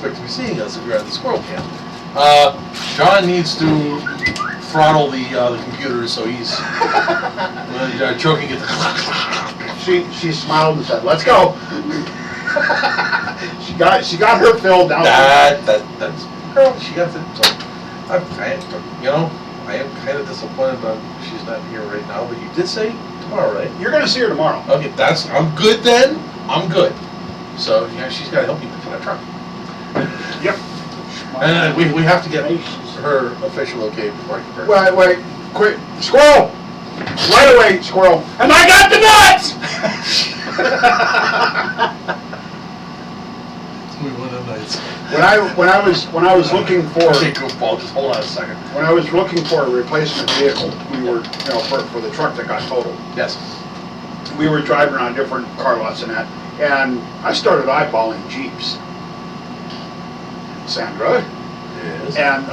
expect to be seeing us if you're at the squirrel camp. John needs to throttle the computers, so he's choking at the. She smiled and said, "Let's go." she got her fill down. That's girl. She got it. So I am kind of disappointed that she's not here right now. But you did say tomorrow, right? You're going to see her tomorrow. Okay, I'm good then. I'm good. So she's got to help me pick that truck. Yep. And we have to get her official okay before I can burn. Wait, quick, squirrel! Right away, squirrel. And I got the nuts! We went on nights. When I was looking for Okay, goofball, just hold on a second. when I was looking for a replacement vehicle, we were for the truck that got totaled. Yes. We were driving around different car lots and that, and I started eyeballing Jeeps. Sandra. Yes. And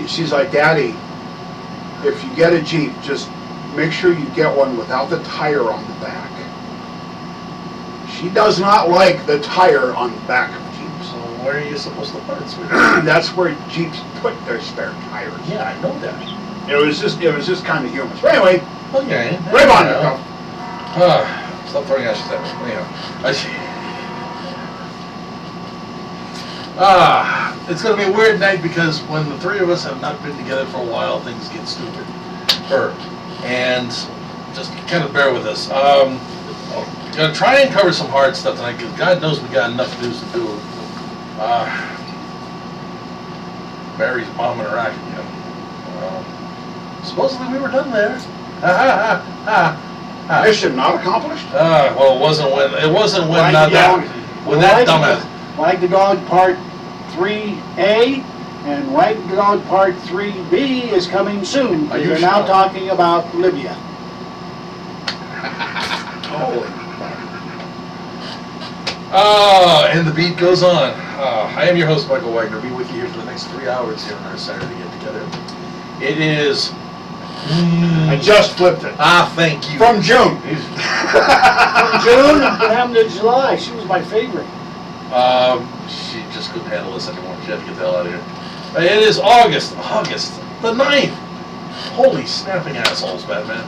she's like, "Daddy, if you get a Jeep, just make sure you get one without the tire on the back." She does not like the tire on the back of Jeeps. So where are you supposed to put it, sweetie? That's where Jeeps put their spare tires. Yeah, I know that. It was just kind of humorous. But anyway, Okay. right on it, go. Stop throwing ashes at me. Anyhow, it's going to be a weird night because when the three of us have not been together for a while, things get stupid. And just kind of bear with us. Going to try and cover some hard stuff tonight because God knows we got enough news to do. Barry's bombing Iraq again. Supposedly we were done there. Mission not accomplished. Well, it wasn't when that dumbass. Wag the Dog Part 3A and Wag the Dog Part 3B is coming soon. Are you They're now sure? talking about Libya. Holy. And the beat goes on. I am your host, Michael Wagner. Be with you here for the next 3 hours here on our Saturday get together. It is. I just flipped it. Thank you. From June. From June, what happened to July? She was my favorite. She just couldn't handle this anymore. She had to get the hell out of here. It is August the 9th. Holy snapping assholes, Batman.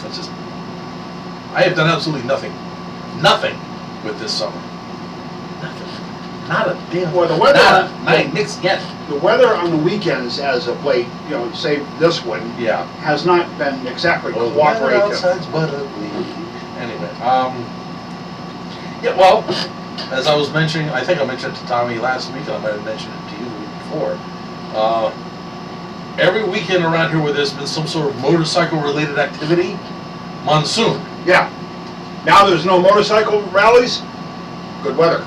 That's just. I have done absolutely nothing with this summer. Nothing. Not a damn. Well, the weather. Not a nix yet. The weather on the weekends, as of late, say this one, Yeah. has not been exactly Well, the weather cooperative. outside's but ugly. Anyway, yeah, well, as I was mentioning, I think I mentioned it to Tommy last week, and I might have mentioned it to you the week before. Every weekend around here where there's been some sort of motorcycle-related activity, monsoon. Yeah. Now there's no motorcycle rallies. Good weather.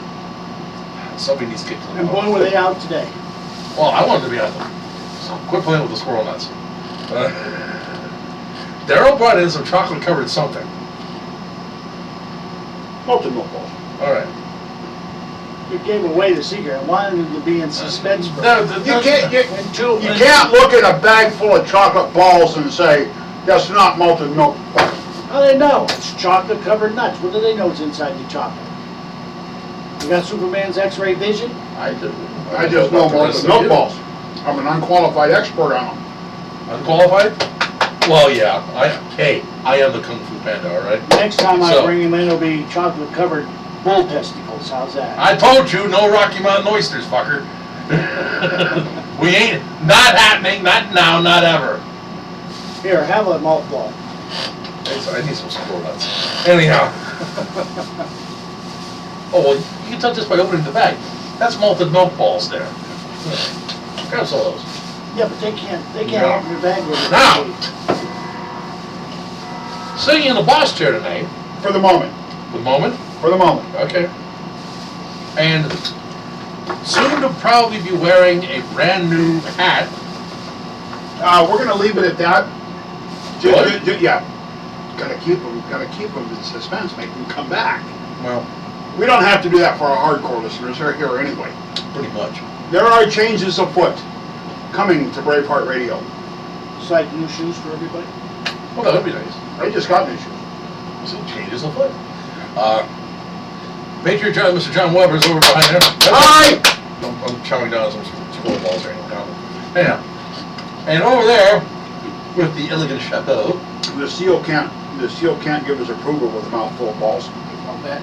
Somebody needs to get to the And boy, were they out today. Well, I wanted to be out there. So quit playing with the squirrel nuts. Daryl brought in some chocolate-covered something. Molten milk balls. All right. You gave away the secret. I wanted it to be in suspense. For You can't until you can't look at a bag full of chocolate balls and say that's not molten milk balls. How do they know? It's chocolate covered nuts. What do they know is inside the chocolate? You got Superman's X-ray vision? I do. I just know molten milk balls. I'm an unqualified expert on them. Unqualified? Well, yeah. I am the Kung Fu Panda, all right? Next time I So- bring him in, it'll be chocolate covered bull testicles. How's that? I told you, no Rocky Mountain oysters, fucker. We ain't, not happening, not now, not ever. Here, have a malt ball. I need some squirrel nuts. Anyhow. Oh, well, you can tell just by opening the bag. That's malted milk balls there. Grab some of those. Yeah, but they can't Yeah. open your bag with it. Now. Sitting in the boss chair tonight, For the moment. the moment, For the moment. okay, and soon to probably be wearing a brand new hat. We're gonna leave it at that. What? Yeah. Gotta keep them in suspense, make them come back. Well, We don't have to do that for our hardcore listeners. They're here anyway. pretty much. There are changes afoot coming to Braveheart Radio. It's like new shoes for everybody. Well, that would be nice. I just got new shoes. Some changes afoot. Patriot John, Mr. John Weber's over behind there. Hi! I'm chowing down some squirrel balls right now. Anyhow, and over there with the elegant chapeau. The seal can't give his approval with a mouthful of balls. I'll bet.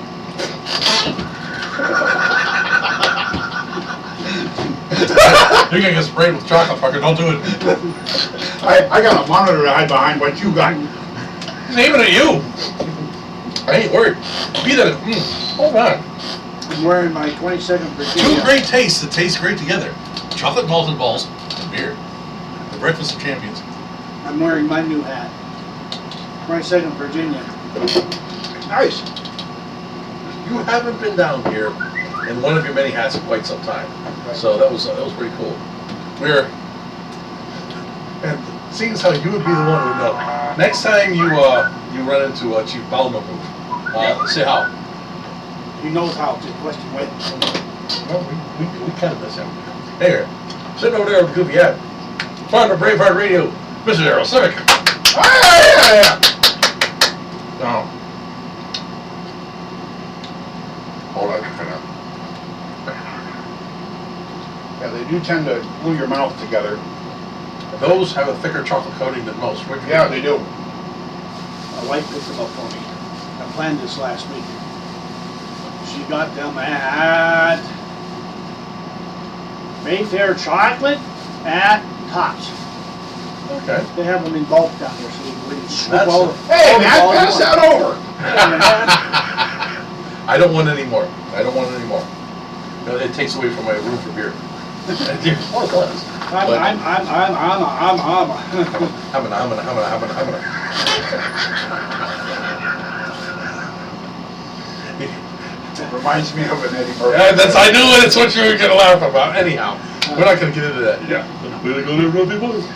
You're gonna get sprayed with chocolate, fucker. Don't do it. I got a monitor to hide behind what you got. He's aiming at you. I ain't worried. Be that. Hold on. I'm wearing my 22nd Virginia. Two great tastes that taste great together: chocolate malted balls and beer. The breakfast of champions. I'm wearing my new hat. 22nd Virginia. Nice. You haven't been down here in one of your many hats in quite some time, so that was pretty cool. And seeing as how you would be the one who would know, next time you run into Chief Balmamu, say how. He knows how to question when. Well, we kind of miss him. Hey, here, sitting over there with the goofy hat, founder of Braveheart Radio, Mr. Darryl Civic. Yeah. No. Hold on, yeah, they do tend to glue your mouth together. Those have a thicker chocolate coating than most. Yeah, they do. My wife picked them up for me. I planned this last week. She got them at Mayfair Chocolate at Tops. Okay. They have them in bulk down here, so you can really swoop That's all. Hey, all man, the balls pass you that want. over. I don't want any more. I don't want any more. No, it takes away from my room for beer. Oh, it does. I'm. Reminds me of an Eddie Murphy. Yeah, I knew that's what you were gonna laugh about. Anyhow, we're not gonna get into that. Yeah. Way to go there, Rosie boys.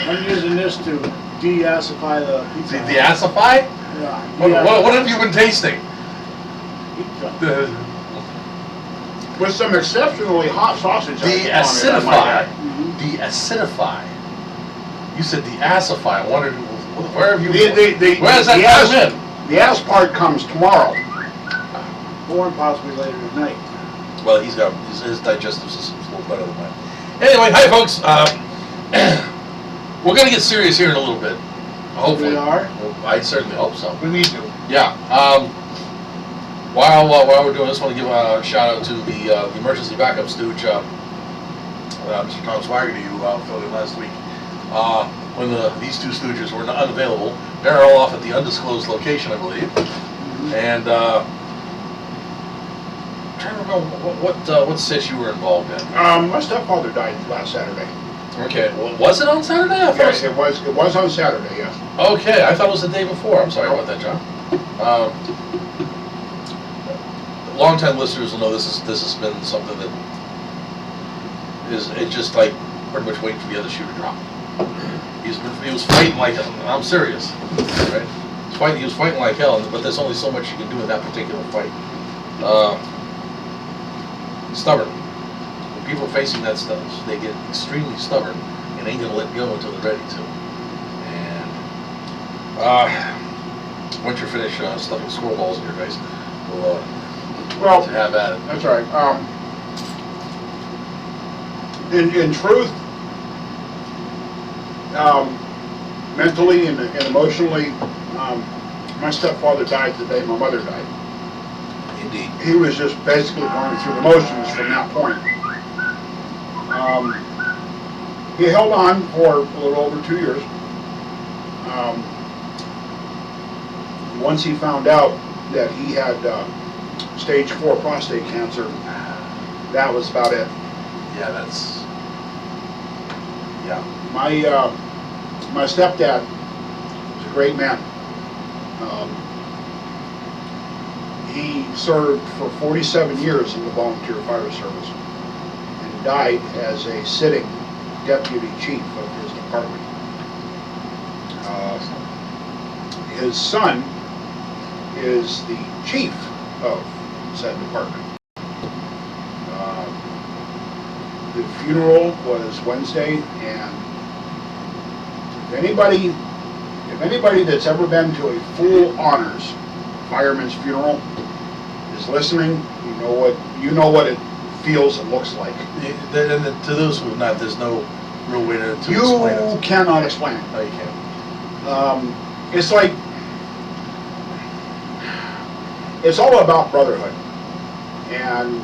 I'm using this to de-acify the pizza. Deacify? Yeah. What have you been tasting? Pizza. With some exceptionally hot sausage. Deacidify. Mhm. Deacidify. You said deacify. I wondered where have you? Where Where's that come in? The ass part comes tomorrow. Or possibly later tonight. Well, his digestive system's a little better than mine. Anyway, hi folks. We're gonna get serious here in a little bit. Hopefully. We are? Well, I certainly hope so. We need to. Yeah. While we're doing this, I want to give a shout out to the emergency backup stooge, Mr. Tom Swaggerty, who filled in last week. When these two stooges were unavailable, they're all off at the undisclosed location, I believe. And I'm trying to remember what sitch you were involved in. My stepfather died last Saturday. Okay. Well, was it on Saturday? I thought Yes, it was on Saturday, yes. Okay, I thought it was the day before. I'm sorry about that, John. Long-time listeners will know this has been something that it's just like pretty much waiting for the other shoe to drop. He was fighting like I'm serious, right? He was fighting like hell, but there's only so much you can do in that particular fight. Stubborn. When people are facing that stuff, they get extremely stubborn and ain't gonna let go until they're ready to. And once you're finished stuffing squirrel balls in your face, we'll have at it. That's right. In truth, mentally and emotionally, my stepfather died the day my mother died. Indeed. He was just basically going through the motions from that point. He held on for a little over 2 years. Once he found out that he had stage 4 prostate cancer, that was about it. Yeah, My stepdad was a great man. He served for 47 years in the volunteer fire service and died as a sitting deputy chief of his department. His son is the chief of said department. The funeral was Wednesday, and if anybody that's ever been to a full honors fireman's funeral, is listening, you know what it feels and looks like. And to those who have not, there's no real way to explain You it. cannot explain it. No, you can't. It's like, it's all about brotherhood. And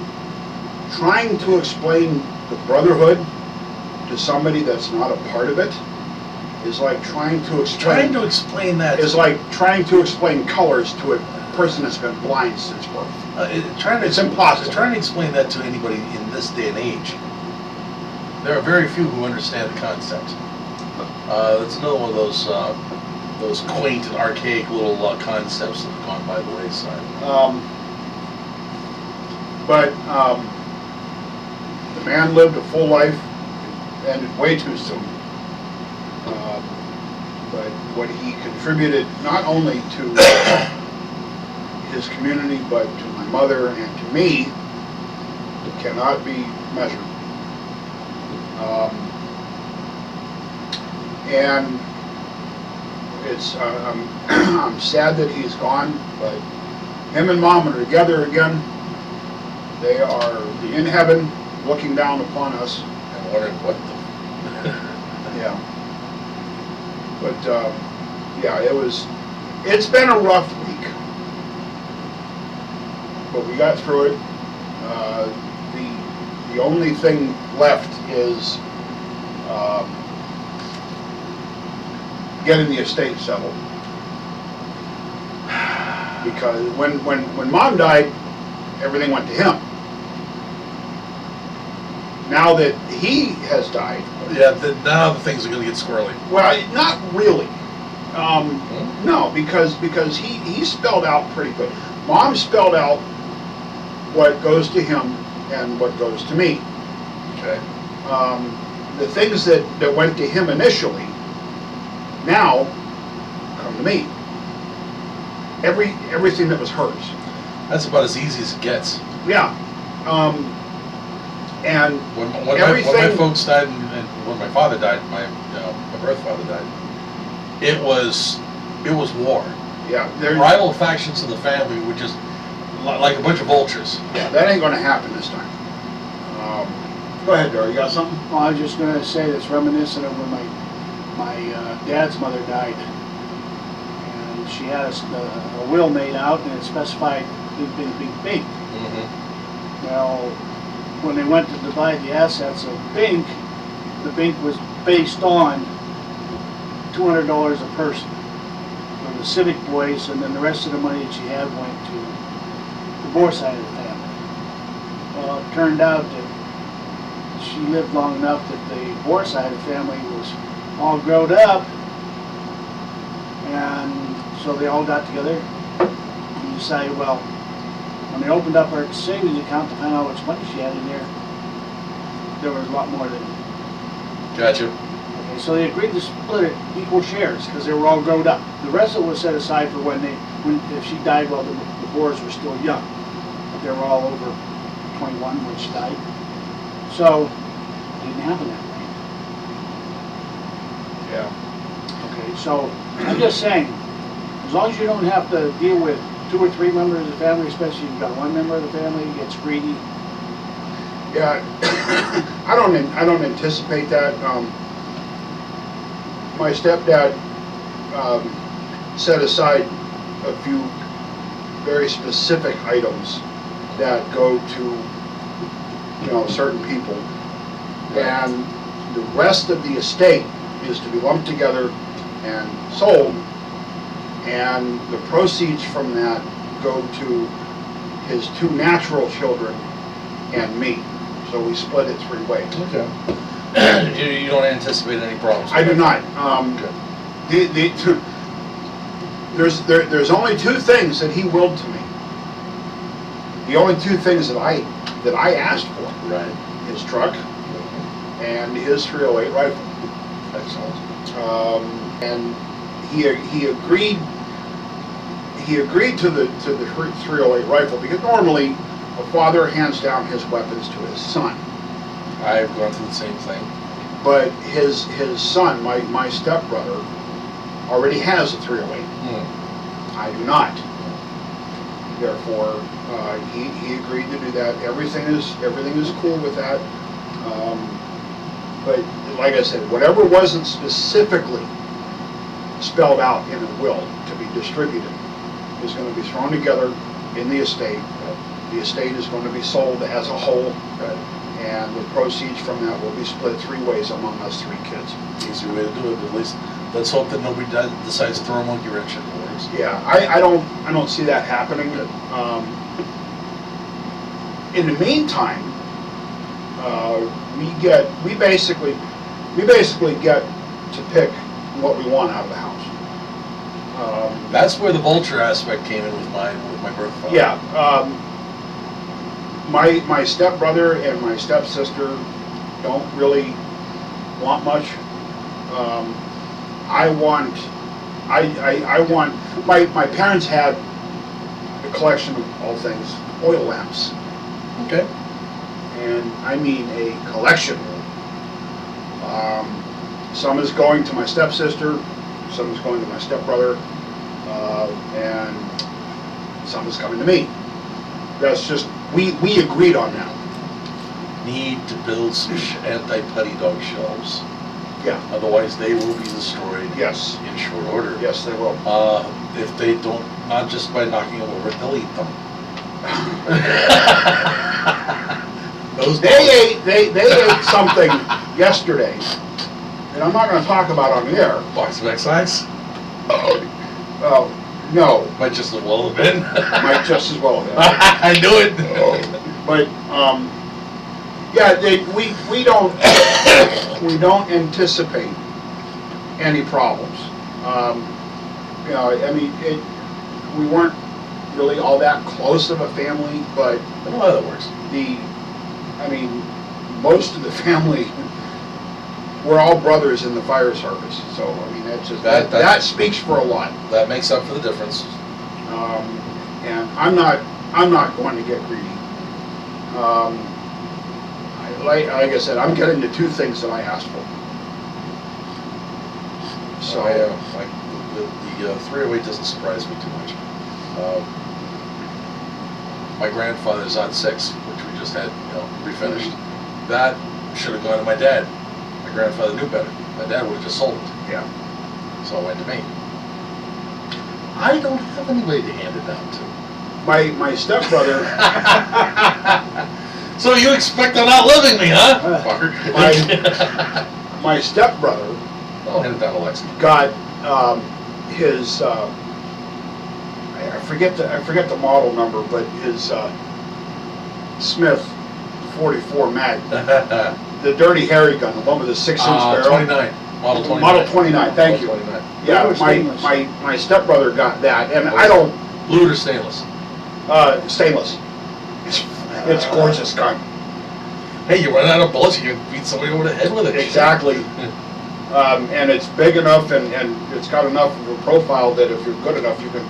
trying to explain the brotherhood to somebody that's not a part of it is like trying to explain that. is like trying to explain colors to a person that's been blind since birth. It's impossible. Trying to explain that to anybody in this day and age. There are very few who understand the concept. It's another one of those quaint and archaic little concepts that have gone by the wayside. But the man lived a full life, ended way too soon. But what he contributed not only to his community, but to my mother and to me, cannot be measured. And it's I'm sad that he's gone, but him and Mom are together again. They are in heaven, looking down upon us. And wondering what the... Yeah. But yeah, it's been a rough week, but we got through it. The only thing left is getting the estate settled. Because when Mom died, everything went to him. Now that he has died, Yeah, now the things are going to get squirrely. well, not really. No, because he spelled out pretty good. Mom spelled out what goes to him and what goes to me. Okay. The things that went to him initially now come to me. Everything that was hers. That's about as easy as it gets. Yeah. And When my everything- folks died and when my father died, my birth father died, it was war. yeah, there's, Rival factions of the family were just like a bunch of vultures. yeah, that ain't gonna happen this time. Go ahead, Dory, you got something? Well, I was just gonna say that's reminiscent of when my dad's mother died. And she had a will made out and it specified Bink. Mm-hmm. Well, when they went to divide the assets of Bink, the Bink was based on $200 a person for the Civic boys, and then the rest of the money that she had went to the Boer side of the family. Well, it turned out that she lived long enough that the Boer side of the family was all grown up, and so they all got together and decided, well, when they opened up her savings account to find out how much money she had in there was a lot more than. Gotcha. Okay, so they agreed to split it equal shares because they were all grown up. The rest of it was set aside for when if she died while the Boers were still young. But they were all over 21 when she died. So it didn't happen that way. Yeah. Okay, so I'm just saying, as long as you don't have to deal with 2 or 3 members of the family, especially if you've got 1 member of the family who gets greedy. Yeah, I don't anticipate that. My stepdad set aside a few very specific items that go to, certain people, and the rest of the estate is to be lumped together and sold, and the proceeds from that go to his 2 natural children and me. So we split it 3 ways. Okay. You don't anticipate any problems? I do not. There's only 2 things that he willed to me. The only 2 things that I asked for. Right. His truck and his .308 rifle. Excellent. And he agreed to the .308 rifle because normally a father hands down his weapons to his son. I've gone through the same thing. But his son, my stepbrother, already has a .308. I do not. Therefore, he agreed to do that. Everything is cool with that. But like I said, whatever wasn't specifically spelled out in a will to be distributed is going to be thrown together in the estate. The estate is going to be sold as a whole, and the proceeds from that will be split 3 ways among us 3 kids. Easier way to do it, but at least let's hope that nobody decides to throw a monkey wrench in the works. Yeah, I don't see that happening. In the meantime, we basically get to pick what we want out of the house. That's where the vulture aspect came in with my birth father. Yeah, my stepbrother and my stepsister don't really want much. I want, my parents had a collection of all things oil lamps, Okay. and I mean a collection. Some is going to my stepsister, some is going to my stepbrother, and some is coming to me. That's just, we agreed on that. Need to build some anti-putty dog shelves. Yeah, Otherwise, they will be destroyed yes, in short order. yes, they will. If they don't, not just by knocking them over, they'll eat them. Those dogs. They ate something yesterday, and I'm not gonna talk about on the air. Box of X-Lax? No, Might just as well have been. might just as well have. I knew it. But, yeah, we don't anticipate any problems. You know, I mean, we weren't really all that close of a family, but I know how that works. most of the family, we're all brothers in the fire service, so, I mean, that speaks for a lot. That makes up for the difference. And I'm not going to get greedy. Like I said, I'm getting the 2 things that I asked for. So, The 308 doesn't surprise me too much. My grandfather's on 6, which we just had, refinished. That should have gone to my dad. My grandfather knew better. My dad would have just sold it. yeah. So it went to me. I don't have anybody to hand it down to. My stepbrother, So you expect I'm not living me, huh? Fucker. my stepbrother I'll hand it down to Lexi. got his I forget the model number, but his Smith 44 Mag, the Dirty Harry gun, the one with the 6-inch barrel. 29. Model 29. Model 29, thank you. Model 29. Yeah, Blue or stainless? my stepbrother got that, and I don't, Blue or stainless? stainless. It's a gorgeous gun. Hey, you run out of bullets, you can beat somebody over the head with it. Exactly. And it's big enough and it's got enough of a profile that if you're good enough, you can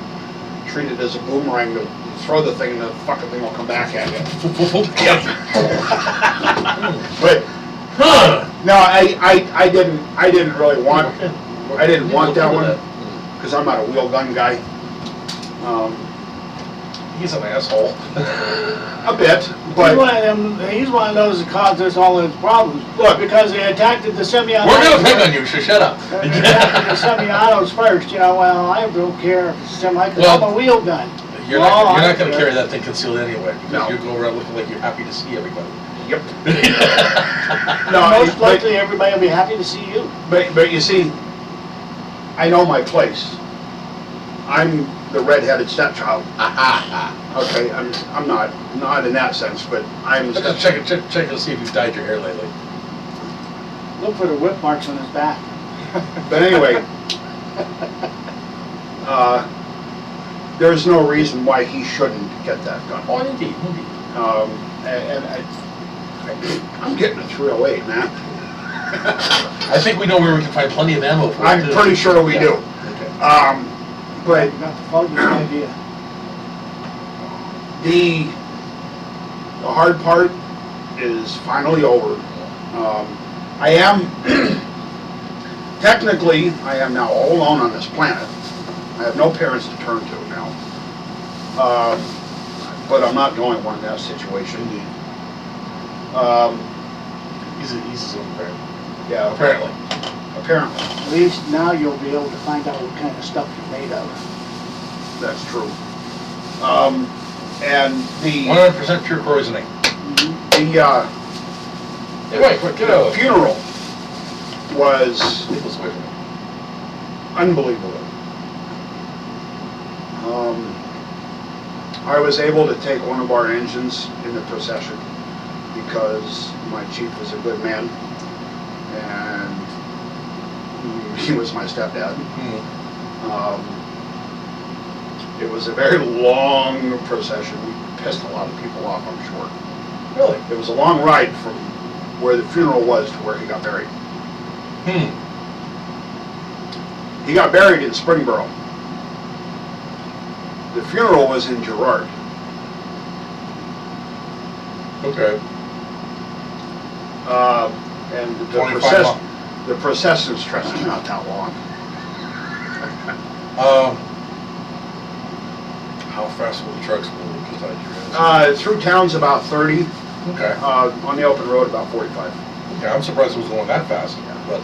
treat it as a boomerang to throw the thing and the fucking thing will come back at you. But, no, I didn't really want that one, because I'm not a wheel gun guy. He's an asshole. A bit, but He's one of those that causes all his problems. Look. Because they attacked the semi-autos. We're gonna pick on you, so shut up. They attacked the semi-autos first, well, I don't care if it's semi, because I'm a wheel gun. You're Well, not I gonna care. carry that thing concealed anyway, No. because you go around looking like you're happy to see everybody. yep. Most likely, everybody will be happy to see you. But you see, I know my place. I'm the red-headed stepchild. Okay, I'm not in that sense, but I'm. But just check to see if you've dyed your hair lately. Look for the whip marks on his back. But anyway, there's no reason why he shouldn't get that gun. Oh, indeed. And I'm getting a 308, man. I think we know where we can find plenty of ammo for it, I'm too. pretty sure we do. Okay. But Not the foggiest idea. the hard part is finally over. I am, technically, I am now all alone on this planet. I have no parents to turn to now. But I'm not the only one in that situation. Indeed. Um, He's his own parent. yeah, Apparently. apparently, At least now you'll be able to find out what kind of stuff you're made of. that's true. And the, 100% pure poisoning. the, Hey, wait, quick, get out of here. funeral was Leave this away from me. unbelievable. I was able to take one of our engines in the procession because my chief was a good man and he was my stepdad. It was a very long procession. We pissed a lot of people off, I'm sure. Really? It was a long ride from where the funeral was to where he got buried. He got buried in Springboro. The funeral was in Girard. Okay. And 25 the procession stretched not that long. How fast will the trucks move? Just out of curiosity. Through town's about 30, Okay. on the open road about 45. Okay, I'm surprised it was going that fast. But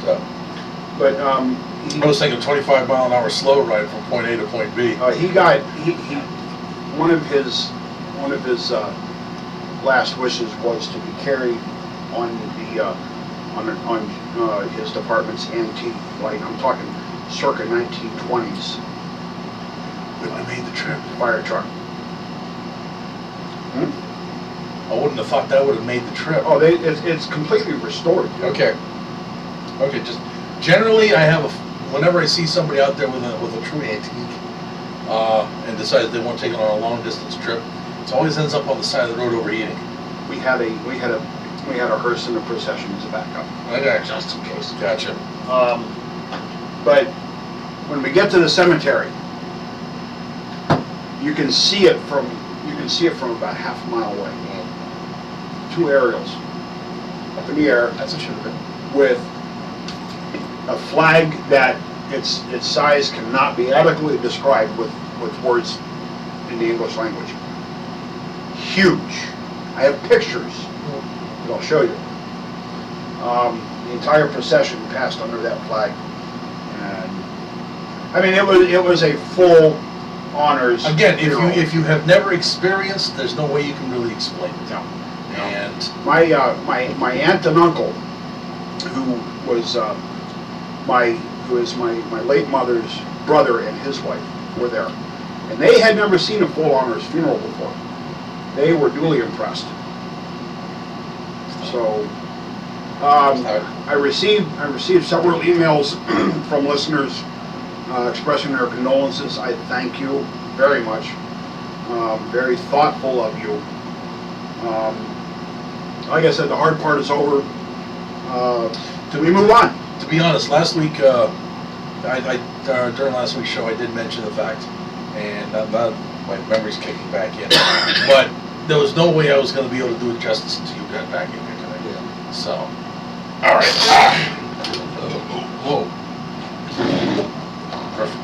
But I was thinking 25-mile-an-hour slow ride from point A to point B. he got one of his last wishes was to be carried on the on his department's antique, like I'm talking circa 1920s Wouldn't have made the trip. fire truck. I wouldn't have thought that would have made the trip. Oh, it's completely restored. Okay. Okay, just generally I have whenever I see somebody out there with a true antique and decides they want to take it on a long distance trip, it always ends up on the side of the road overheating. We had a hearse in the procession as a backup, Okay. just in case. Gotcha. But when we get to the cemetery, you can see it from about half a mile away. 2 aerials up in the air That's a should have been. with a flag that its size cannot be adequately described with words in the English language. Huge. I have pictures that I'll show you. The entire procession passed under that flag, and I mean it was a full honors. Again, funeral. if you have never experienced, there's no way you can really explain it. No. And My aunt and uncle, who was my late mother's brother and his wife, were there, and they had never seen a full honors funeral before. They were duly impressed. So I received several emails from listeners expressing their condolences. I thank you very much. Very thoughtful of you. Like I said, the hard part is over. We move on. to be honest, last week, during last week's show, I did mention the fact, and now my memory's kicking back in, but there was no way I was going to be able to do it justice until you got back in here tonight. Yeah. So, all right. Whoa. Perfect.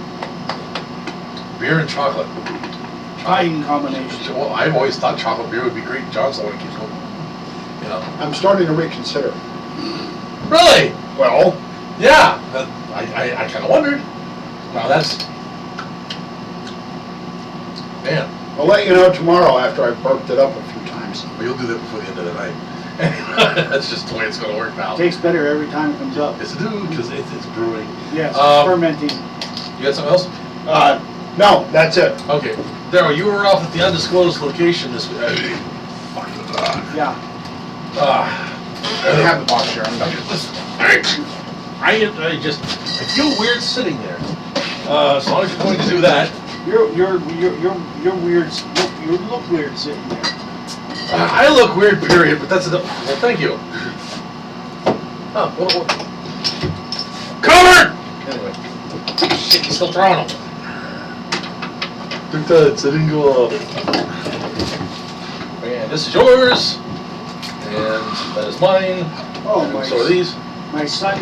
Beer and chocolate. Fine combination. Well, I've always thought chocolate beer would be great. John's the one that keeps going. You know. I'm starting to reconsider. Really? Well, Yeah. I kind of wondered. Now that's. Man. I'll let you know tomorrow after I've burped it up a few times. Well, you'll do that before the end of the night. That's just the way it's going to work now. Tastes better every time it comes up. Yes, it do, because it's brewing. Yes, You fermenting. got something else? No, that's it. Okay. Darryl, you were off at the undisclosed location this week. Yeah. I have the box here. I'm done. I feel weird sitting there. As long as you're going to do that. You're weird. You look weird sitting there. I look weird, period, but that's enough. Well, thank you. Oh, well. Covered! Anyway. Shit, you're still throwing them. They're duds, they didn't go off. And this is yours. And that is mine. Oh, And so are these. My son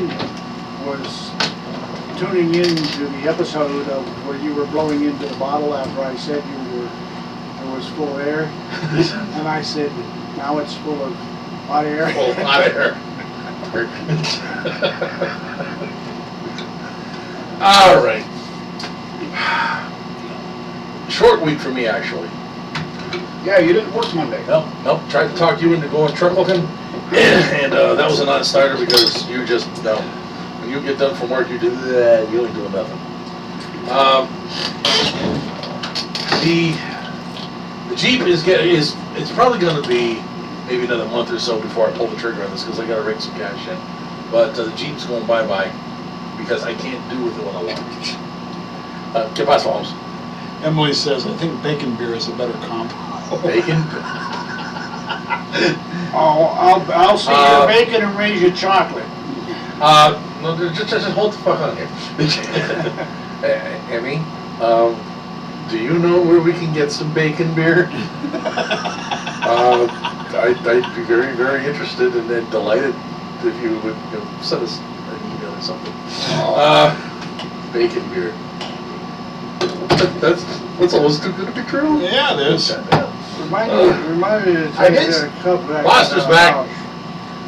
was tuning in to the episode of where you were blowing into the bottle after I said you were was full of air. And I said, now it's full of hot air. Full of hot air. All right. Short week for me, actually. Yeah, you didn't work Monday. Nope. Tried to talk you into going truck looking, and that was a non-starter because you just, no. When you get done from work, you do that, you ain't doing nothing. The Jeep it's probably gonna be maybe another month or so before I pull the trigger on this because I gotta rake some cash in. But the Jeep's going bye-bye because I can't do with it what I want. ¿Qué pasa, Holmes? Emily says, I think bacon beer is a better comp. Bacon? Oh, I'll see your bacon and raise your chocolate. No, just hold the fuck on here. Emmy, do you know where we can get some bacon beer? I'd be very, very interested and then delighted if you would send us an email or something. Bacon beer. That's almost too good to be true. Yeah, it is. Remind me to I take did- a cup back. Foster's back.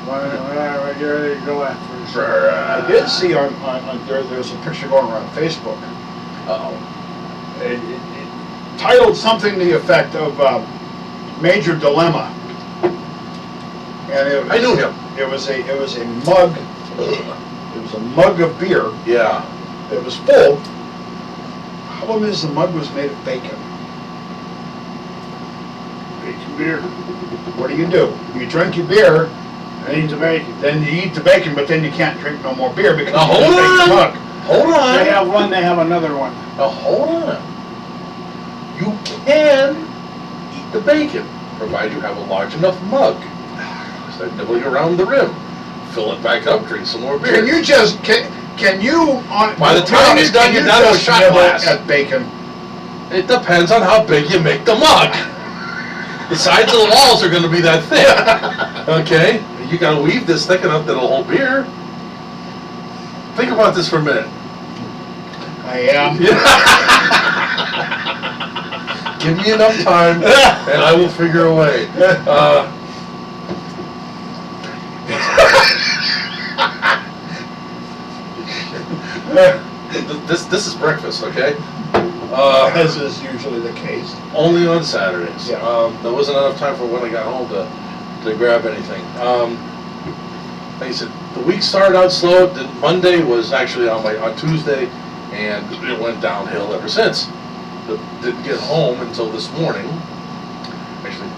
Whatever, you're ready to go after. I did see on there's a picture going around Facebook. Uh-oh. It titled something to the effect of Major Dilemma. And it was, I knew him. It was a mug. It was a mug of beer. Yeah. It was full. Problem is, the mug was made of bacon. Bacon beer. What do? You drink your beer, I eat the bacon. then you eat the bacon, but then you can't drink no more beer because Now, you hold got a bacon on. mug. Hold on. They have one, they have another one. Now hold on. You can eat the bacon, provided you have a large enough mug. Start nibbling around the rim. Fill it back up, drink some more beer. Can you on? By the time you're done, you're down to a just shot nibble glass. at bacon. It depends on how big you make the mug. The sides of the walls are going to be that thick. Okay? You got to weave this thick enough that it'll hold beer. Think about this for a minute. I am. Give me enough time, and I will figure a way. This is breakfast, okay? As is usually the case. Only on Saturdays. Yeah. There wasn't enough time for when I got home to grab anything. Like I said, the week started out slow. Monday was actually on Tuesday, and it went downhill ever since. Didn't get home until this morning. Actually,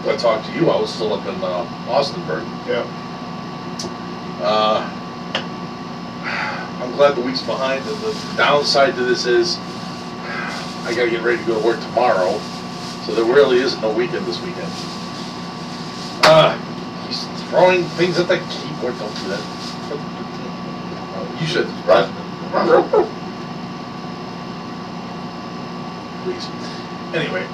when I talked to you, I was still up in Austinburg. Yeah. I'm glad the week's behind, and the downside to this is I gotta get ready to go to work tomorrow, so there really is no weekend this weekend. He's throwing things at the keyboard. Don't do that. You should. Please. Anyway,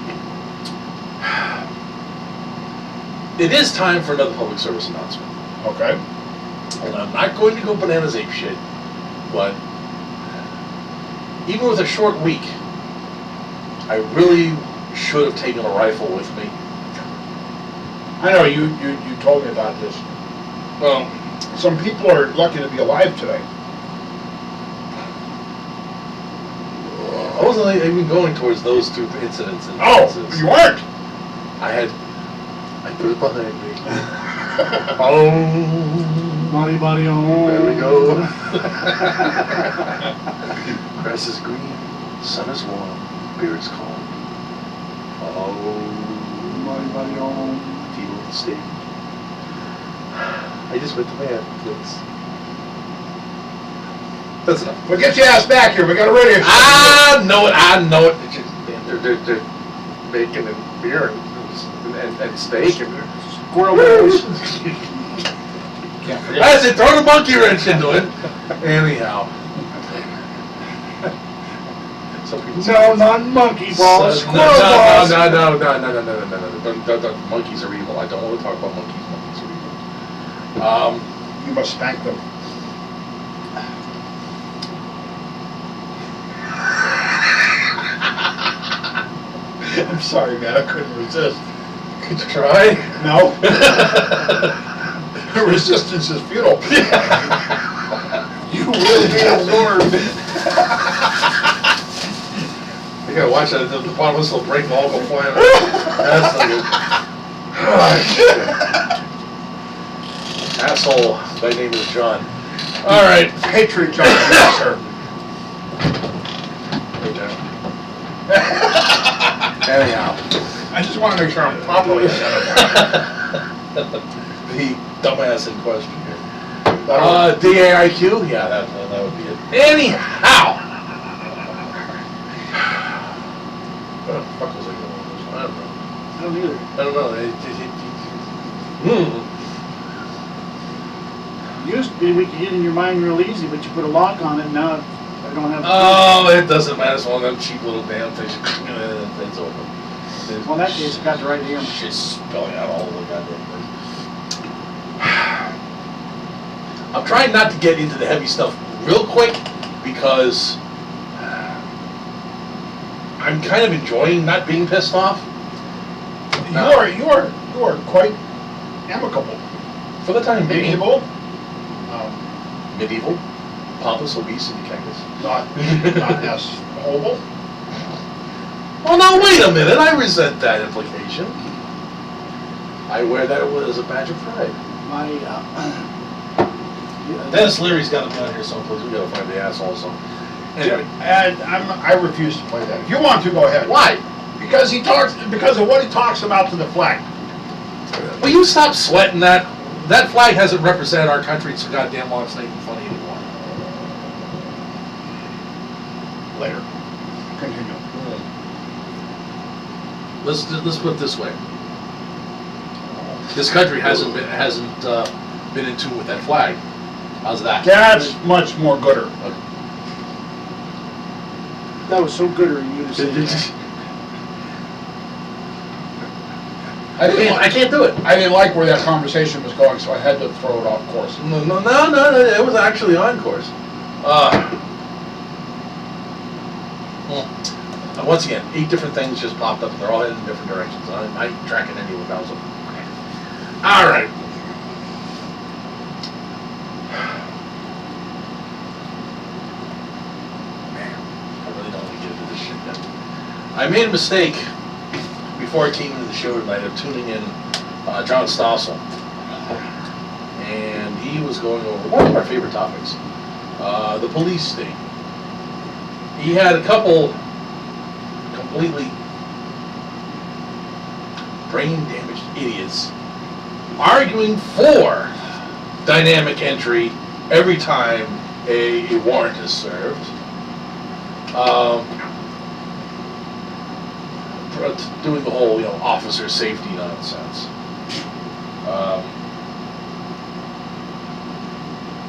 it is time for another public service announcement. Okay. And I'm not going to go bananas ape shit, but even with a short week, I really should have taken a rifle with me. I know you told me about this. Well, Some people are lucky to be alive today. I wasn't even going towards those two incidents. Oh, you weren't. I put it behind me. Oh, Body, there we go. Grass is green, sun is warm, beer is cold. Oh, Body, feel the stage. I just went to bed, please. That's enough. Well, get your ass back here. We got a radio show. I know it. It's just, man, they're bacon and beer and steak and Squirrel boys. Can't forget. I said throw the monkey wrench into it. Anyhow. Some people say, No, not monkey balls, no, squirrel balls. no. Don't. Monkeys are evil. I don't want to talk about monkeys. Monkeys are evil. You must spank them. I'm sorry, man, I couldn't resist. Could you try? No. Resistance is futile. You will be absorbed. You gotta watch that, the bottomless will break and all go flying out. That's not good. Oh, shit. Asshole, my name is John. All right. Patriot John, yes, sir. Hey, John. Anyhow. I just want to make sure I'm properly identified. The dumbass in question here. That'll- DAIQ? Yeah, that would be it. Anyhow! What the fuck was I going with this one? I don't know. I don't either. I don't know. Used to be, we could get in your mind real easy, but you put a lock on it, now I don't have. Oh, it doesn't matter. It's one of them cheap little damn things. It's open. Well, in that case, it got the right hammer. Shit's spilling out all over the goddamn place. I'm trying not to get into the heavy stuff real quick because I'm kind of enjoying not being pissed off. You are quite amicable. For the time being. Medieval. Medieval, pompous, obese, and cactus. Not as hobo. Well, now wait a minute. I resent that implication. I wear that as a badge of pride. My, Dennis Leary's got him down here someplace. We gotta find the asshole. So anyway, And I refuse to play that. If you want to, go ahead. why? Because because of what he talks about to the flag. Will you stop sweating that? That flag hasn't represented our country so goddamn long. It's not even funny anymore. Later. Continue. Let's put it this way. This country hasn't been in tune with that flag. How's that? That's much more gooder. that was so good of you to say that. I can't do it. I didn't like where that conversation was going, so I had to throw it off course. No, it was actually on course. Once again, 8 different things just popped up, and they're all heading in different directions. I ain't tracking any of them. All right. Man, I really don't want to get into this shit yet. I made a mistake before I came into the show tonight of tuning in John Stossel. And he was going over one of our favorite topics, the police state. He had a couple completely brain-damaged idiots arguing for dynamic entry every time a warrant is served. Doing the whole, officer safety nonsense.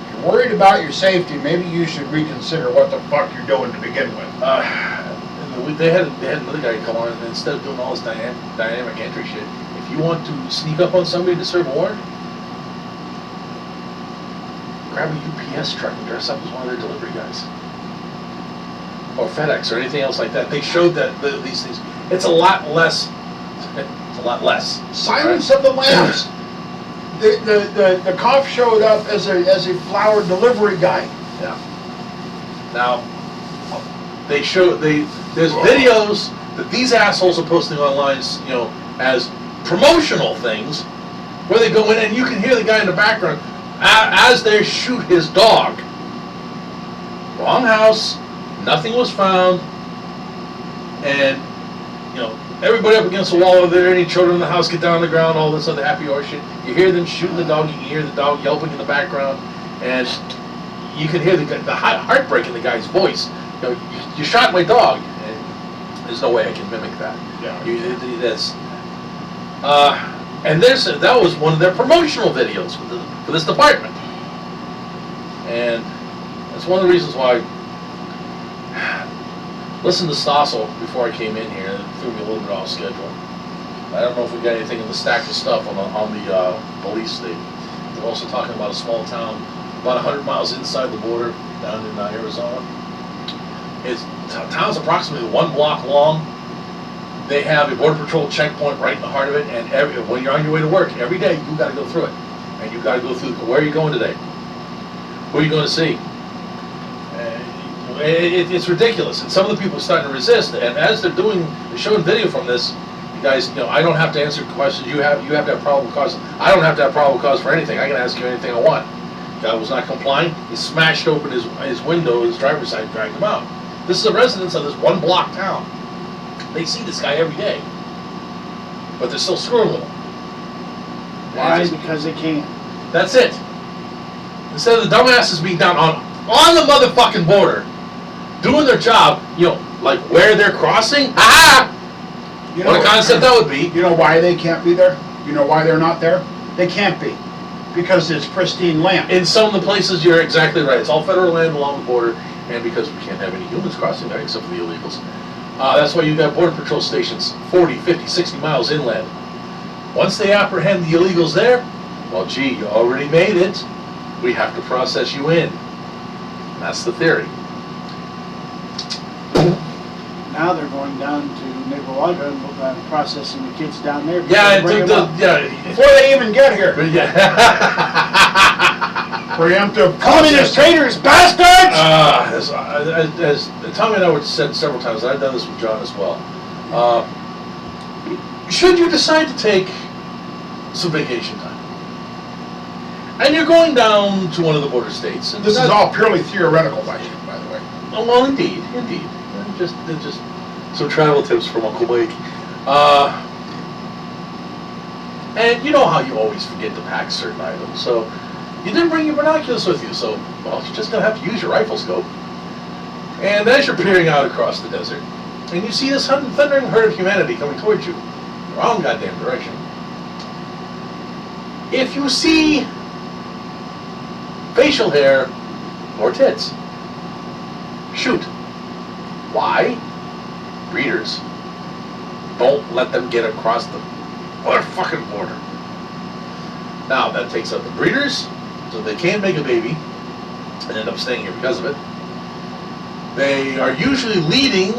If you're worried about your safety, maybe you should reconsider what the fuck you're doing to begin with. They had another guy come on, and instead of doing all this dynamic entry shit, if you want to sneak up on somebody to serve a warrant, grab a UPS truck and dress up as one of their delivery guys. Or FedEx or anything else like that. They showed that these things, it's a lot less. Silence of the Lambs. The cop showed up as a flower delivery guy. Yeah. Now, there's videos that these assholes are posting online, as promotional things, where they go in and you can hear the guy in the background as they shoot his dog. Wrong house, nothing was found, and everybody up against the wall over there, any children in the house get down on the ground, all this other happy horse shit. You hear them shooting the dog, you can hear the dog yelping in the background, and you can hear the heartbreak in the guy's voice. You shot my dog, and there's no way I can mimic that. Yeah. And that was one of their promotional videos for this department. And that's one of the reasons why listen to Stossel before I came in here, and it threw me a little bit off schedule. I don't know if we got anything in the stack of stuff on the police state. We're also talking about a small town about 100 miles inside the border down in Arizona. Town's approximately 1 block long, They have a border patrol checkpoint right in the heart of it, and when you're on your way to work, every day, you gotta go through it. And you gotta go through, where are you going today? Who are you going to see? It's ridiculous, and some of the people are starting to resist, and as they're showing video from this, you guys, I don't have to answer questions, you have to have probable cause. I don't have to have probable cause for anything, I can ask you anything I want. Guy was not complying, he smashed open his window, his driver's side, and dragged him out. This is a residence of this one block town. They see this guy every day, but they're still screwing with him. Why? Because they can. That's it. Instead of the dumbasses being down on the motherfucking border, doing their job, like where they're crossing, what a concept that would be. You know why they can't be there? You know why they're not there? They can't be. Because it's pristine land. In some of the places, you're exactly right. It's all federal land along the border, and because we can't have any humans crossing there except for the illegals. That's why you got border patrol stations 40, 50, 60 miles inland. Once they apprehend the illegals there, well, gee, you already made it. We have to process you in. That's the theory. Now they're going down to Nicaragua and processing the kids down there. Yeah, Before they even get here. yeah. Preemptive. Communist traitors, bastards! As Tommy and I have said several times, and I've done this with John as well. Should you decide to take some vacation time, and you're going down to one of the border states, and This is all purely theoretical, by the way. Oh, well, indeed. Just some travel tips from Uncle Mike. And you know how you always forget to pack certain items, so you didn't bring your binoculars with you, so, well, you're just going to have to use your rifle scope. And as you're peering out across the desert, and you see this thundering herd of humanity coming towards you, wrong goddamn direction. If you see facial hair or tits, shoot. Why? Breeders. Don't let them get across the fucking border. Now, that takes out the breeders, so they can't make a baby and end up staying here because of it. They are usually leading,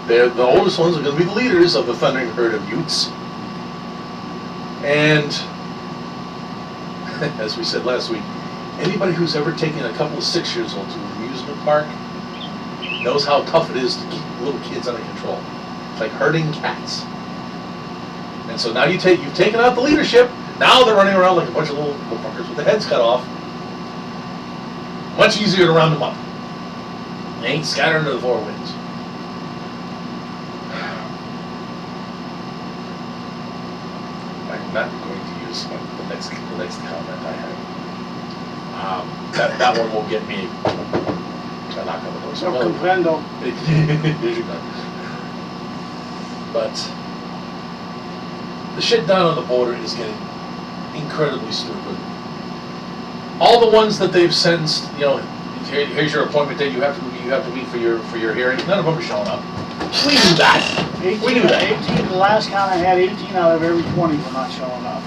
the oldest ones are going to be the leaders of the thundering herd of Utes. And, as we said last week, anybody who's ever taken a couple of 6-year-olds to an amusement park knows how tough it is to keep little kids under control. It's like herding cats. And so now you've taken out the leadership. Now they're running around like a bunch of little fuckers with their heads cut off. Much easier to round them up. They ain't scattered into the 4 winds. I'm not going to use the next comment I have. That one will get me a knock on the door. No comprendo. But the shit down on the border is getting incredibly stupid. All the ones that they've sentenced, here's your appointment date. You have to meet for your hearing. None of them are showing up. We knew that. We knew that. 18, the last count I had, 18 out of every 20 were not showing up.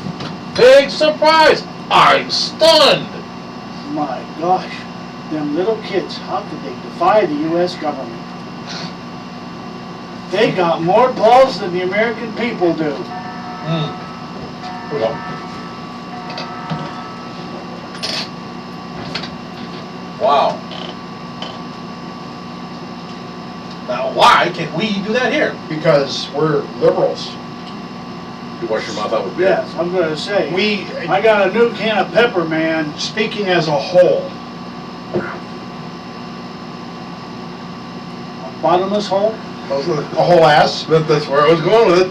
Big surprise! I'm stunned. My gosh, them little kids, how could they defy the U.S. government? They got more balls than the American people do. Well. Wow. Now, why can't we do that here? Because we're liberals. You wash your mouth out with beer. Yes, I'm going to say. I got a new can of pepper, man. Speaking as a whole, Bottomless hole? a whole ass. That's where I was going with it.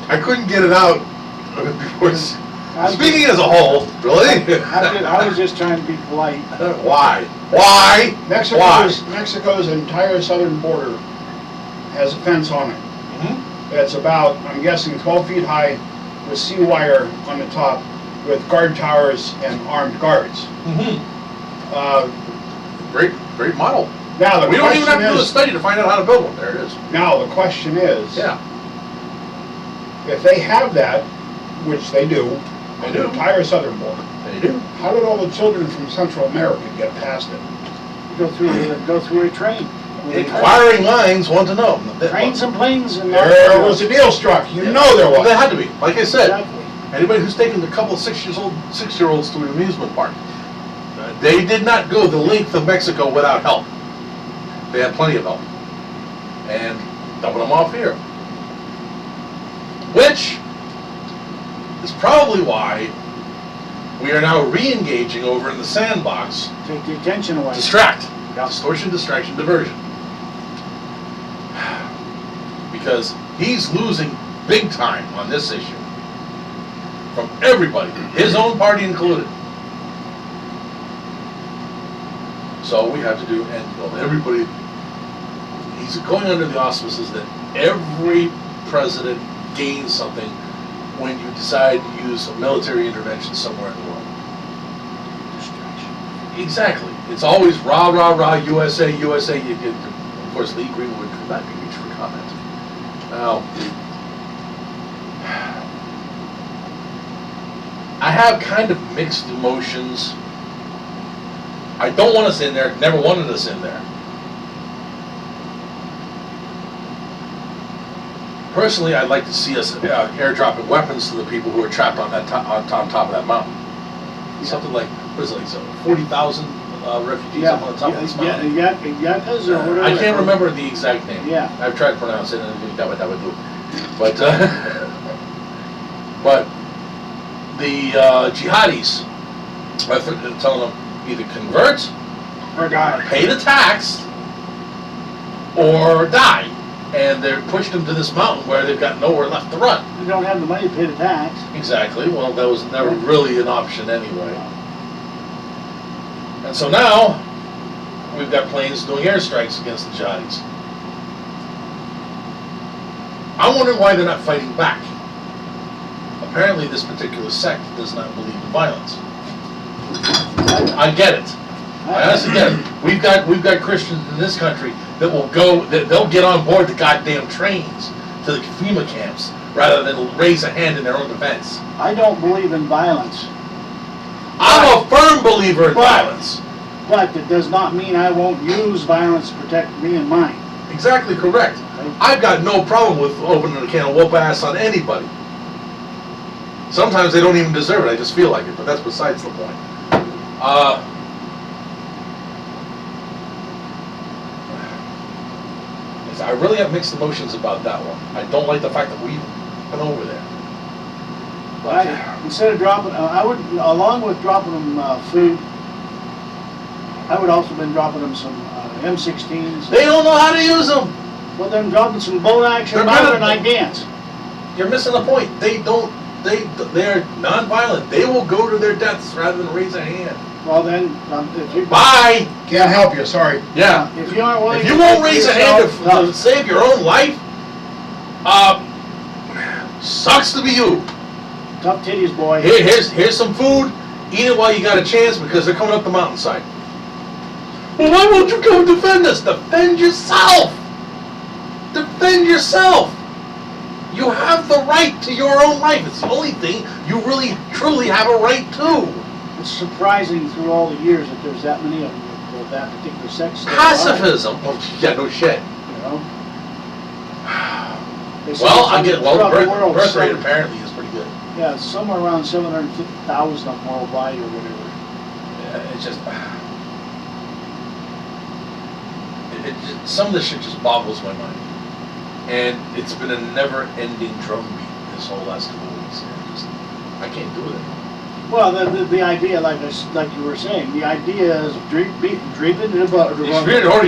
I couldn't get it out before. Speaking as a whole, really? I was just trying to be polite. Why? Why? Mexico's entire southern border has a fence on it. It's about, I'm guessing, 12 feet high with sea wire on the top with guard towers and armed guards. Great model. Now We don't even have to do a study to find out how to build one. There it is. Now the question is, Yeah. if they have that, which they do, on They the do. entire southern border, They do. how did all the children from Central America get past it? Go through a train. inquiring minds want to know. Trains and planes and. There was a deal struck, you know there Well, there was. had to be. Like I said, Exactly. anybody who's taken a couple of 6-year-olds to an amusement park, they did not go the length of Mexico without help. They had plenty of help. And dumping them off here. Which is probably why we are now re-engaging over in the sandbox. Take the attention away. Distract. Distortion, distraction, diversion. Because he's losing big time on this issue. From everybody, his own party included. So we have to do, and well, everybody, he's going under the auspices that every president gains something when you decide to use a military intervention somewhere in the world. Exactly. It's always rah, rah, rah, USA, USA. Of course, Lee Greenwood could not be reached for comment. Now, I have kind of mixed emotions. I don't want us in there, never wanted us in there. Personally, I'd like to see us airdropping weapons to the people who are trapped on that on top of that mountain. Something like, what is it, like 40,000 refugees up on the top of this mountain? Yakas or whatever. I can't remember the exact name. Yeah. I've tried to pronounce it, and but but the jihadis are telling them either convert, Or die. pay the tax, or die. And they're pushing them to this mountain where they've got nowhere left to run. You don't have the money to pay the tax. Exactly. Well, that was never really an option anyway. And so now, we've got planes doing airstrikes against the jihadis. I'm wondering why they're not fighting back. Apparently, this particular sect does not believe in violence. I get it. I honestly get it. We've got Christians in this country that will go, that they'll get on board the goddamn trains to the FEMA camps rather than raise a hand in their own defense. I don't believe in violence, I'm a firm believer in violence. but it does not mean I won't use violence to protect me and mine. Exactly correct. I've got no problem with opening a can of whoop ass on anybody. Sometimes they don't even deserve it, I just feel like it, but that's besides the point. I really have mixed emotions about that one. I don't like the fact that we've been over there. But Instead of dropping, I would, along with dropping them food, I would also been dropping them some M16s. they don't know how to use them. Well, then dropping some bolt action They're modern gonna- guns. You're missing the point. They're non-violent. They will go to their deaths rather than raise a hand. Well, then, if you Bye. Can't help you, sorry. Yeah. if you aren't willing, If you to won't take raise a hand yourself, to save your own life, sucks to be you. tough titties, boy. Here's some food. Eat it while you got a chance because they're coming up the mountainside. Well, why won't you come defend us? Defend yourself. Defend yourself. You have the right to your own life. It's the only thing you really, truly have a right to. It's surprising through all the years that there's that many of them of that particular sex. still alive, Pacifism. Well, yeah, no shit. You know. They say Well, I get, well, throughout the the world, birth rate some- apparently is pretty good. Yeah, it's somewhere around 750,000 worldwide or whatever. Yeah, it's just, some of this shit just boggles my mind. And it's been a never-ending drumbeat this whole last couple of weeks. And I can't do it anymore. Well, the idea, like you were saying, the idea is dreaming about It's really hard.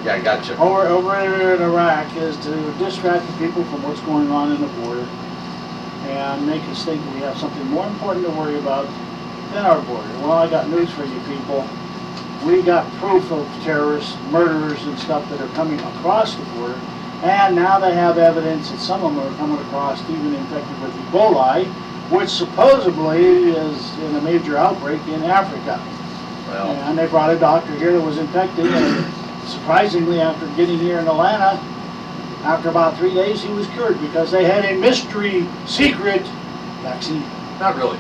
Yeah, I got you. over in Iraq is to distract the people from what's going on in the border and make us think we have something more important to worry about than our border. Well, I got news for you people. We got proof of terrorists, murderers and stuff that are coming across the border, and now they have evidence that some of them are coming across even infected with Ebola, which supposedly is in a major outbreak in Africa. Well, And they brought a doctor here that was infected, and surprisingly, after getting here in Atlanta, after about 3 days, he was cured because they had a mystery secret vaccine. not really.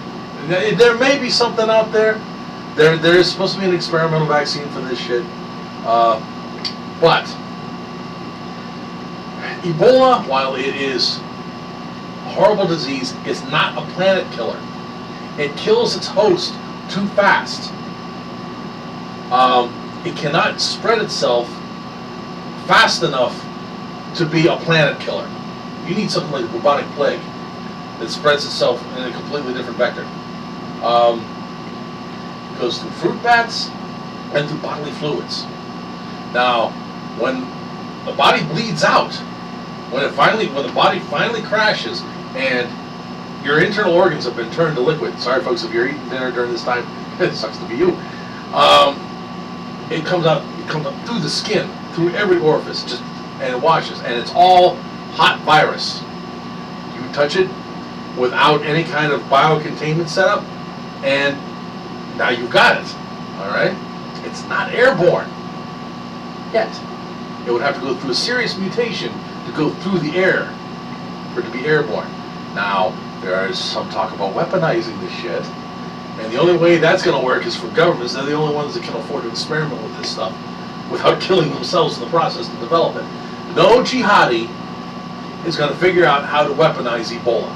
There may be something out there. There is supposed to be an experimental vaccine for this shit. But Ebola, while it is a horrible disease, is not a planet killer. It kills its host too fast. It cannot spread itself fast enough to be a planet killer. You need something like bubonic plague that spreads itself in a completely different vector. It goes through fruit bats and through bodily fluids. Now, when the body bleeds out, when the body finally crashes and your internal organs have been turned to liquid. Sorry, folks, if you're eating dinner during this time, it sucks to be you. It comes out through the skin, through every orifice, and it washes, and it's all hot virus. You touch it without any kind of biocontainment setup, and now you've got it. All right, it's not airborne yet. It would have to go through a serious mutation to go through the air for it to be airborne. Now, there is some talk about weaponizing this shit, and the only way that's going to work is for governments. They're the only ones that can afford to experiment with this stuff without killing themselves in the process to develop it. No jihadi is going to figure out how to weaponize Ebola.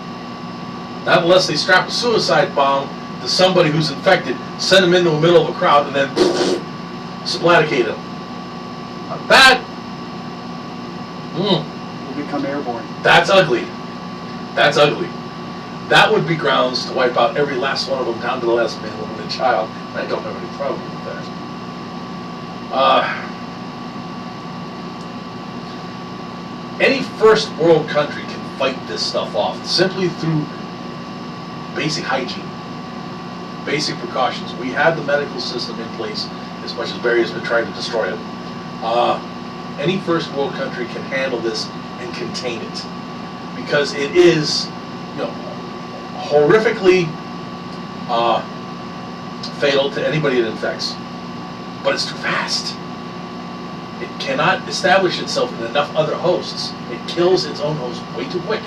Not unless they strap a suicide bomb to somebody who's infected, send them into the middle of a crowd, and then splatticate them. That Will become airborne. That's ugly. That's ugly. That would be grounds to wipe out every last one of them, down to the last man, woman, and child. And I don't have any problem with that. Any first world country can fight this stuff off simply through basic hygiene, basic precautions. We have the medical system in place, as much as Barry has been trying to destroy it. Any first world country can handle this and contain it, because it is, horrifically fatal to anybody it infects. But it's too fast. It cannot establish itself in enough other hosts. It kills its own host way too quick.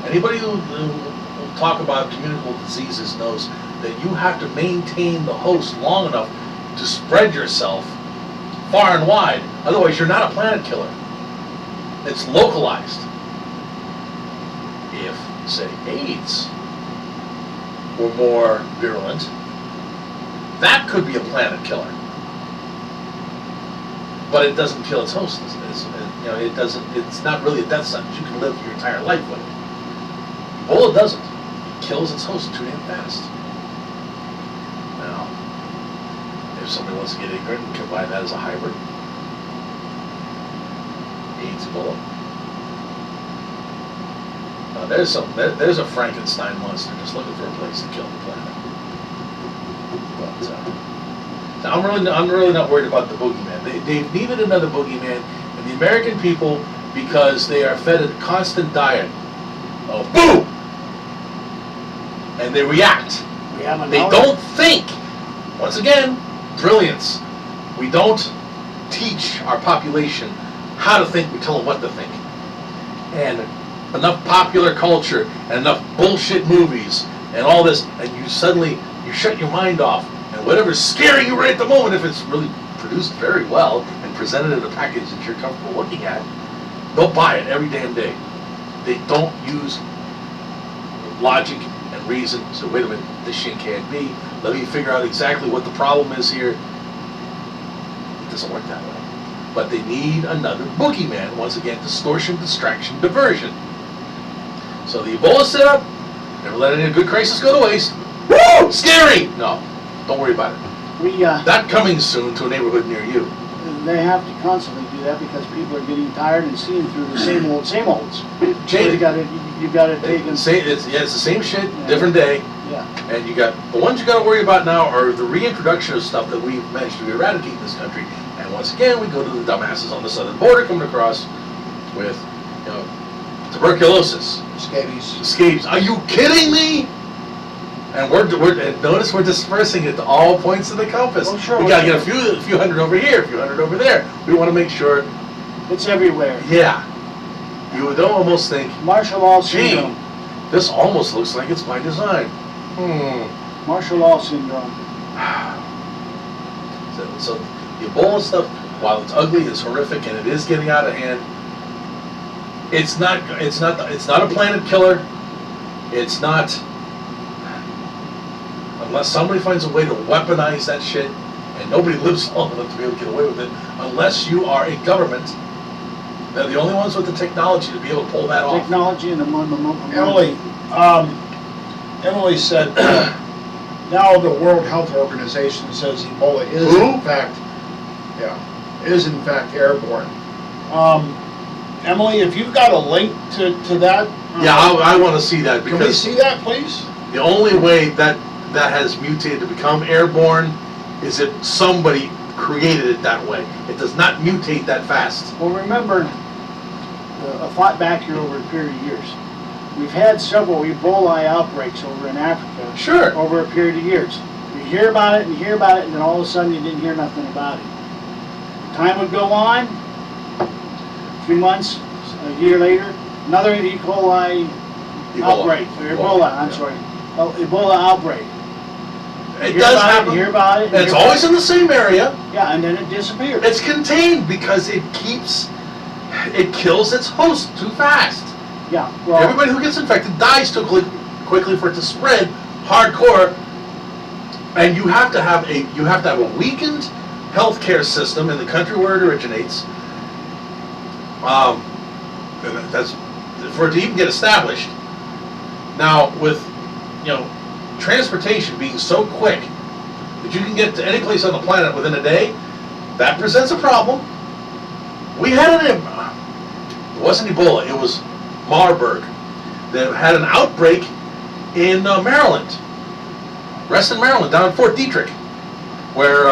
Anybody who will talk about communicable diseases knows that you have to maintain the host long enough to spread yourself far and wide. Otherwise, you're not a planet killer. It's localized. If, say, AIDS were more virulent, that could be a planet killer. But it doesn't kill its host. It doesn't. It's not really a death sentence. You can live your entire life with it. Ebola doesn't. It kills its host too damn fast. Now, if somebody wants to get ignorant and combine that as a hybrid, AIDS Ebola. There's a Frankenstein monster just looking for a place to kill the planet. But I'm really not worried about the boogeyman. They've needed another boogeyman, and the American people, because they are fed a constant diet of boo, and they react. They don't think. Once again, brilliance. We don't teach our population how to think. We tell them what to think. And enough popular culture and enough bullshit movies and all this, and you shut your mind off, and whatever's scaring you right at the moment, if it's really produced very well and presented in a package that you're comfortable looking at, they'll buy it every damn day. They don't use logic and reason. So wait a minute, this shit can't be. Let me figure out exactly what the problem is here. It doesn't work that way. But they need another boogeyman. Once again, distortion, distraction, diversion. So the Ebola setup, never let any good crisis go to waste. Woo! Scary! No, don't worry about it. That coming soon to a neighborhood near you. They have to constantly do that because people are getting tired and seeing through the same olds. So you got to take them. It's the same shit, different day. Yeah. And you got the ones you got to worry about now are the reintroduction of stuff that we've managed to eradicate in this country. And once again, we go to the dumbasses on the southern border coming across with, tuberculosis, scabies. Are you kidding me? And notice we're dispersing it to all points of the compass. Oh, sure. We got to get a few hundred over here, a few hundred over there. We want to make sure. It's everywhere. Yeah. You would almost think, Martial law gee, syndrome. this almost looks like it's by design. Martial law syndrome. So the Ebola stuff, while it's ugly, it's horrific, and it is getting out of hand, it's not a planet killer. It's not, unless somebody finds a way to weaponize that shit, and nobody lives long enough to be able to get away with it, unless you are a government. They're the only ones with the technology to be able to pull that off. Technology and Emily, Emily said, now the World Health Organization says Ebola is Who? in fact airborne. Emily, if you've got a link to that. Yeah, I want to see that, Can we because see that, please? the only way that has mutated to become airborne is if somebody created it that way. It does not mutate that fast. Well, remember, a thought back here over a period of years. We've had several Ebola outbreaks over in Africa. Sure. Over a period of years. You hear about it and you hear about it, and then all of a sudden you didn't hear nothing about it. Time would go on, a few months, a year later, another E. coli outbreak, or Ebola, I'm Yeah. sorry, Ebola outbreak. It does happen. Hear about it. And it's always in the same area. Yeah, and then it disappears. It's contained because it kills its host too fast. Yeah, well, Everybody who gets infected dies too quickly for it to spread hardcore. And you have to have a weakened healthcare system in the country where it originates. And that's for it to even get established. Now, with transportation being so quick that you can get to any place on the planet within a day, that presents a problem. We had it wasn't Ebola, it was Marburg. That had an outbreak in Maryland, Reston, Maryland, down in Fort Detrick, where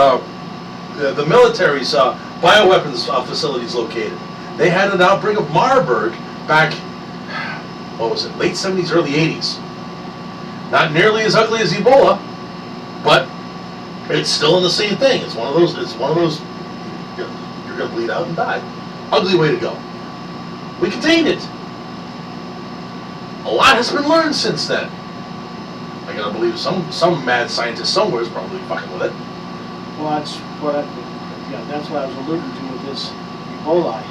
the military's bioweapons facility is located. They had an outbreak of Marburg back, late 70s, early 80s. Not nearly as ugly as Ebola, but it's still in the same thing. It's one of those, you're going to bleed out and die. Ugly way to go. We contained it. A lot has been learned since then. I gotta believe some mad scientist somewhere is probably fucking with it. well, that's what I was alluding to with this Ebola.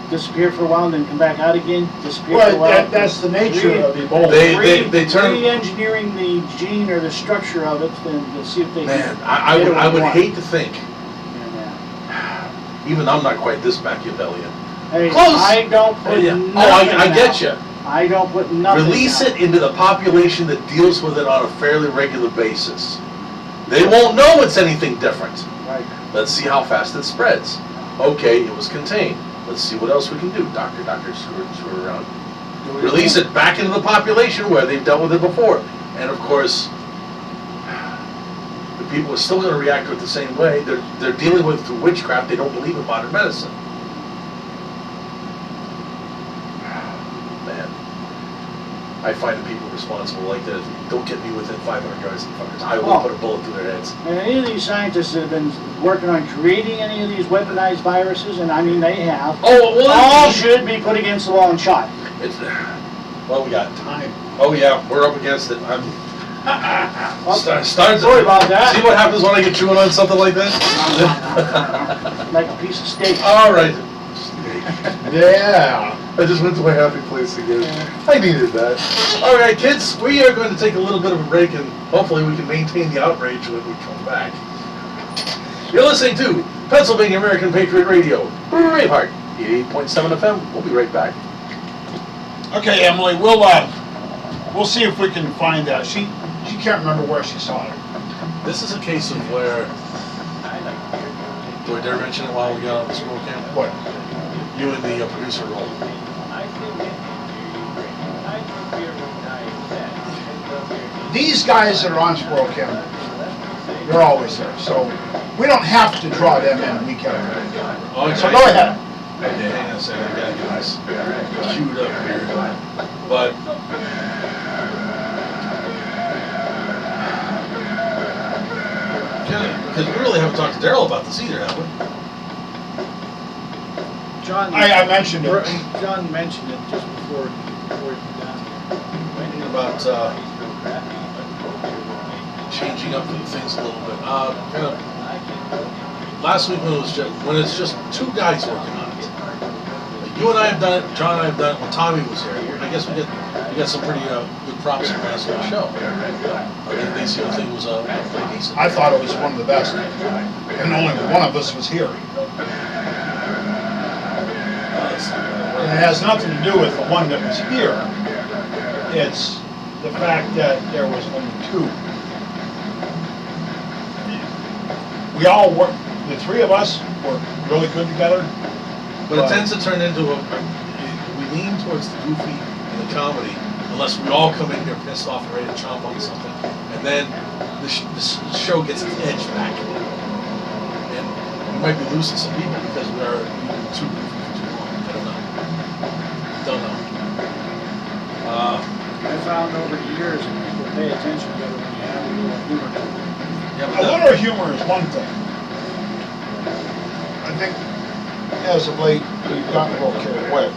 Disappear for a while, and then come back out again. Disappear for a while. That's the nature of Ebola. They turn. Re-engineering the gene or the structure of it, and to see if they Man, can. I would hate to think. Yeah. Even I'm not quite this Machiavellian. Hey, Close. I don't put nothing I get out. you. I don't put nothing. Release out. it into the population that deals with it on a fairly regular basis. They won't know it's anything different. Right. Let's see how fast it spreads. Okay, it was contained. Let's see what else we can do. Doctor, screw around. Release it back into the population where they've dealt with it before. And of course, the people are still going to react to it the same way. They're dealing with it through witchcraft. They don't believe in modern medicine. Man, I find the people responsible like that. Don't get me within 500 yards of fuckers. I will put a bullet through their heads. And any of these scientists that have been working on creating any of these weaponized viruses, and I mean they have, Oh, well, all should be put against the wall and shot. It's, well, we got Time. Oh yeah, we're up against it. I'm starting to Sorry about that. see what happens when I get chewing on something like that. Like a piece of steak. All right. Yeah. I just went to my happy place again. I needed that. All right, kids, we are going to take a little bit of a break, and hopefully we can maintain the outrage when we come back. You're listening to Pennsylvania American Patriot Radio, Braveheart, 88.7 FM. We'll be right back. Okay, Emily, we'll see if we can find that. She can't remember where she saw it. This is a case of where. Do I dare mention it while we got on the school camp? What? You in the producer role. These guys that are on Squirrel Camp, they're always there, so we don't have to draw them in weekend. Okay. So go ahead. Okay, hang on a second, I gotta get this queued up here. But because we really haven't talked to Daryl about this either, have we? John, I mentioned it. John mentioned it just before he got here. About changing up things a little bit. last week when it's just two guys working on it. Like you and I have done it, John and I have done it when Tommy was here. I guess we got some pretty good props from last week's show. They seem to think it was pretty decent. I thought it was one of the best, and only one of us was here. And it has nothing to do with the one that was here. It's the fact that there was only two. We all work, the three of us work really good together. But it tends to turn into we lean towards the goofy and the comedy, unless we all come in here pissed off and ready to chomp on something, and then the show gets its edge back. And we might be losing some people because we are too goofy for too long. I don't know. I found over the years that people pay attention to it when you have a little humor. Yeah, A but little humor is one thing. I think as of late, we've gotten a little carried away.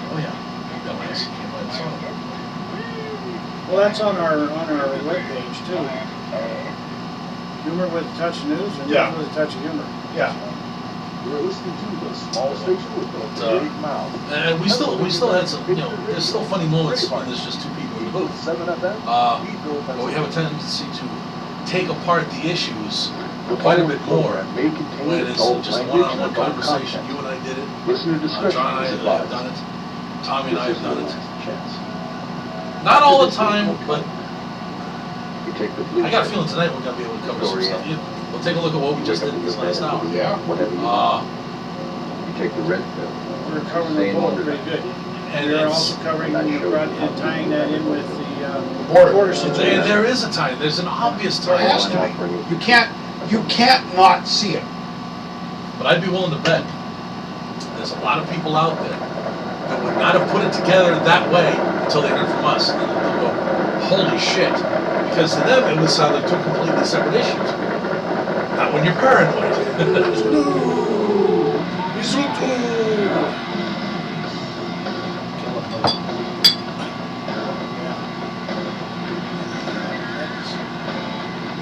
oh yeah, got my ass kicked by the song. Well, that's on our webpage too. Humor with a touch of news and Yeah. news with a touch of humor. Yeah. You're listening to the small station with the big mouth. And we still had some, there's still funny moments when there's just two people in the booth. 7 FM. But we have a tendency to take apart the issues quite a bit more May contain when it's adult just a language one-on-one and adult conversation. content. You and I did it. Listener discretion John and I is have advised. done it. Tommy and I have done it. Chance. Not all the time, but You take the blue I got a side. feeling tonight we're gonna be able to cover some stuff. We'll take a look at what we just did in this last hour. Yeah. Whatever you Uh, want. You take the red pill. We're covering the Staying poll under pretty that. good. and We're it's, also covering, tying that in with the Border. border and situation. there is a time. There's an obvious There has time. to be. You can't not see it. But I'd be willing to bet there's a lot of people out there that would not have put it together that way until they heard from us. And they'll go, holy shit. Because to them, it would sound like two completely separate issues. Not when you're paranoid.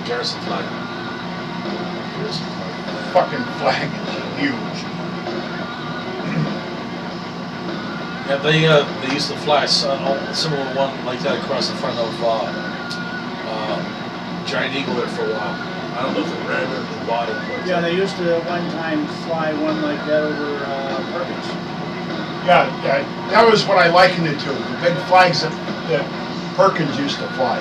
Garrison flag. Garrison flag. Fucking flag is huge. Yeah, they used to fly a similar one like that across the front of Giant Eagle there for a while. I don't know if they ran it or they bought it, but Yeah, they used to at one time fly one like that over Perkins. Yeah, that was what I likened it to. The big flags that Perkins used to fly.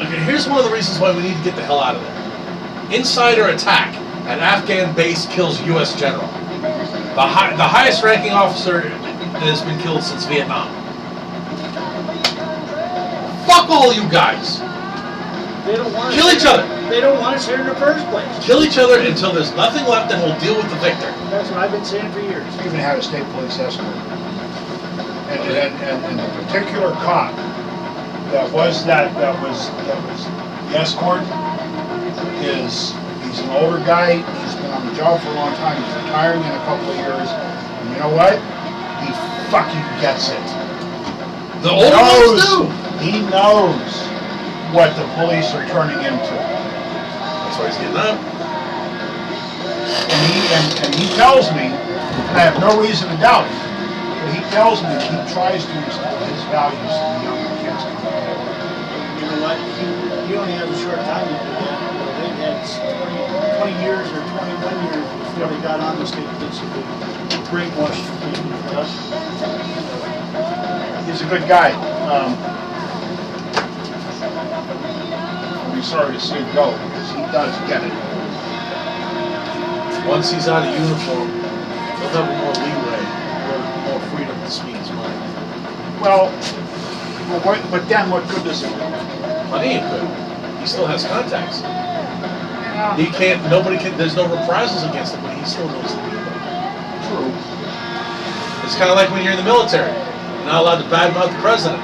okay, here's one of the reasons why we need to get the hell out of there. Insider attack at Afghan base kills U.S. general. The highest ranking officer that has been killed since Vietnam. Fuck all you guys. They don't want Kill each other. They don't want us here in the first place. Kill each other until there's nothing left, and we'll deal with the victor. That's what I've been saying for years. Even had a state police escort. And the particular cop that was the escort he's an older guy, he's been on the job for a long time, he's retiring in a couple of years, and you know what? He fucking gets it. The old ones do. He knows what the police are turning into. That's why he's getting up. And he tells me, and I have no reason to doubt it, but he tells me that he tries to instill his values in the younger kids. You know what? He only has a short time to do that. They've had 20 years or 21 years before they got on the state police to brainwash people. He's a good guy. I'll be sorry to see him go because he does get it. Once he's out of uniform, he'll have more leeway, more freedom to speak his mind. Well, but then what good does it do? Plenty of good. He still has contacts. He can't, nobody can, there's no reprisals against him, but he still knows the people. True. It's kind of like when you're in the military. You're not allowed to badmouth the president.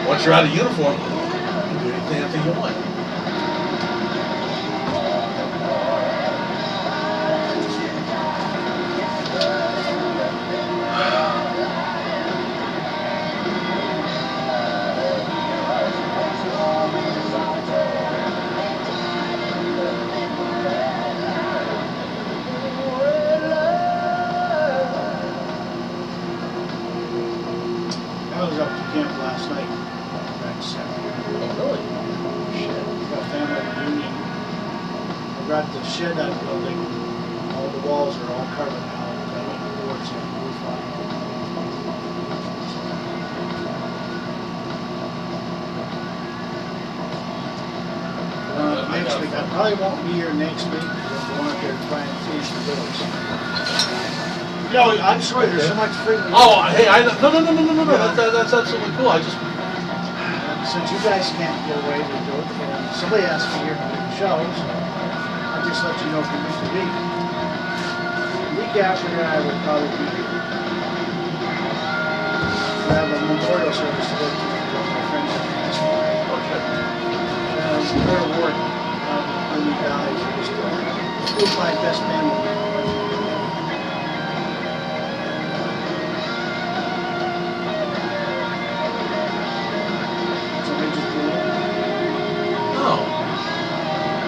Once you're out of uniform, you can do anything you want. got the shed out building, all the walls are all covered now, got all the boards in, roof on. Next week, I probably won't be here next week, because I'm going up there to try and finish the bills. You know, I'm sorry, there's so much freaking. Oh, hey, no, that's absolutely cool. I just, Since you guys can't get away to do it, and somebody asked me here to do the shows, I'll just let you know from week to week. The week after that, I will probably be here. We have a memorial service to go to for my friend that passed away. Her award, when he died, he was still my best man. Somebody just blew it. no.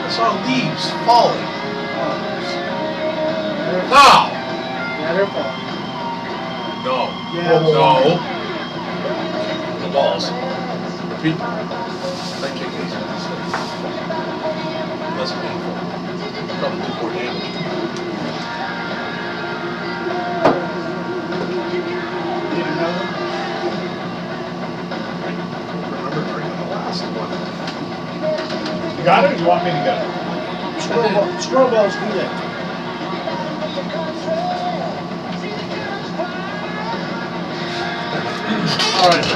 I saw leaves falling. No! Yeah, they're falling. No. Yeah. No. The balls. Repeat. That kick is less painful. Probably do more damage. Need another? Remember drinking the last one. You got it, or you want me to get it? Squirrel balls do that. All right,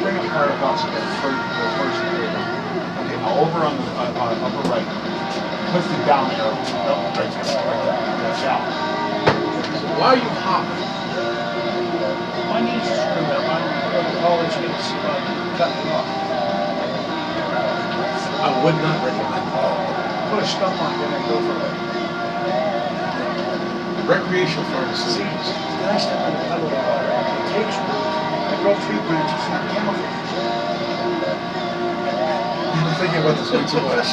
bring up Firefox again, the first data. Okay, now over on the upper right, click the down arrow. No, right there, that's out. So why are you hopping? My knees are screwed up. I'm going to college needs cutting it off. I would not recommend Put a stump on it and go for it. recreational pharmaceuticals. Then I step in the puddle of water. It takes root. I grow tree branches, not chemicals. I'm thinking about this way too much.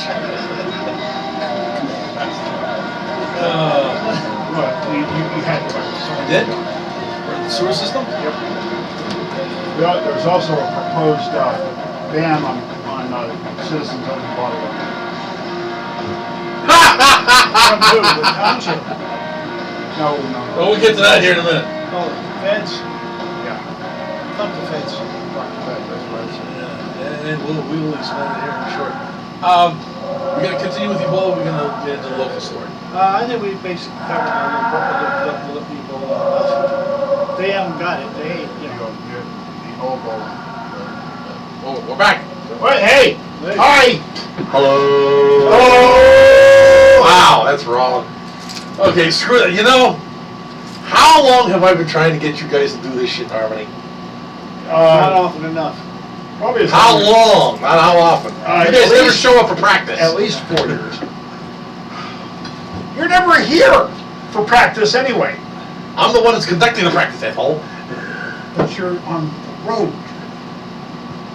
What, you had to write Did? The sewer system? Yep. There's also a proposed ban on citizens owning water. From who? The township? No. Well, we'll get to that here in a minute. Oh, feds? Yeah. Fuck the feds. That's what I said. Yeah, and we will explain it here in short. We're gonna continue with Ebola. We're gonna get into the local story. I think we basically covered all the people. They haven't got it. They ain't, you know. Oh, we're back. What? Hey! Hey. Hi! Hello. Oh! Wow, that's wrong. Okay, screw it. You know, how long have I been trying to get you guys to do this shit in Harmony? Not often enough. Probably as How long long? Not how often. You at guys never least- show up for practice. as- At least 4 years. You're never here for practice anyway. I'm the one that's conducting the practice, asshole. But you're on the road.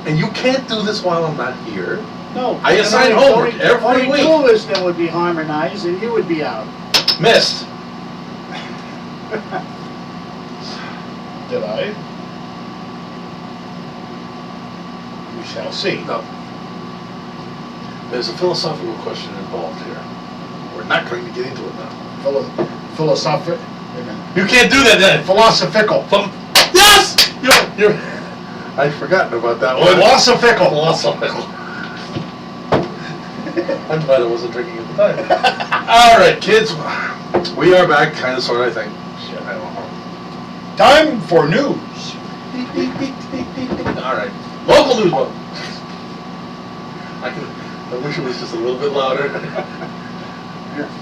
And you can't do this while I'm not here. No. I assign homework every week. Only 2 of us then would be harmonized and you would be out. Missed. Did I? We shall see. No. There's a philosophical question involved here. We're not going to get into it now. Philosophic. You can't do that then. Philosophical. Yes! You're I'd forgotten about that one. Philosophical. Philosophical. I'm glad I wasn't drinking at the time. All right, kids. We are back, kind of, sort of, I think. Shit, I don't know. Time for news. Beep, beep, beep, beep, beep, beep. All right. Local news. Well, I wish it was just a little bit louder.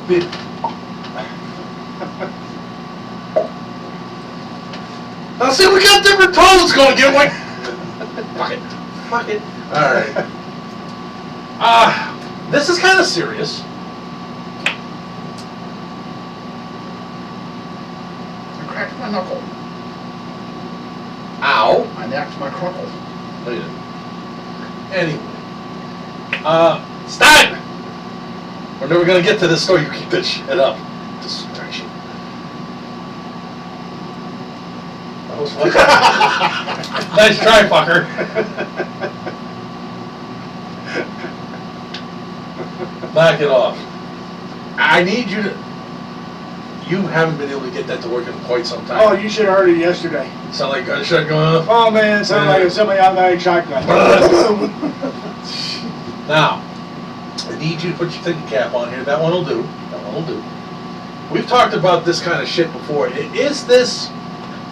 Beep. Now see, we got different tones going. Get away. Fuck it. Fuck it. All right. This is kind of serious. I cracked my knuckle. Ow. I knacked my knuckle. No, you didn't. Anyway. Stein! We're never gonna get to this story. You keep that shit up. Distraction. That was fun. Nice try, fucker. Knock it off. I need you to, you haven't been able to get that to work in quite some time. Oh, you should have heard it yesterday. Sound like gunshot going off? Oh, man, it sounded like a semi-automatic shotgun. Now, I need you to put your thinking cap on here. That one will do. That one will do. We've talked about this kind of shit before. Is this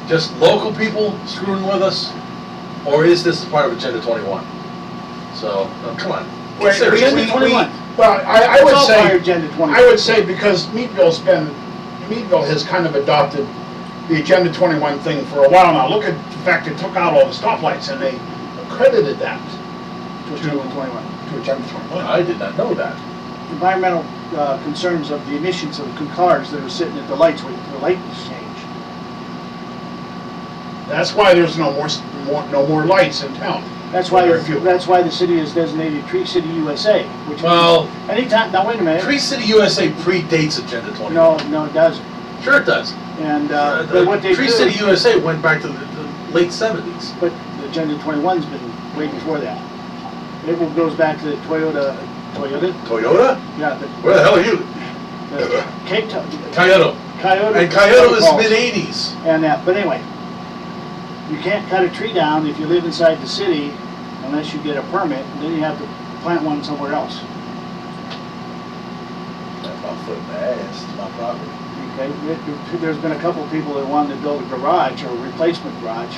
just local people screwing with us? Or is this part of Agenda 21? So, no, come on. Wait, Seriously. Agenda 21. Well, I It's would all part of say, Agenda 21. I would say because Meadville has kind of adopted the Agenda 21 thing for a while now. Look at the fact they took out all the stoplights and they accredited that To Agenda 21. to Agenda 21. I did not know that. Environmental concerns of the emissions of the cars that are sitting at the lights waiting for the light to change. That's why there's no more lights in town. That's why, Very few. that's why the city is designated Tree City USA, which Well, means anytime, now wait a minute. Tree City USA predates Agenda 21. No, it doesn't. Sure it does. And, but what they do. Tree City USA went back to the late 70s. But the Agenda 21's been way before that. It goes back to the Toyota, Toyota? yeah, Where the hell are you? the Cape Town. Kyoto. Coyote. And Kyoto is protocols mid-80s. And that, but anyway, you can't cut a tree down if you live inside the city unless you get a permit, and then you have to plant one somewhere else. That's my foot in the ass, it's my property. Okay, there's been a couple of people that wanted to build a garage or a replacement garage,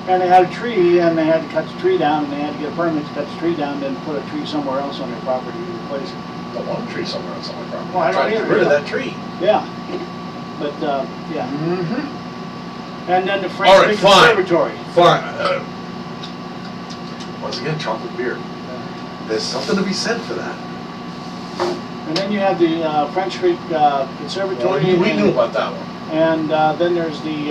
and they had a tree, and they had to cut the tree down, and they had to get a permit to cut the tree down, then put a tree somewhere else on their property to replace it. Don't want a tree somewhere else on my property. Well, I don't Trying to get either, rid of yeah. that tree. Yeah, but, yeah. Mm-hmm. And then the All French right, Creek fine. Conservatory. Fine. Once again, chocolate beer. There's something to be said for that. And then you have the French Creek Conservatory. We knew about that one. And then there's the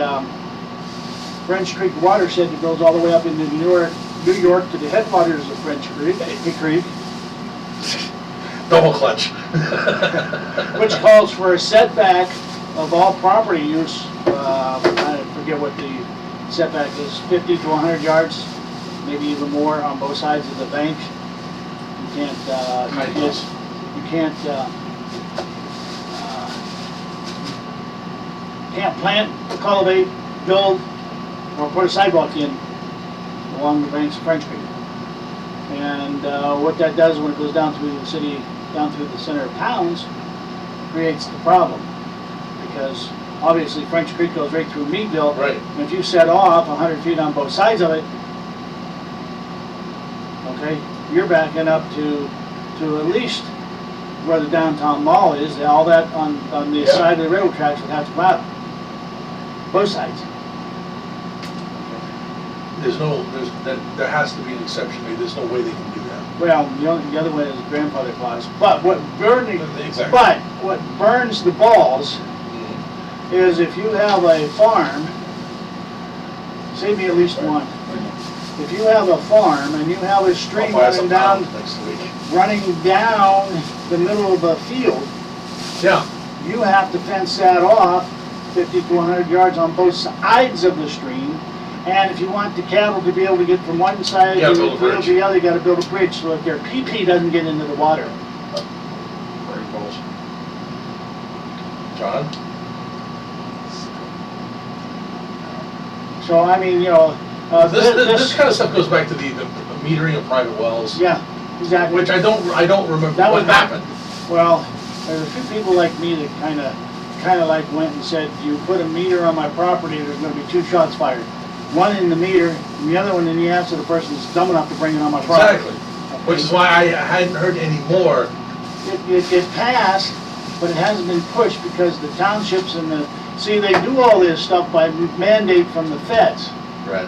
French Creek watershed that goes all the way up into New York to the headwaters of French Creek, Double clutch. which calls for a setback of all property use. I forget what the setback is, 50 to 100 yards, maybe even more on both sides of the bank. You can't, can't plant, cultivate, build, or put a sidewalk in along the banks of French Creek. And what that does when it goes down through the city, down through the center of towns, creates the problem. Because obviously French Creek goes right through Meadville. Right. And if you set off 100 feet on both sides of it, okay, you're backing up to at least where the downtown mall is. All that on the Yeah. side of the railroad tracks would have to come out. Both sides. There has to be an exception made. There's no way they can do that. Well, the other one is grandfather clause. But what Exactly. but what burns the balls is if you have a farm, save me at least one. If you have a farm and you have a stream I'll buy some running down, pounds next week. the middle of a field, Yeah. you have to fence that off 50 to 100 yards on both sides of the stream. And if you want the cattle to be able to get from one side You of gotta the build a field bridge. to the other, you gotta build a bridge so that their PP doesn't get into the water. Very close. John? So, I mean, This kind of stuff goes back to the metering of private wells, yeah, exactly. which I don't remember That was what back- happened. Well, there's a few people like me that kind of like went and said, you put a meter on my property, there's gonna be 2 shots fired. One in the meter, and the other one in the ass of the person who's dumb enough to bring it on my property. Exactly. Which is why I hadn't heard any more. It passed, but it hasn't been pushed because the townships and see, they do all this stuff by mandate from the feds. Right.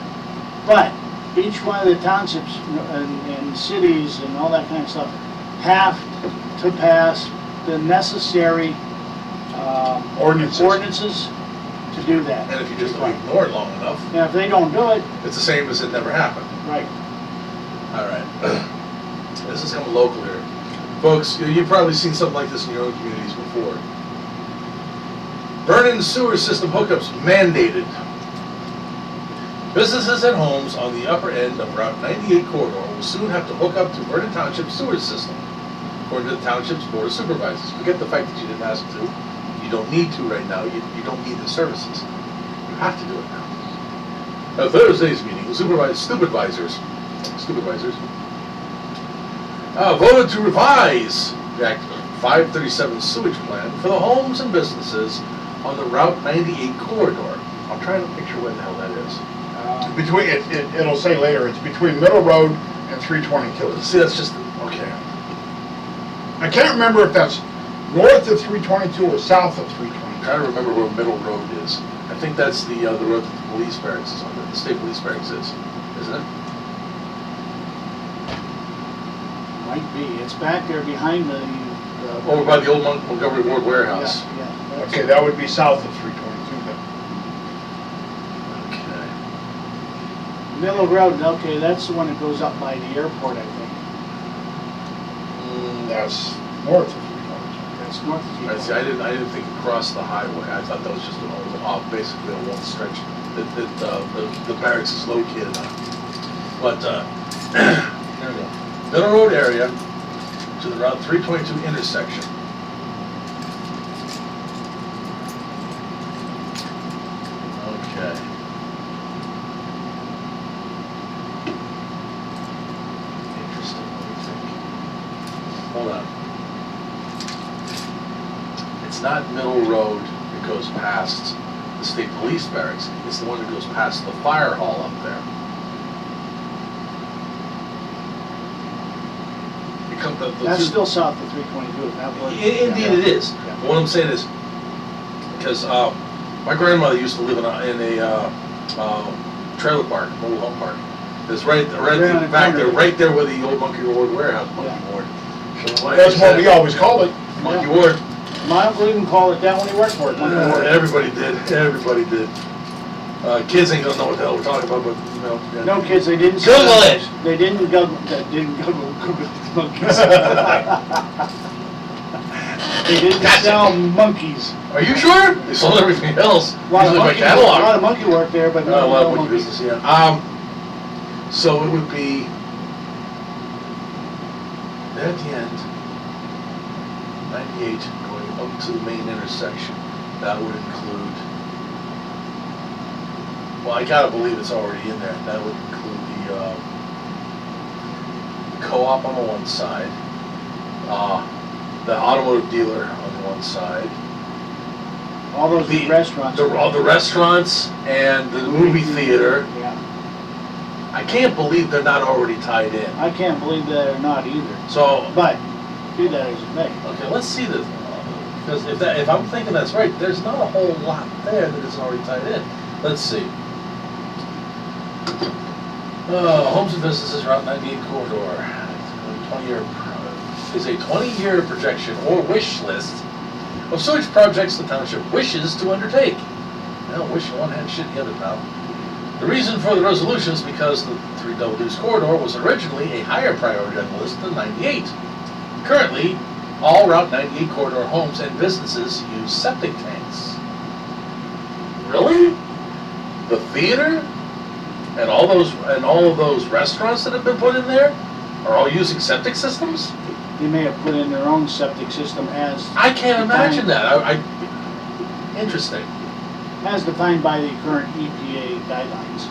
But each one of the townships and cities and all that kind of stuff have to pass the necessary ordinances to do that. And if you just ignore it long enough, Now, if they don't do it, it's the same as it never happened. right, All right. This is coming local here. Folks, you've probably seen something like this in your own communities before. Burn-in sewer system hookups mandated. Businesses and homes on the upper end of Route 98 corridor will soon have to hook up to Vernon Township sewer system. according to the township's board of supervisors. Forget the fact that you didn't ask to. You don't need to right now. You don't need the services. You have to do it now. At Thursday's meeting, the supervisors voted to revise the Act 537 sewage plan for the homes and businesses on the Route 98 corridor. I'm trying to picture where the hell that is. Between, it'll say later, it's between Middle Road and 322. See, that's just, okay. I can't remember if that's north of 322 or south of I'm 322. trying to remember where Middle Road is. I think that's the road that the police barracks is on, the state police barracks is, isn't it? Might be, it's back there behind the. Over by the old Montgomery Ward warehouse. Yeah, that's Okay, it. that would be south of 322 then. Okay. Middle Road, okay, that's the one that goes up by the airport, I think. That's north of 322. That's north of I see, I didn't think it crossed the highway. I thought that was just basically a one stretch that the barracks is located on. But, there we go. Middle Road area to the Route 322 intersection. Okay. Interesting, let me think. Hold on. It's not Middle Road that goes past the state police barracks. It's the one that goes past the fire hall up there. It comes up the That's two- still south of 322, that was. Indeed it is. Yeah. But what I'm saying is, because my grandmother used to live in a trailer park, mobile home park. It's right Right on the back there, corner. right there where the old Monkey Ward warehouse, Monkey Yeah. Ward. So like That's I what said, we always called it. Monkey Yeah. Ward. My uncle even called it that when he worked for it. Monkey Ward. Everybody did, everybody did. Kids ain't gonna know what the hell we're talking about, but you know. yeah. No, kids, they didn't. Google it. They didn't Google monkeys. They didn't Gotcha. sell monkeys. Are you sure? They sold everything else. A lot of Usually by monkey, a lot catalog. of monkey work there, but A lot no of monkey monkeys. business, yeah. So it would be there at the end, 98 going up to the main intersection. That would include, well, I gotta believe it's already in there. That would include the co-op on the one side, the automotive dealer on the one side, All those the restaurants. all the restaurants and the movie theater. Yeah, I can't believe they're not already tied in. I can't believe that or not either. So, But, do that as it may. okay, let's see this. Because if I'm thinking that's right, there's not a whole lot there that isn't already tied in. Let's see. Homes and businesses, Route 98 corridor. 20-year is a 20-year projection or wish list of sewage projects the township wishes to undertake. Well, wish in one hand, shit in the other, pal. The reason for the resolution is because the 3 Double Deuce corridor was originally a higher priority on the list than 98. Currently, all Route 98 corridor homes and businesses use septic tanks. Really? The theater and all of those restaurants that have been put in there are all using septic systems? They may have put in their own septic system as. I can't imagine that. Interesting. As defined by the current EPA guidelines.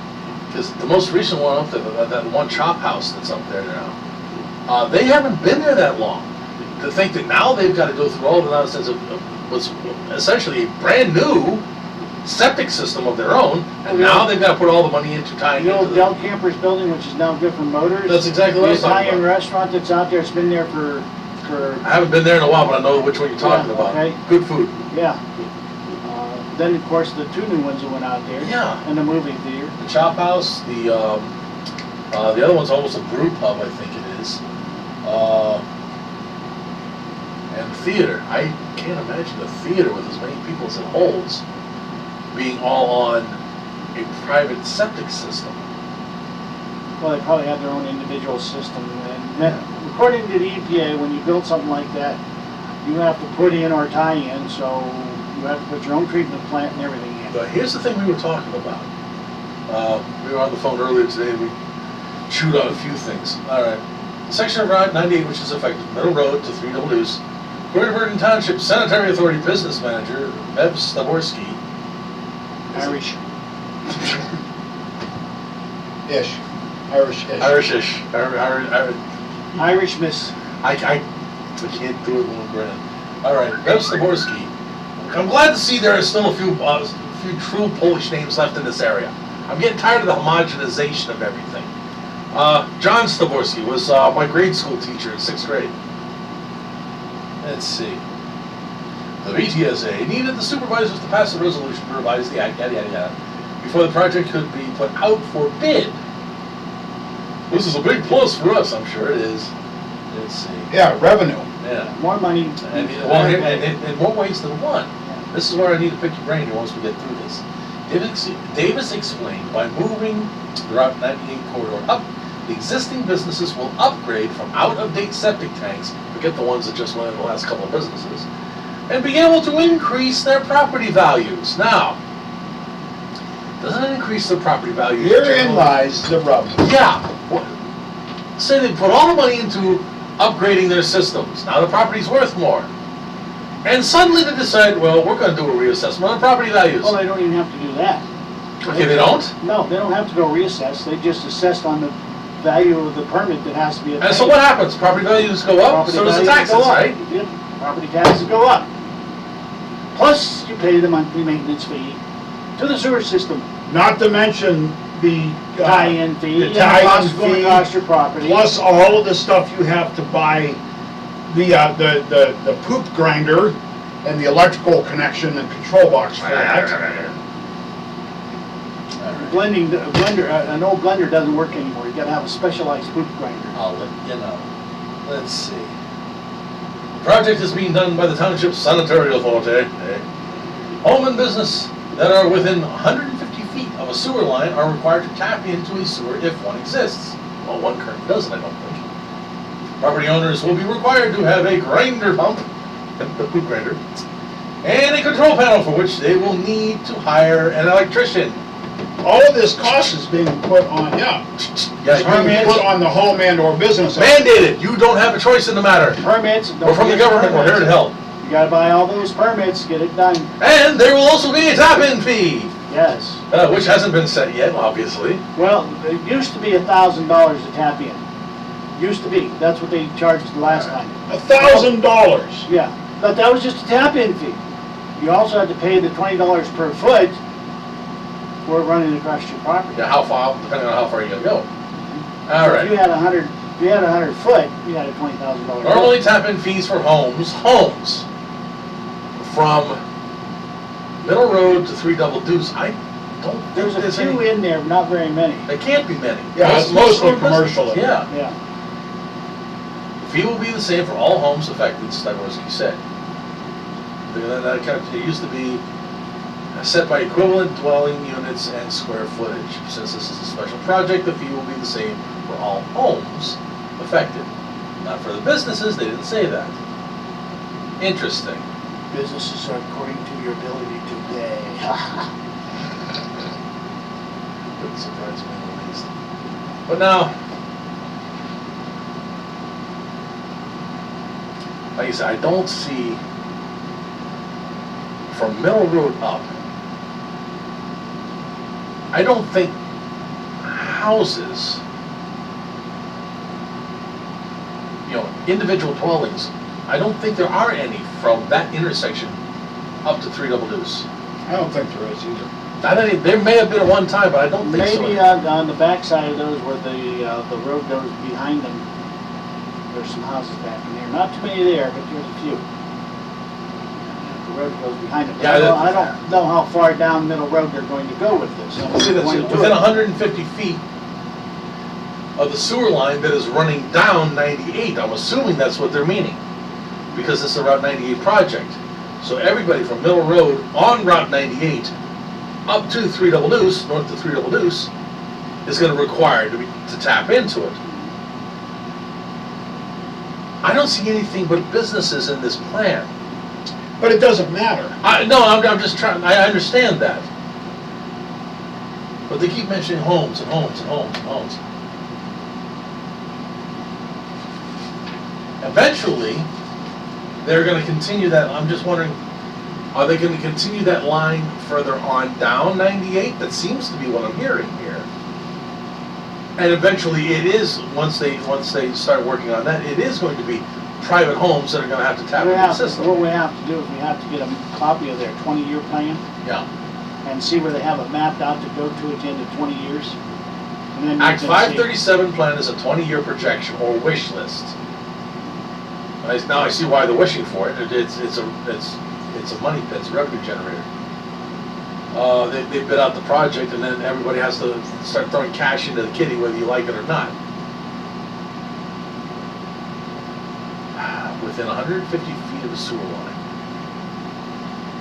Because the most recent one up there, that one chop house that's up there now, they haven't been there that long. To think that now they've got to go through all the nonsense of what's essentially a brand new septic system of their own, and now they've got to put all the money into tying The into old the... Del Campers building, which is now Different Motors. That's exactly what I was The talking Italian about. restaurant that's out there, it's been there for, I haven't been there in a while, but I know which one you're talking Yeah, about. okay. Good food. yeah. Then, of course, the 2 new ones that went out there. Yeah. And the movie theater. The chop house, the other one's almost a brew pub, I think it is. And the theater. I can't imagine the theater with as many people as it holds being all on a private septic system. Well, they probably have their own individual system. And that, according to the EPA, when you build something like that, you have to put in or tie in, so you have to put your own treatment plant and everything in. But here's the thing we were talking about. We were on the phone earlier today, we chewed on a few things. All right. section of Route 98 which is affected, Middle Road to 3 Double Deuce, Greater Bergen Township Sanitary Authority Business Manager, Bev Staborski. Irish. Ish. Irish-ish. Irish-ish. Irish miss. I can't do it when I'm grinning. All right, Bev Staborski. I'm glad to see there are still a few true Polish names left in this area. I'm getting tired of the homogenization of everything. John Staborski was my grade school teacher in 6th grade. Let's see. The BTSA needed the supervisors to pass a resolution to revise the act, yada yada yada, before the project could be put out for bid. This is a big plus for us, I'm sure it is. Let's see. Yeah, revenue. Yeah. More money. And in more ways than one. This is where I need to pick your brain once we get through this. Davis explained by moving the Route 98 corridor up, the existing businesses will upgrade from out-of-date septic tanks, forget the ones that just went in the last couple of businesses, and be able to increase their property values. Now, doesn't it increase their property values? Herein generally? lies the rub. Yeah. Say they put all the money into upgrading their systems. Now the property's worth more. And suddenly they decide, well, we're going to do a reassessment on property values. Well, they don't even have to do that. Okay, they don't? No, they don't have to go reassess. They just assessed on the value of the permit that has to be obtained. And so what happens? Property values go up, Property so does the values taxes, go up. right? Yep, property taxes go up. Plus, you pay the monthly maintenance fee to the sewer system. Not to mention the Tie-in fee, the and tie-in cost going to fee, cost your property. plus all of the stuff you have to buy, the poop grinder and the electrical connection and control box for that. Blending, a blender, an old blender doesn't work anymore. You gotta have a specialized poop grinder. I'll let you know. Let's see. The project is being done by the Township Sanitary Authority. Home and business that are within 150 feet of a sewer line are required to tap into a sewer if one exists. Well, one currently doesn't, I don't think. Property owners will be required to have a grinder pump, the poop grinder, and a control panel for which they will need to hire an electrician. All of this cost is being put on, Yeah, put on the home and or business. mandated. You don't have a choice in the matter. Permits. don't We're from the forget government. We're here to permits. help. You gotta buy all those permits, get it done. And there will also be a tap-in fee, Yes. which hasn't been set yet, obviously. Well, it used to be $1,000 to tap in. Used to be. That's what they charged the last time. $1,000. Yeah, but that was just a tap-in fee. You also had to pay the $20 per foot for running across your property. Yeah, how far, depending on how far you're gonna go. All So if you right. had 100 foot, you had a $20,000. Normally tap-in fees for homes from Middle Road to 3 Double Deuce. I don't think There's a few any. in there, but not very many. There can't be many. Yeah, it's mostly are business. commercial. Yeah. Yeah. The fee will be the same for all homes affected, Stiborski said. It used to be set by equivalent dwelling units and square footage. Since this is a special project, the fee will be the same for all homes affected. Not for the businesses, they didn't say that. Interesting. Businesses are according to your ability to pay. Wouldn't surprise me in the least. But now, like I said, I don't see from Middle Road up, I don't think houses, individual dwellings, I don't think there are any from that intersection up to 3 Double Deuce. I don't think there is either. There may have been at one time, but I don't think so. Maybe on the backside of those where the road goes behind them, there's some houses back in there. Not too many there, but there's a few. The road goes behind them. Yeah, I don't know how far down Middle Road they're going to go with this. Within 150 feet of the sewer line that is running down 98, I'm assuming that's what they're meaning, because it's a Route 98 project. So everybody from Middle Road on Route 98 up to 3 Double Deuce, north to 3 Double Deuce, is going to require to tap into it. I don't see anything but businesses in this plan. But it doesn't matter. I'm just trying, I understand that. But they keep mentioning homes and homes and homes and homes. Eventually, they're gonna continue that, I'm just wondering, are they gonna continue that line further on down 98? That seems to be what I'm hearing here. And eventually it is, once they start working on that, it is going to be private homes that are gonna have to tap into the What system. we have to do is we have to get a copy of their 20-year plan Yeah. and see where they have it mapped out to go to at the end of 20 years. And then you Act can 537 plan is a 20-year projection or wish list. Now I see why they're wishing for it. It's a money pit, it's a revenue generator. They bid out the project and then everybody has to start throwing cash into the kitty whether you like it or not. Within 150 feet of the sewer line.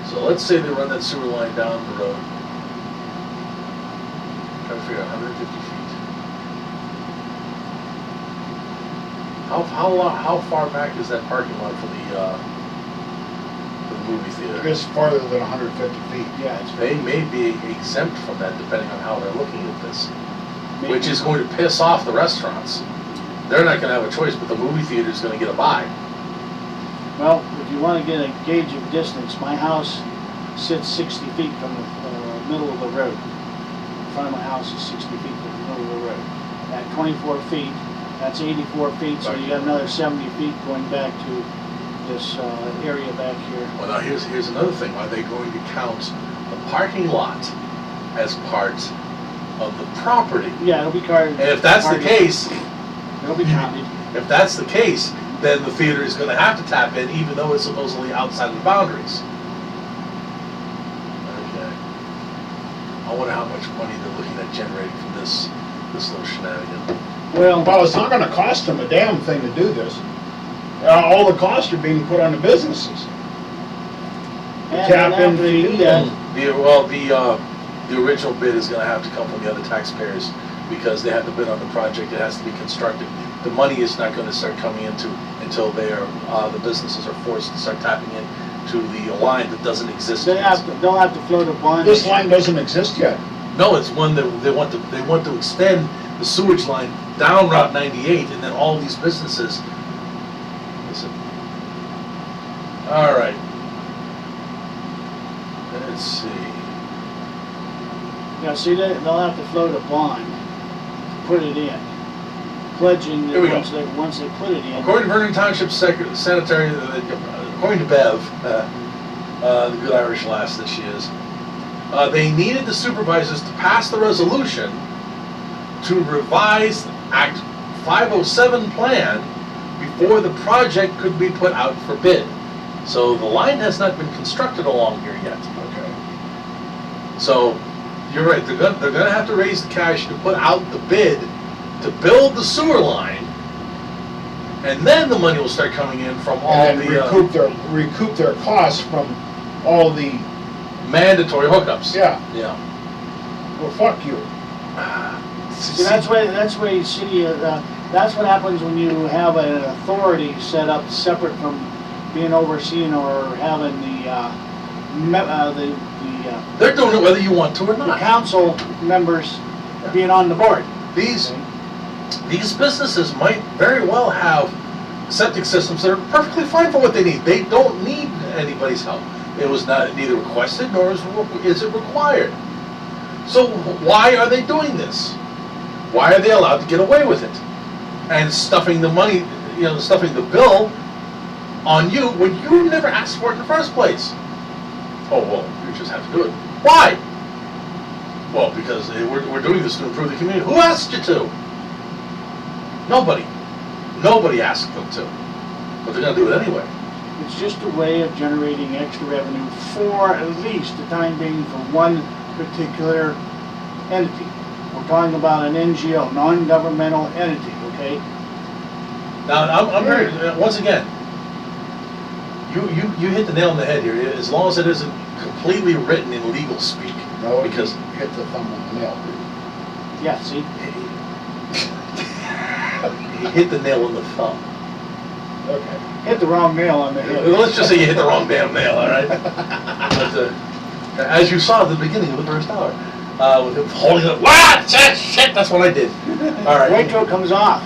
So let's say they run that sewer line down the road. Trying to figure out 150 feet. How far back is that parking lot for the movie theater? It's farther than 150 feet. Yeah, it's They may be exempt from that depending on how they're looking at this, maybe- which is going to piss off the restaurants. They're not gonna have a choice, but the movie theater's gonna get a buy. Well, if you want to get a gauge of distance, my house sits 60 feet from the middle of the road. In front of my house is 60 feet from the middle of the road. At 24 feet, that's 84 feet, so you got another 70 feet going back to this area back here. Well, now here's another thing. Are they going to count the parking lot as part of the property? Yeah, it'll be carded. And if that's the case, It'll be counted. if that's the case, then the theater is gonna have to tap in even though it's supposedly outside of the boundaries. Okay. I wonder how much money they're looking at generating from this little shenanigan. Well, Well, it's not gonna cost them a damn thing to do this. All the costs are being put on the businesses. and tap then after in they do fee that, The original bid is gonna have to come from the other taxpayers because they have to bid on the project, it has to be constructed. The money is not gonna start coming into until the businesses are forced to start tapping into the line that doesn't exist they'll yet. have to float a bond. This line doesn't exist yet. No, it's one that they want to extend the sewage line down Route 98 and then all these businesses. Listen. All right. Let's see. Yeah, see, they'll have to float a bond, put it in, pledging Here we that go. once they put it in. According to Vernon Township Sanitary, according to Bev, the good Irish lass that she is, they needed the supervisors to pass the resolution to revise Act 507 plan before the project could be put out for bid. So the line has not been constructed along here yet. Okay. So you're right, they're gonna have to raise the cash to put out the bid to build the sewer line, and then the money will start coming in from all And the recoup their costs from all the, mandatory hookups. yeah, Yeah. well, fuck you. See, that's why you see, that's what happens when you have an authority set up separate from being overseen or having They're doing it whether you want to or the not. council members being on the board. These businesses might very well have septic systems that are perfectly fine for what they need. They don't need anybody's help. It was neither requested nor is it required. So why are they doing this? Why are they allowed to get away with it? And stuffing the money, stuffing the bill on you when you never asked for it in the first place. Oh, well, you just have to do it. Why? Well, because we're doing this to improve the community. Who asked you to? Nobody. Nobody asked them to. But they're gonna do it anyway. It's just a way of generating extra revenue for at least the time being for one particular entity. We're talking about an NGO, non-governmental entity, okay? Now, I'm very, once again, you hit the nail on the head here, as long as it isn't completely written in legal speak. No, Because you hit the thumb on the nail. Yeah, see? he hit the nail on the thumb. Okay. Hit the wrong nail on the head. Let's just say you hit the wrong damn nail, all right? But, as you saw at the beginning of the first hour, with him holding up, what? Shit, that's what I did. All right. Wait till it comes off.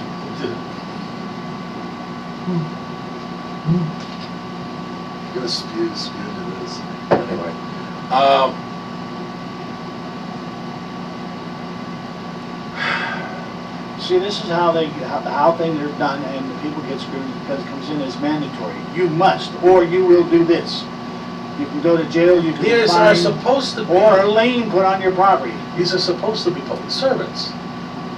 gonna spew into this. Anyway, See, this is how things are done, and the people get screwed because it comes in as mandatory. You must, or you will do this. You can go to jail, you can these are fine, supposed to be. or a lien put on your property. These are supposed to be public servants.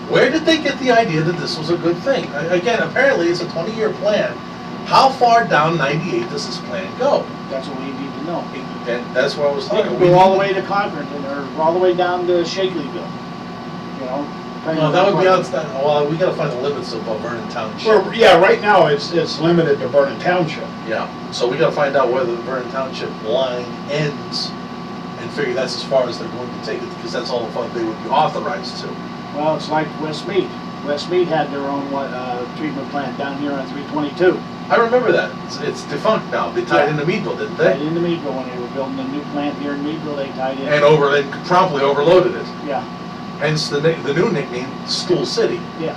Where did they get the idea that this was a good thing? Again, apparently it's a 20-year plan. How far down 98 does this plan go? That's what we need to know. And that's what I was You thinking. can go all the way to Concord, or all the way down to Shakleyville, you know? depending No, on that the would be property. outside, well, we gotta find the limits of Vernon Township. Well, yeah, right now, it's limited to Vernon Township. Yeah, so we gotta find out where the Vernon Township line ends and figure that's as far as they're going to take it, because that's all the fun they would be authorized to. Well, it's like Westmead. Westmead had their own treatment plant down here on 322. I remember that. It's defunct now. They tied Yeah. into Meadville, didn't Right they? into Meadville, when they were building a new plant here in Meadville, they tied in. And promptly overloaded it. Yeah, Hence the new nickname, Stool City. yeah.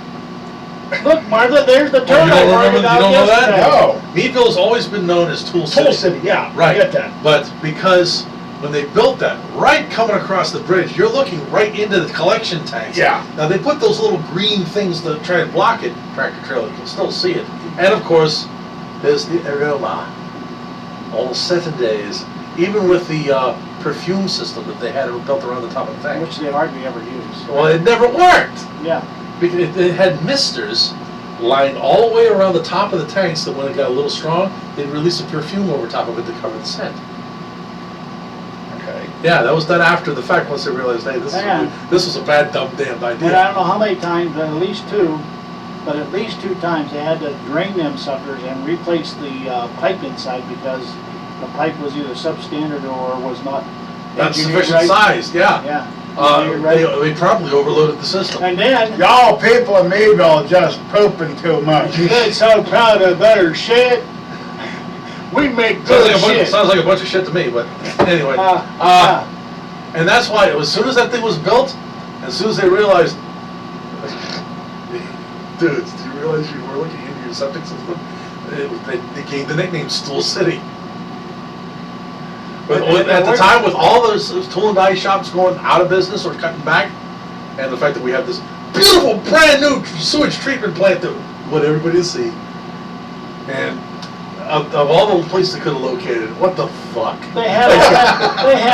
Look, Martha, there's the Oh, turn you I don't pointed remember- you out don't know that? yesterday. No, Meadville's always been known as Tool City. Tool City, yeah, I Right. get that. But because when they built that, right coming across the bridge, you're looking right into the collection tanks. Yeah. Now, they put those little green things to try and block it. Tractor trailer can still see it. And of course, there's the aroma. All the setting days. Even with the perfume system that they had built around the top of the tank. Which they hardly ever use. Well, it never worked. Yeah, Because it had misters lined all the way around the top of the tank, so when it got a little strong, they'd release a perfume over top of it to cover the scent. Okay. Yeah, that was done after the fact, once they realized, hey, Yeah. this was a bad, dumb, damn and I idea. don't know how many times, but at least two times they had to drain them suckers and replace the pipe inside because the pipe was either substandard or was not Not engineered sufficient right. size, yeah. Yeah. engineered right. They promptly overloaded the system. And then, Y'all people in Meadville just pooping too much. you get so proud of better shit. We make good shit. Sounds like a bunch of shit to me, but anyway. Yeah. And that's why, as soon as that thing was built, as soon as they realized, dudes, do you realize you were looking into your septic system? They gained the nickname Stool City. At the time, with all those tool and die shops going out of business or cutting back, and the fact that we have this beautiful, brand new sewage treatment plant that what everybody will see, and of all the places they could have located, what the fuck? They had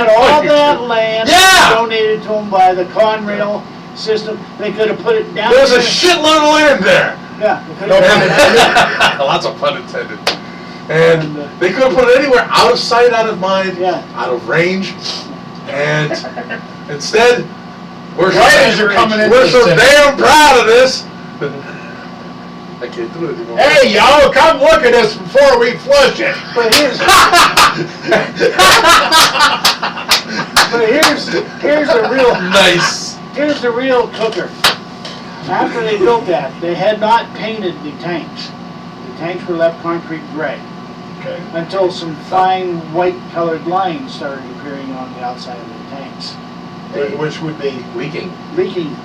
all that land Yeah! donated to them by the Conrail system. They could have put it down There's a there. shitload of land there. Yeah, they could have put it down there. Lots of pun intended. And they could have put it anywhere, out of sight, out of mind, Yeah. out of range. And instead, we're Right as you're coming into we're the so city. damn proud of this. I can't do it anymore. Hey, y'all, come look at this before we flush it. But here's the real cooker. After they built that, they had not painted the tanks. The tanks were left concrete gray Okay. until some fine white colored lines started appearing on the outside of the tanks. Which would be, Leaking. Leaking.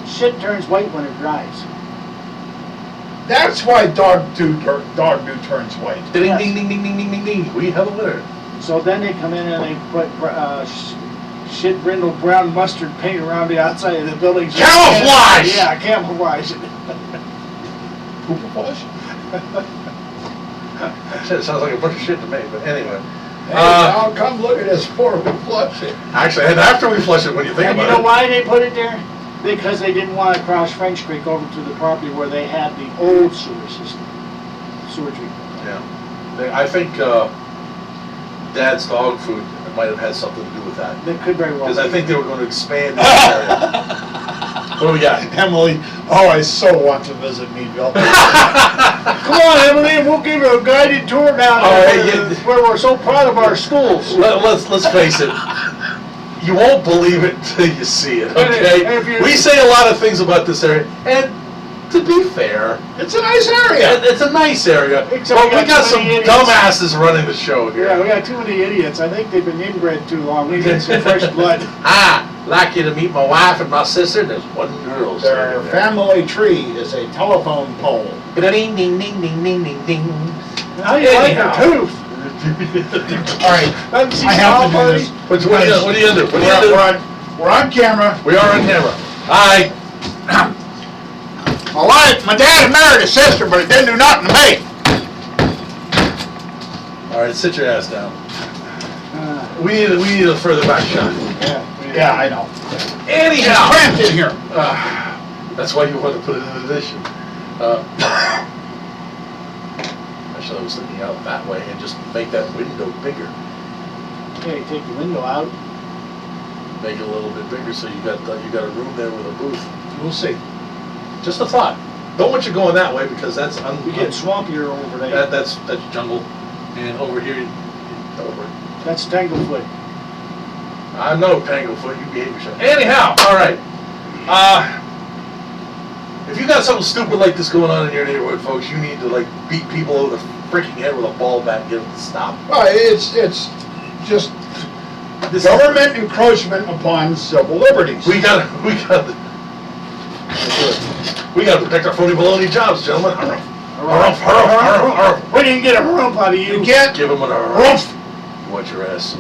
Shit turns white when it dries. that's why dog do turns white. Ding, Yes. ding, ding, ding, ding, ding, ding, ding. We have a winner. So then they come in and they put shit brindle brown mustard paint around the outside of the buildings. Camouflage! Yeah, camouflage. Poop flush? Shit, sounds like a bunch of shit to me, but anyway. Hey, y'all, come look at this before we flush it. Actually, and after we flush it, when you think And you about know it. why they put it there? Because they didn't want to cross French Creek over to the property where they had the old sewer system, sewer treatment. Yeah. I think Dad's dog food might have had something to do with that. That could very well Because I be. think they were going to expand that area. What do we got? Emily, oh, I so want to visit Meadville. Come on, Emily, we'll give you a guided tour down All there right, yeah. where we're so proud of our schools. Let's face it. You won't believe it until you see it, And okay? if you- We say a lot of things about this area, and to be fair, It's a nice area. it's a nice area, Except but we we got got too some many idiots. dumbasses running the show here. Yeah, we got too many idiots. I think they've been inbred too long. We need some fresh blood. Like you to meet my wife and my sister. There's one girl. Their standing there. family tree is a telephone pole. Ding, ding, ding, ding, ding, ding, ding. How do you like Anyhow. her tooth? All right, Doesn't seem I have to small, do this. What are you gonna do? What are you gonna do? We're on camera. We are on camera. Hi. My dad married his sister, but it didn't do nothing to me. All right, sit your ass down. Uh, We need a further back shot. Yeah, I know. Anyhow. Cramped in here. That's why you want to put it in addition. Actually, I was looking out that way and just make that window bigger. Okay, take the window out. Make it a little bit bigger so you got a room there with a booth. We'll see. Just a thought. Don't want you going that way because that's We get swampier over there. that's jungle, and over here, over. That's Tanglefoot. I know Tanglefoot. You behave yourself. Anyhow, all right. If you got something stupid like this going on in your neighborhood, folks, you need to like beat people over the freaking head with a ball bat and get them to stop. Well, it's just This government encroachment upon civil liberties. We gotta protect our phony baloney jobs, gentlemen. Harumph, harumph, harumph, harumph. We didn't get a rump out of you. You can't, Give them a harumph. Rumph. You want your ass.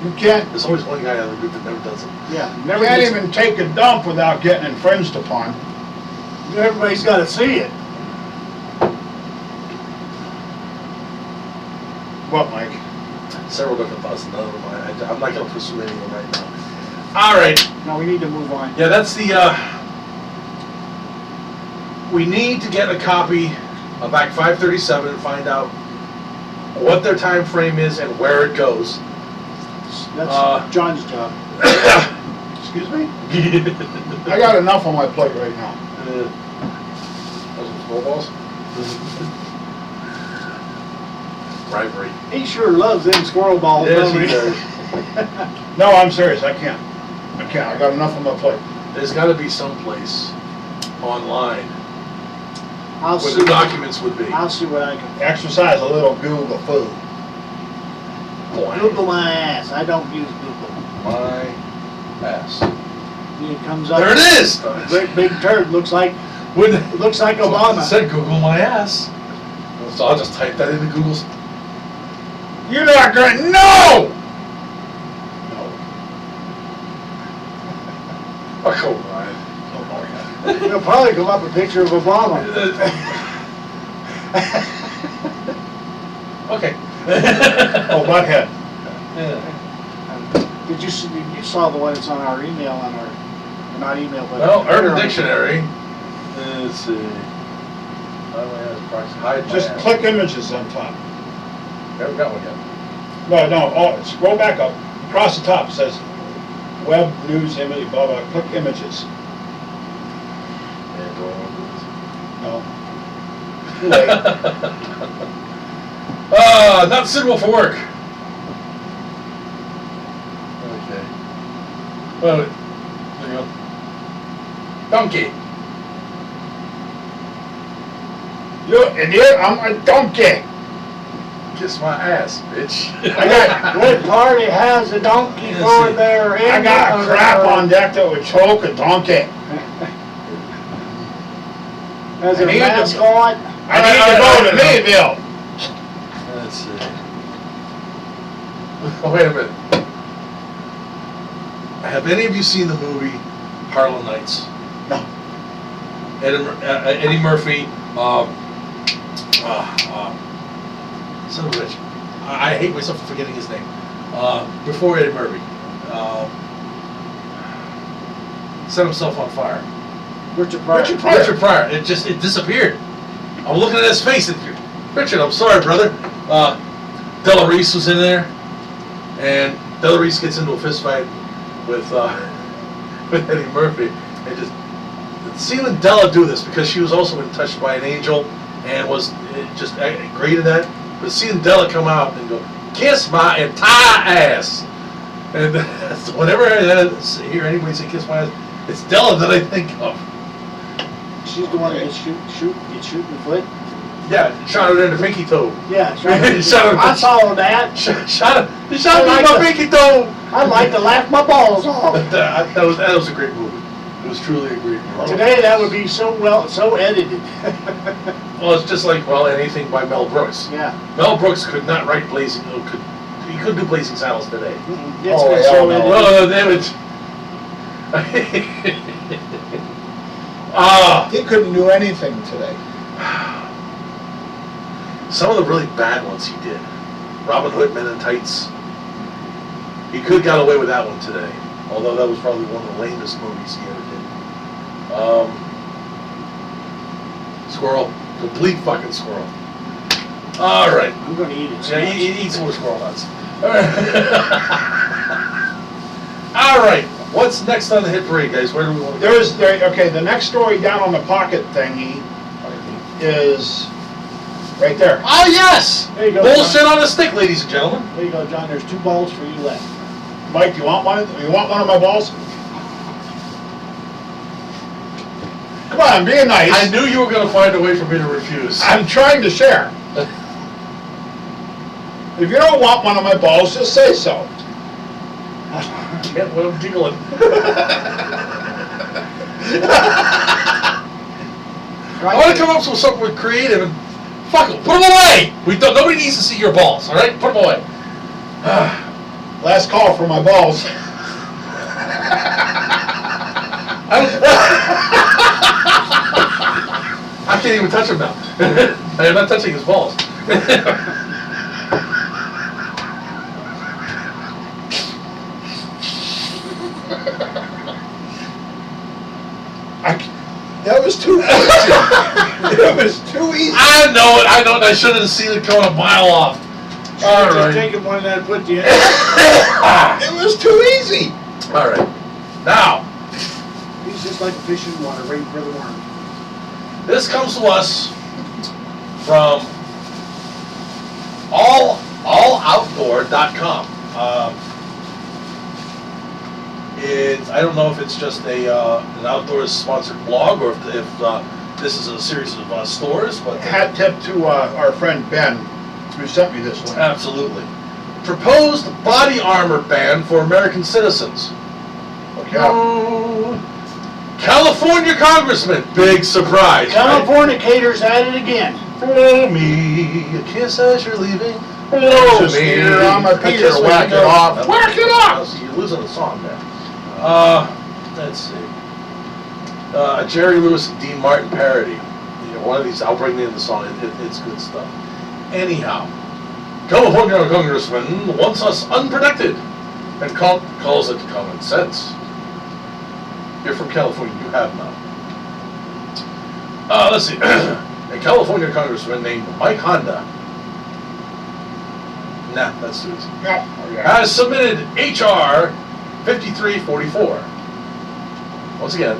You can't, There's always one guy out of the group that never does it. Yeah, you never can't gets- even take a dump without getting infringed upon. Everybody's got to see it. What, Mike? Several different thoughts, none of them. I'm not gonna pursue any of them right now. All right. Now we need to move on. Yeah, that's the, we need to get a copy of Act 537 and find out what their time frame is and where it goes. That's John's job. Excuse me? I got enough on my plate right now. Those are snowballs? Bribery. He sure loves them squirrel balls, Yes, don't he does. No, I'm serious, I can't. I got enough on my plate. There's gotta be some place online I'll where see. the documents would be. I'll see what I can. Exercise a little Google food. Google my ass. I don't use Google. My ass. It comes up. There it is! Great big turd. Looks like Wouldn't it looks like it Obama. said Google my ass. So I'll just type that into Google's. You're not gonna, no! Oh, come on. It'll probably come up a picture of Obama. Okay. Oh, butthead. Yeah. Did you see? You saw the one that's on our email on our not email but. Well, Urban Dictionary. Let's see. Hide my Just ass. click images on top. Haven't got one yet. No, scroll back up. Across the top it says web, news, image, blah, blah, click images. Yeah, do I want to do this? No. Too late. Not suitable for work. Okay. Well, there you go. Donkey. You idiot, I'm a donkey. Kiss my ass, bitch. What party has a donkey Yes, for see. their I got a crap on deck that would choke a donkey. As a I need to- mascot. I need to go to Mayville. Let's see. Oh, wait a minute. Have any of you seen the movie Harlem Nights? No. Eddie Murphy, son of a bitch. I hate myself for forgetting his name. Before Eddie Murphy. Set himself on fire. Richard Pryor. Richard Pryor. It disappeared. I'm looking at his face. Richard, I'm sorry, brother. Della Reese was in there, and Della Reese gets into a fist fight with Eddie Murphy, and just seeing Della do this because she was also been touched by an angel and was just great at that. But seeing Della come out and go, "Kiss my entire ass," and whenever I hear anybody say "kiss my ass," it's Della that I think of. She's the one that gets shot in the foot. Yeah, shot her in the pinky toe. Yeah, Shot her. I saw that. Shot me I in like my the- pinky toe. I'd like to laugh my balls off. That was a great movie. It was truly a great movie. Today, that would be so edited. Well, it's just like, well, anything by Mel Brooks. Yeah. Mel Brooks could not write he couldn't do Blazing Saddles today. It's Oh, been hell so no. edited. Oh, damn it. Ah, He couldn't do anything today. some of the really bad ones he did. Robin Hood, Men in Tights. He could have got away with that one today. Although that was probably one of the lamest movies he ever did. Squirrel. Complete fucking squirrel. All right. I'm gonna eat it. Yeah, eat some more squirrel nuts. All right. What's next on the hit parade, guys? Where do we want to go? Okay, the next story down on the pocket thingy is right there. Oh, yes! There you go, Bullshit John. on a stick, ladies and gentlemen. There you go, John. There's 2 balls for you left. Mike, you want one of my balls? Come on, be nice. I knew you were going to find a way for me to refuse. I'm trying to share. If you don't want one of my balls, just say so. Can't let him jiggling. I want to come up with something creative and fuck them. Put them away. Nobody needs to see your balls. All right, put them away. Last call for my balls. I can't even touch him now. I'm not touching his balls. That was too easy. It was too easy. I know it. I should have seen it coming a mile off. All Just right. taking one that put you in. It was too easy. All right. Now, He's just like a fish in water, waiting for the worm. this comes to us from alloutdoor.com. I don't know if it's just an outdoors sponsored blog or if this is a series of stores, but Hat tip to our friend Ben, who sent me this link. absolutely. Proposed body armor ban for American citizens. Yeah. California congressman, big surprise. right? Californicators at it again. Blow me a kiss as you're leaving. Blow Just me here on my a Peter, kiss when whack you it go. off. Whack it off! See, you're losing the song there. Let's see. A Jerry Lewis and Dean Martin parody. You know, one of these, I'll bring in the song. It's good stuff. Anyhow, California congressman wants us unprotected and calls it common sense. You're from California, you have none. Let's see. A California congressman named Mike Honda. Nah, that's too easy. Yeah. Has submitted HR 5344. Once again,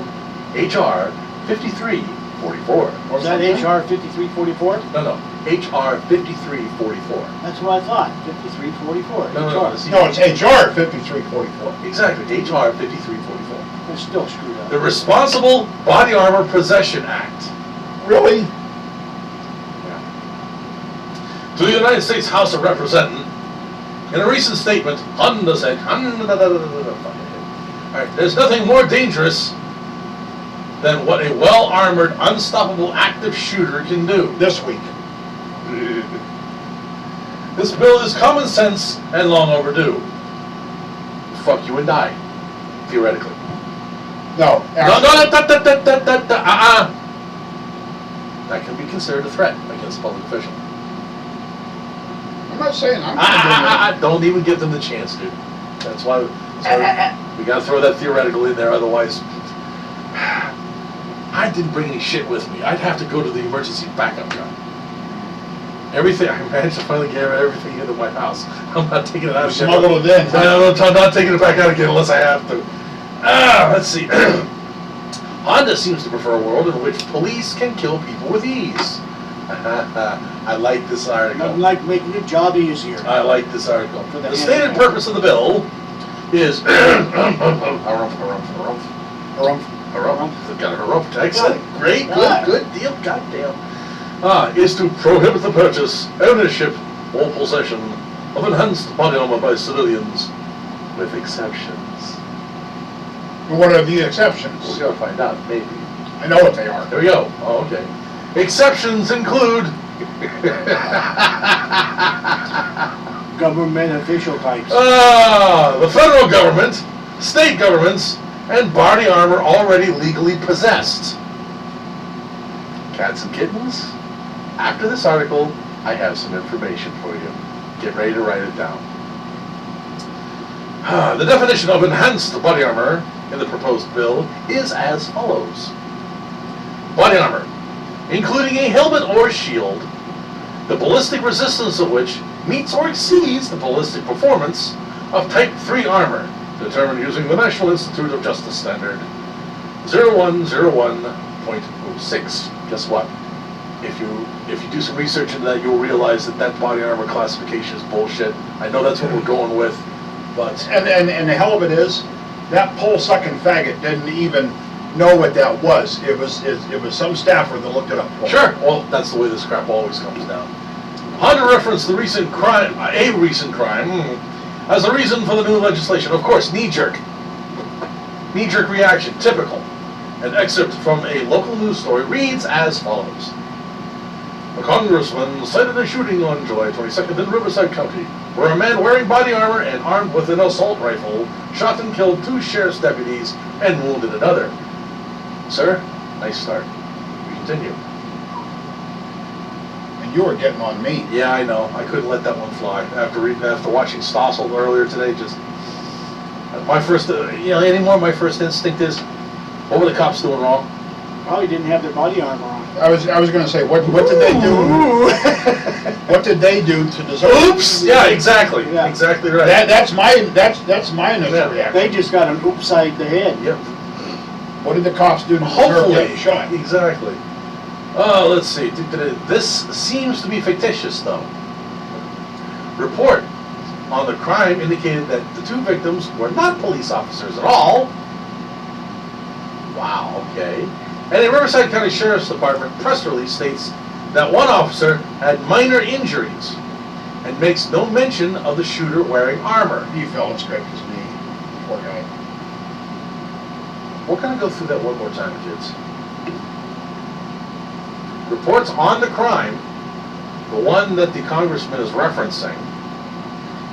HR 5344. Was that HR 5344? No, HR 5344. That's what I thought, 5344. No, HR. No, it's HR 5344. Exactly, HR 5344. They're still screwed up. The Responsible Body Armor Possession Act. Really? To the United States House of Representatives, in a recent statement, Honda said, Alright, there's nothing more dangerous than what a well-armored, unstoppable active shooter can do. This week. This bill is common sense and long overdue. Fuck you and die, theoretically. No. No, that can be considered a threat against a public official. I'm not saying I'm gonna Don't even give them the chance, dude. That's why we gotta throw that theoretical in there, otherwise I didn't bring any shit with me. I'd have to go to the emergency backup gun. Everything, I managed to finally get everything into my house. I'm not taking it out again. Smuggle it in. I'm not taking it back out again unless I have to. Let's see. Honda seems to prefer a world in which police can kill people with ease. I like this article. Nothing like making your job easier. I like this article. For the The stated handicap. purpose of the bill is got a harumph. Excellent. Great. Good deal. Goddamn. Is to prohibit the purchase, ownership, or possession of enhanced body armor by civilians, with exceptions. And what are the exceptions? We're gonna find out, maybe. I know what they are. There we go. Oh, okay. Exceptions include Government official types. the federal government, state governments, and body armor already legally possessed. Cats and kittens? After this article, I have some information for you. Get ready to write it down. The definition of enhanced body armor in the proposed bill is as follows. Body armor, including a helmet or shield, the ballistic resistance of which meets or exceeds the ballistic performance of Type 3 armor, determined using the National Institute of Justice Standard 0101.06. Guess what? If you do some research into that, you'll realize that that body armor classification is bullshit. I know that's what we're going with, but And the hell of it is, that pole-sucking faggot didn't even know what that was. It was some staffer that looked it up for him. sure. Well, that's the way this crap always comes down. Honda referenced the recent crime, as a reason for the new legislation. Of course, knee-jerk reaction, typical. An excerpt from a local news story reads as follows. A congressman cited a shooting on July 22nd in Riverside County, where a man wearing body armor and armed with an assault rifle shot and killed 2 sheriff's deputies and wounded another. Sir, nice start. We continue. And you were getting on me. Yeah, I know. I couldn't let that one fly. After watching Stossel earlier today, just my first, my first instinct is, what were the cops doing wrong? Probably didn't have their body armor on. I was gonna say, what did they do? What did they do to deserve it? Oops! Yeah, exactly. Yeah. Exactly right. That's my initial Yeah. reaction. They just got an upside the head. Yep. What did the cops do to deserve Hopefully. getting shot? Exactly. Let's see. This seems to be fictitious, though. Report on the crime indicated that the 2 victims were not police officers at all. Wow, okay. And a Riverside County Sheriff's Department press release states that one officer had minor injuries and makes no mention of the shooter wearing armor. He fell and scraped his knee. Poor guy. We're going to go through that one more time, kids. Reports on the crime, the one that the congressman is referencing,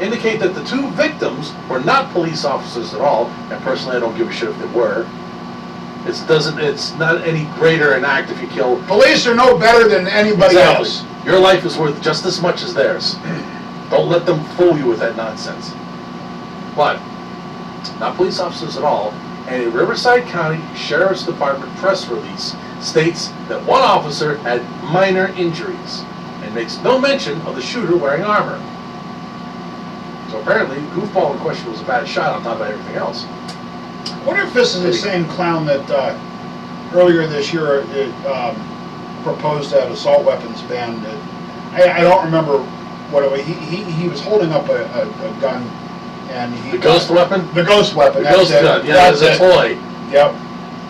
indicate that the 2 victims were not police officers at all, and personally I don't give a shit if they were. It's not any greater an act if you kill. Police are no better than anybody else. Your life is worth just as much as theirs. Don't let them fool you with that nonsense. But, not police officers at all, and a Riverside County Sheriff's Department press release states that one officer had minor injuries and makes no mention of the shooter wearing armor. So apparently, the goofball in question was a bad shot on top of everything else. I wonder if this is the same clown that earlier this year proposed that assault weapons ban. I don't remember what it was. He was holding up a gun, and he The ghost weapon? The ghost weapon. The that's ghost it. gun, yeah, That's it's a it. toy. Yep.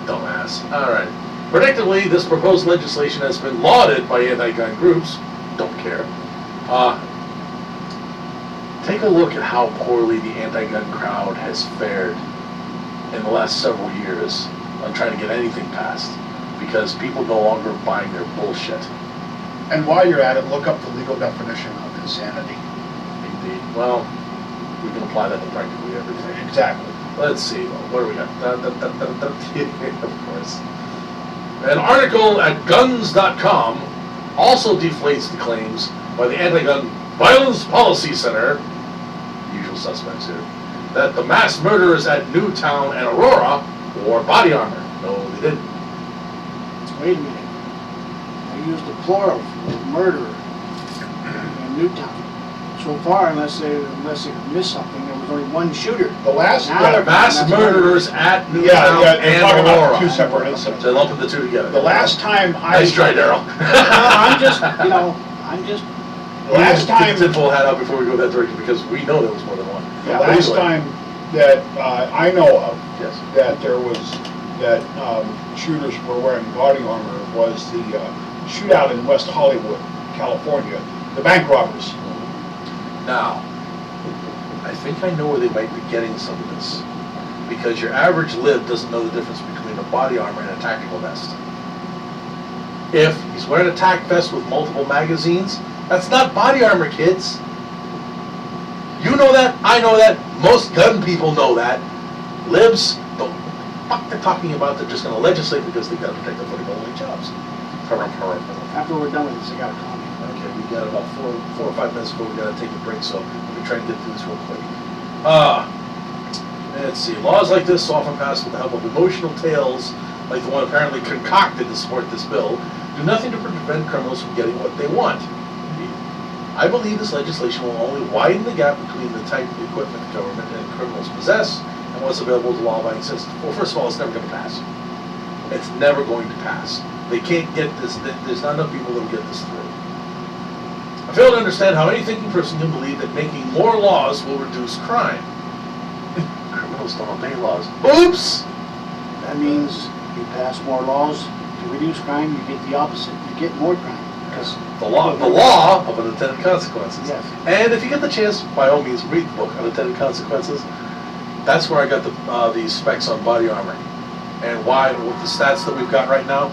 Dumbass. Alright. Predictably, this proposed legislation has been lauded by anti-gun groups. Don't care. Take a look at how poorly the anti-gun crowd has fared in the last several years on trying to get anything passed, because people no longer are buying their bullshit. And while you're at it, look up the legal definition of insanity. Indeed. Well, we can apply that to practically everything. Exactly. Let's see, what do we got? Of course. An article at guns.com also deflates the claims by the Anti-Gun Violence Policy Center, usual suspects here, that the mass murderers at Newtown and Aurora wore body armor. No, they didn't. Wait a minute. I used the plural for murderer in Newtown. So far, unless they missed something, there was only one shooter. The last Now yeah, they're- Mass That's murderers at Newtown yeah, they're and talking about Aurora. 2 separate incidents. So lumping the 2 together. The last time Nice try, Daryl. I'm just, the last time, Tinfoil hat out before we go that direction, because we know there was more than one. the But last anyway, time that I know of Yes. that there was that shooters were wearing body armor was the shootout in West Hollywood, California, the bank robbers. Now, I think I know where they might be getting some of this. because your average lib doesn't know the difference between a body armor and a tactical vest. If he's wearing a tac vest with multiple magazines, that's not body armor, kids. You know that, I know that, most gun people know that. Libs don't know what the fuck they're talking about, they're just gonna legislate because they've gotta protect their voting jobs. After we're done with this, I got a comment. Okay, we got about four or 5 minutes before we gotta take a break, so let me try and get through this real quick. Let's see, laws like this often pass with the help of emotional tales, like the one apparently concocted to support this bill, do nothing to prevent criminals from getting what they want. I believe this legislation will only widen the gap between the type of equipment the government and criminals possess and what's available to law-abiding citizens. Well, first of all, it's never going to pass. It's never going to pass. They can't get this, there's not enough people that will get this through. I fail to understand how any thinking person can believe that making more laws will reduce crime. Criminals don't obey laws. Oops! That means you pass more laws to reduce crime, you get the opposite, you get more crime. Because The law of unintended consequences. Yes. And if you get the chance, by all means, read the book, Unintended Consequences. That's where I got these specs on body armor. And why, with the stats that we've got right now,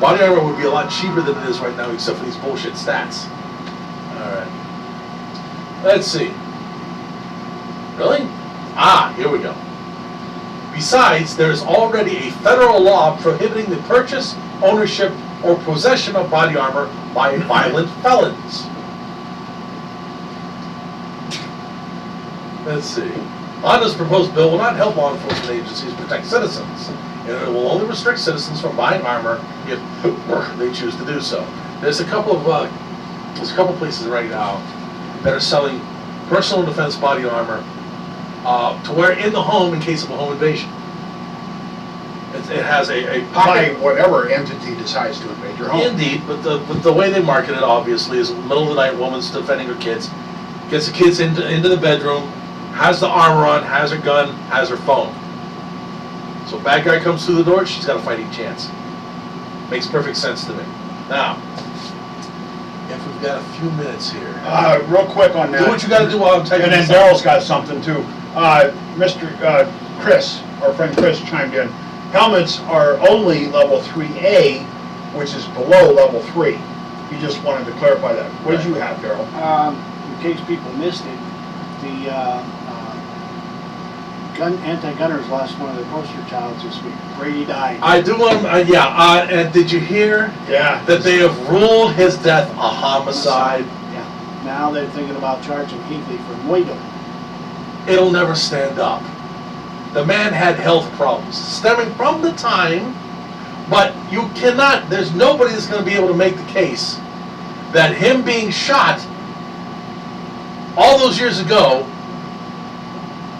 body armor would be a lot cheaper than it is right now, except for these bullshit stats. Alright. Let's see. Really? Here we go. Besides, there is already a federal law prohibiting the purchase, ownership, or possession of body armor by violent felons. Let's see. Honda's proposed bill will not help law enforcement agencies protect citizens, and it will only restrict citizens from buying armor if they choose to do so. There's a couple of places right now that are selling personal defense body armor to wear in the home in case of a home invasion. It has a By pocket. whatever entity decides to invade your home. Indeed, but the way they market it obviously is in the middle of the night, woman's defending her kids, gets the kids into the bedroom, has the armor on, has her gun, has her phone. So bad guy comes through the door, she's got a fighting chance. Makes perfect sense to me. Now, if we've got a few minutes here. Real quick on that. Do what you gotta do while I'm taking And then this out. Daryl's got something too. Mr. Chris, our friend Chris chimed in. Helmets are only level 3A, which is below level 3. He just wanted to clarify that. What did you have, Daryl? in case people missed it, the anti-gunners lost one of their poster childs this week. Brady died. I do want, and did you hear Yeah. that they have ruled his death a homicide? Yeah. Now they're thinking about charging Hinckley for moido. It'll never stand up. The man had health problems stemming from the time, but you cannot, there's nobody that's going to be able to make the case that him being shot all those years ago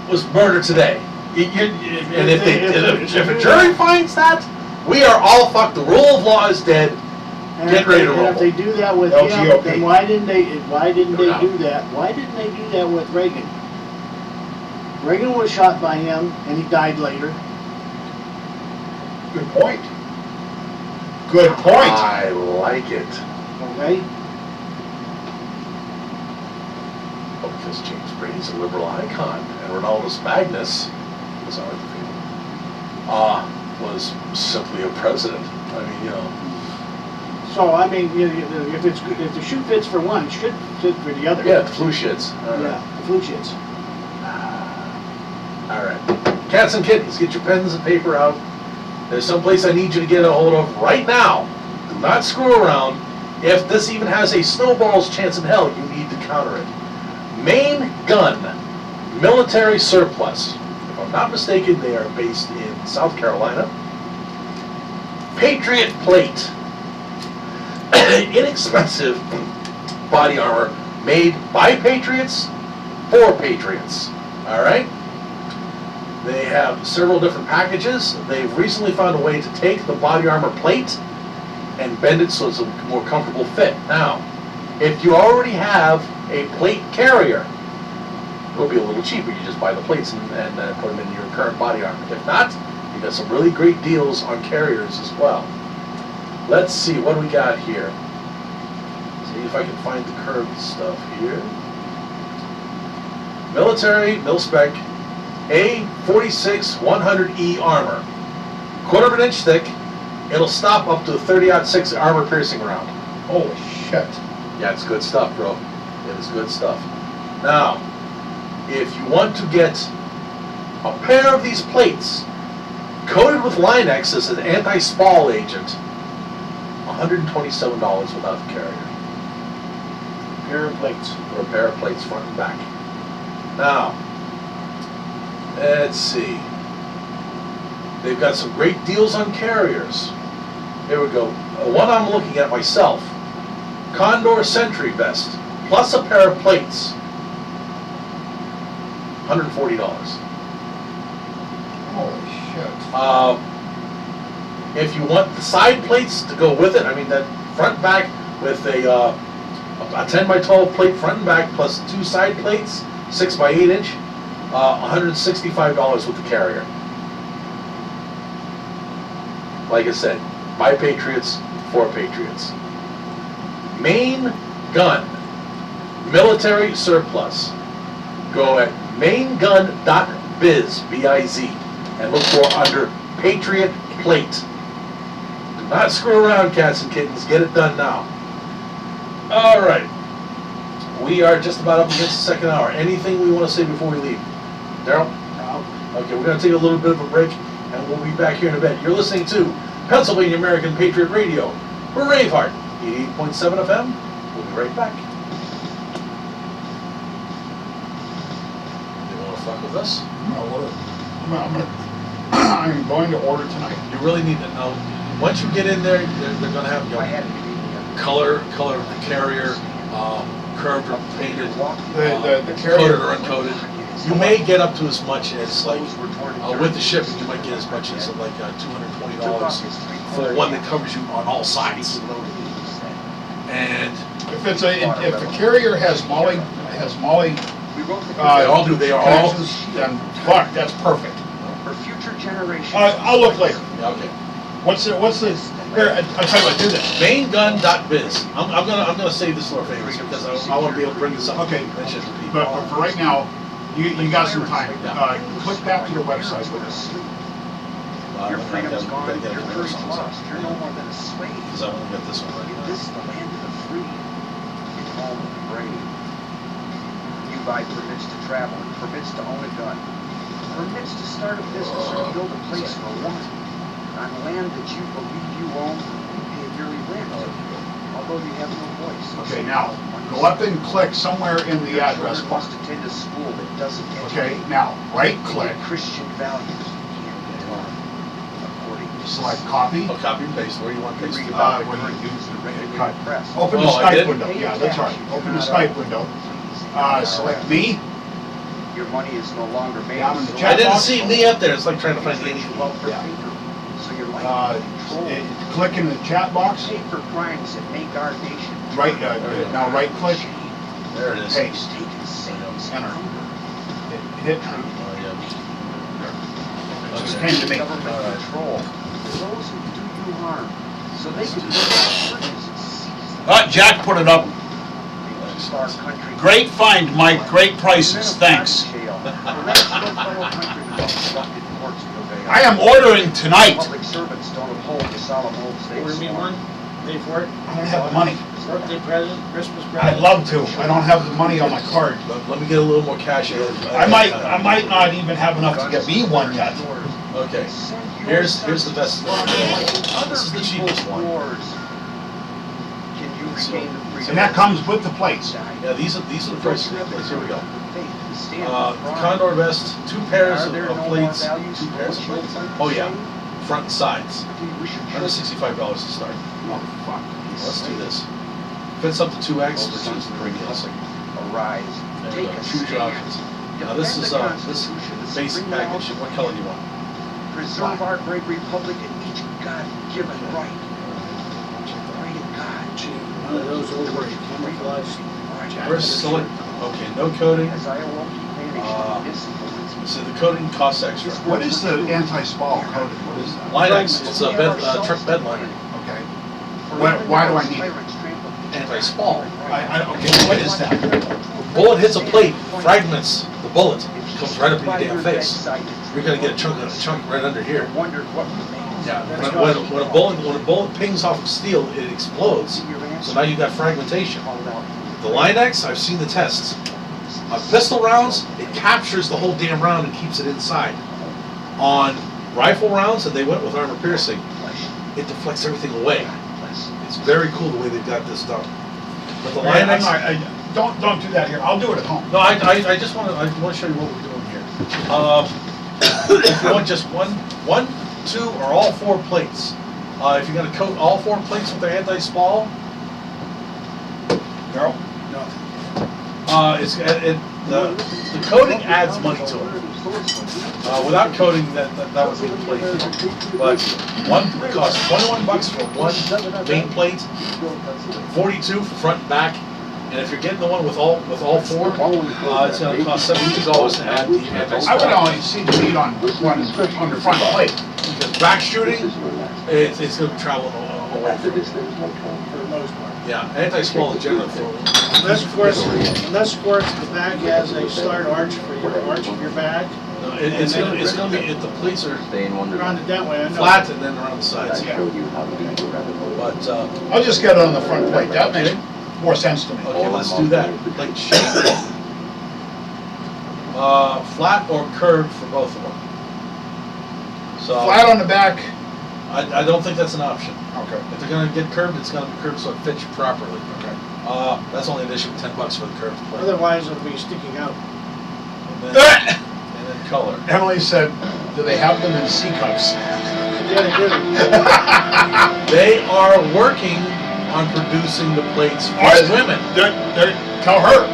was murder today. And if a jury finds that, we are all fucked. The rule of law is dead. And Get ready to and if rumble. they do that with LGOP. him, then why didn't they do that? Why didn't they do that with Reagan? Reagan was shot by him and he died later. Good point. Good point. I like it. Okay? Oh, because James Brady's a liberal icon, and Ronaldus Magnus, was our was simply a president. I mean, you know. So, I mean, if the shoe fits for one, it should fit for the other. Yeah, the flu shits. Yeah, the flu shits. All right. Cats and kittens, get your pens and paper out. There's someplace I need you to get a hold of right now. Do not screw around. If this even has a snowball's chance in hell, you need to counter it. Main Gun Military Surplus. If I'm not mistaken, they are based in South Carolina. Patriot Plate. Inexpensive body armor made by patriots for patriots. All right? They have several different packages. They've recently found a way to take the body armor plate and bend it so it's a more comfortable fit. Now, if you already have a plate carrier, it'll be a little cheaper. You just buy the plates and put them in your current body armor. If not, you got some really great deals on carriers as well. Let's see, what do we got here? See if I can find the curved stuff here. Military, mil-spec, A46 100E armor. Quarter of an inch thick. It'll stop up to a 30-06 armor piercing round. Holy shit. Yeah, it's good stuff, bro. It is good stuff. Now, if you want to get a pair of these plates coated with Line-X as an anti-spall agent, $127 without the carrier. Pair of plates. For a pair of plates front and back. Now, let's see. They've got some great deals on carriers. Here we go. One I'm looking at myself. Condor Sentry Vest, plus a pair of plates. $140. Holy shit. If you want the side plates to go with it, I mean that front and back with a 10 by 12 plate front and back plus 2 side plates, 6 by 8 inch, $165 with the carrier. Like I said, by Patriots, for Patriots. Main Gun, military surplus. Go at maingun.biz, B-I-Z, and look for under Patriot Plate. Do not screw around, cats and kittens. Get it done now. All right. We are just about up against the second hour. Anything we want to say before we leave? Daryl? No. Okay, we're going to take a little bit of a break, and we'll be back here in a bit. You're listening to Pennsylvania American Patriot Radio. We're Braveheart, 88.7 FM. We'll be right back. They want to fuck with us? I'm going to order tonight. You really need to know. Once you get in there, they're going to have color of the carrier, curved or painted, The carrier. coated or uncoated. You may get up to as much as like with the shipping, you might get as much as like $220 for one that covers you on all sides. And If the carrier has Molly, they all do. They are all. connections, then fuck, that's perfect. For future generations. I'll look later. Yeah, okay. What's the, here, I'll tell you what, do this. Maingun.biz. I'm gonna save this for favorites because I want to be able to bring this up. Okay, and mention it to people. but for right now, you got some time. Click back to the website with us. Your I'm gonna freedom's gone, get your it freedom's first, lost, you're no more than a slave. because I want to get this one right. This is the land of the free, it's home of the brave. You buy permits to travel and permits to own a gun, permits to start a business or build a place for one, on land that you believe you own and pay yearly rent, although you have no voice. Okay, now, go up and click somewhere in the address bar. Must attend a school that doesn't Okay, educate now, right click, Christian values can't be taught according to select copy. Oh, copy and paste. Where do you want paste? Read to? about what do you use the cut. regulated press. Open the Oh, I did? Skype window, yeah, that's right. Open the Skype window. Select me. Your money is no longer made. Down in the so chat I didn't box. see me up there. It's like trying to find any. Welfare Yeah. paper. So your life Uh, is controlled. Click in the chat box, Pay for crimes that make our nation. right, now right click, There it is. paste, Taking Satan's enter. hunger. Hit, Oh, yeah. it just came to me. Government control. Those who do you harm. So they can build our bridges and seize Jack put it up. our country. Great find, Mike. Great prices. Thanks. I am ordering tonight. Public servants don't uphold the solemn oaths they Order me sworn. one, pay for it. I don't have the money. Birthday present, Christmas present. I'd love to, I don't have the money on my card. Let me get a little more cash in. I might not even have enough to get me one yet. Okay. Here's the best. This is the cheapest one. Can you regain the freedom? And that comes with the plates. Yeah, these are the prices. Here we go. The Condor vest, 2 pairs of plates, 2 pairs of plates. Oh yeah, front and sides. $165 to start. Oh, fuck. Let's do this. Fits up to 2X, which is pretty awesome. Arise. There Take you go. a Choose your stand. options. Now this is basic package. What color do you want? Preserve our great republic and each God-given right. Right of God. One of those over camouflage. First select. Okay, no coating. As I awoke, vanished. So the coating costs extra. What is the anti-spall coating, what is that? Line-X. It's a truck bed liner. Okay. Why do I need it? Anti-spall. Okay, what is that? Bullet hits a plate, fragments the bullet, comes right up in your By damn your face. bedside, You're gonna get a chunk right under here. I wondered what remains. Yeah, That's when a bullet pings off of steel, it explodes. So now you got fragmentation. The Line-X, I've seen the tests. On pistol rounds, it captures the whole damn round and keeps it inside. On rifle rounds, and they went with armor piercing, it deflects everything away. It's very cool the way they've got this done. But the Man, Line-X, don't do that here. I'll do it at home. no, I just want to show you what we're doing here. If you want just one, 2, or all 4 plates. If you're gonna coat all 4 plates with the anti-spall, Darryl? the coating adds money to it. Without coating, that would be the plate. But it costs $21 for one main plate, 42 for front and back. And if you're getting the one with all 4, it's gonna cost $72 to add the anti-spall. I would only see the meat on the front plate. Because back shooting, it's going to travel away from it. For the most part. Yeah, anti-spall is generally for. Unless of course the bag has a start arch for your arch of your bag. No, it's going to be, if the plates are Around it that way, I know. flat and then around the sides. Yeah. But, I'll just get it on the front plate. That makes more sense to me. okay, let's do that. Plate shape. Flat or curved for both of them. So, Flat on the back. I don't think that's an option. Okay. If they're going to get curved, it's going to be curved so it fits you properly. Okay. That's only an issue with $10 for the curved plate. Otherwise it'll be sticking out. And then color. Emily said, do they have them in C cups? Yeah, they do. They are working on producing the plates for women. Tell her.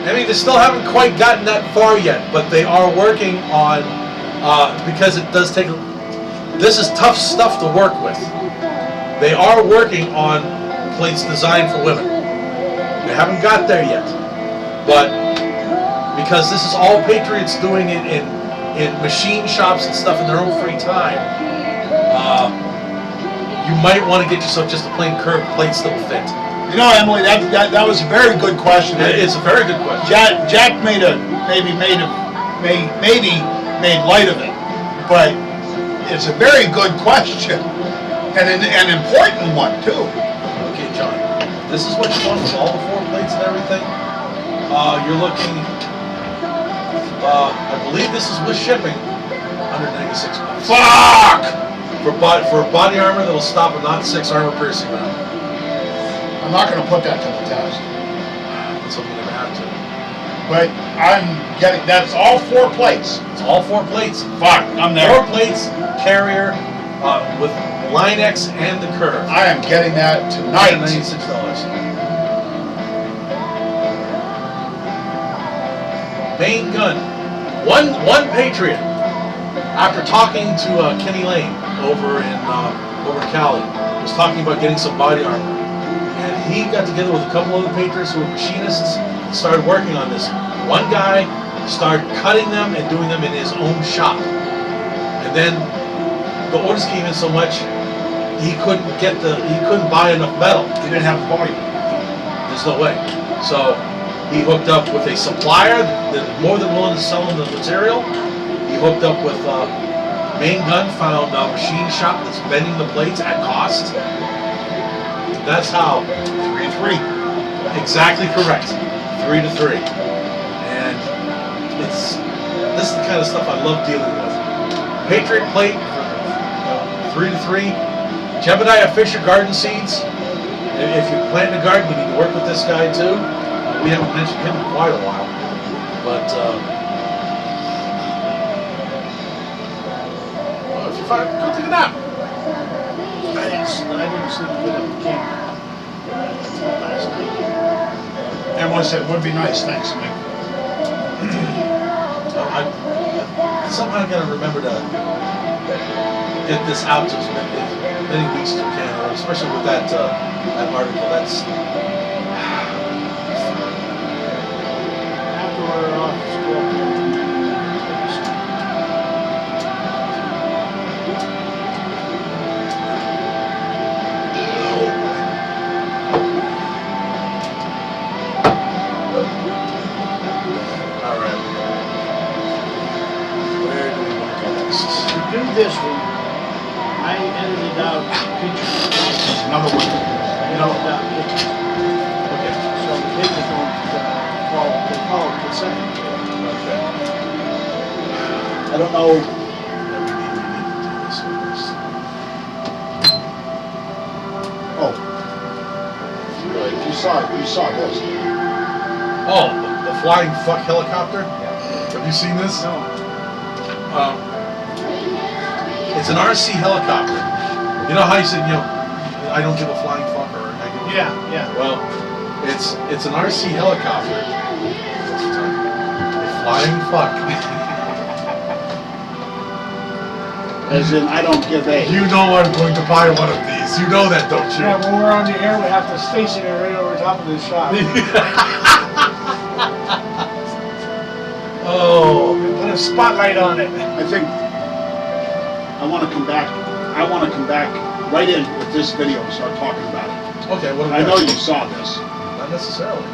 I mean, they still haven't quite gotten that far yet, but they are working on, because it does take, this is tough stuff to work with. They are working on plates designed for women. They haven't got there yet, but because this is all Patriots doing it in machine shops and stuff in their own free time, you might want to get yourself just a plain curved plates that will fit. You know, Emily, that was a very good question. It's a very good question. Jack maybe made light of it, but it's a very good question and an important one too. Okay, John, this is what you want with all the 4 plates and everything. You're looking, I believe this is with shipping, $196. Fuck! For body armor that'll stop a not 6 armor piercing round. I'm not going to put that to the test, That's something they have to. but that's all 4 plates. It's all 4 plates. Fuck, I'm 4 there. plates, carrier, with Line-X and the curve. I am getting that tonight. $196. Main gun. One Patriot, after talking to Kenny Lane over in Cali, was talking about getting some body armor. And he got together with a couple other Patriots who were machinists and started working on this. One guy started cutting them and doing them in his own shop. And then the orders came in so much, he couldn't buy enough metal. You didn't have the volume. There's no way. So he hooked up with a supplier that is more than willing to sell him the material. He hooked up with Main Gun, found a machine shop that's bending the plates at cost. That's how. 3-3. Exactly correct. 3-3. And this is the kind of stuff I love dealing with. Patriot plate, 3-3. Jebediah Fisher garden seeds. If you plant a garden, you need to work with this guy too. We haven't mentioned him in quite a while, but if you find, go take a nap. I didn't sleep good at the camp last night. Emily said, would be nice, thanks, Mike. Somehow I'm gonna remember to get this out to as many weeks as we can, or especially with that article. That's After we're off school. all right. this one, I edited out pictures. Another one. I edited out pictures. Okay. So the pictures don't fall, they fall consent. Okay. I don't know. Yeah, we need to do this one first. Oh. You saw this. Oh, the flying fuck helicopter? Have you seen this? No. It's an RC helicopter. You know how you said, I don't give a flying fuck, or I give a Yeah. Well, it's an RC helicopter. A flying fuck. As in, I don't give a. You know I'm going to buy one of these. You know that, don't you? Yeah, when we're on the air, we have to station it right over top of the shop. Oh. Put a spotlight on it. I think I want to come back. I want to come back right in with this video and start talking about it. Okay, what do we I know got? you saw this. Not necessarily.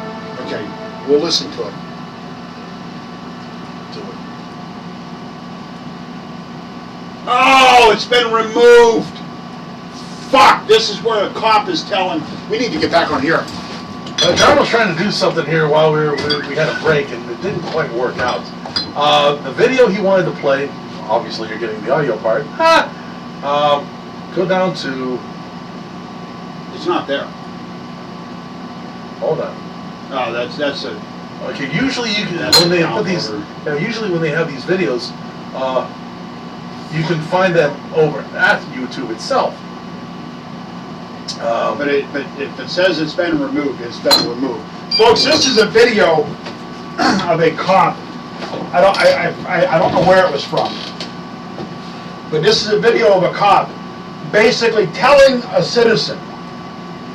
Okay, we'll listen to it. Do it. Oh, it's been removed. Fuck! This is where a cop is telling. We need to get back on here. John was trying to do something here while we had a break, and it didn't quite work out. The video he wanted to play, obviously you're getting the audio part. Go down to, It's not there. hold on. No, that's a. Okay, usually you can, That's when they a put these, downloader. usually when they have these videos, you can find them over at YouTube itself. But if it says it's been removed, it's been removed. Folks, this is a video of a cop. I don't know where it was from. But this is a video of a cop basically telling a citizen,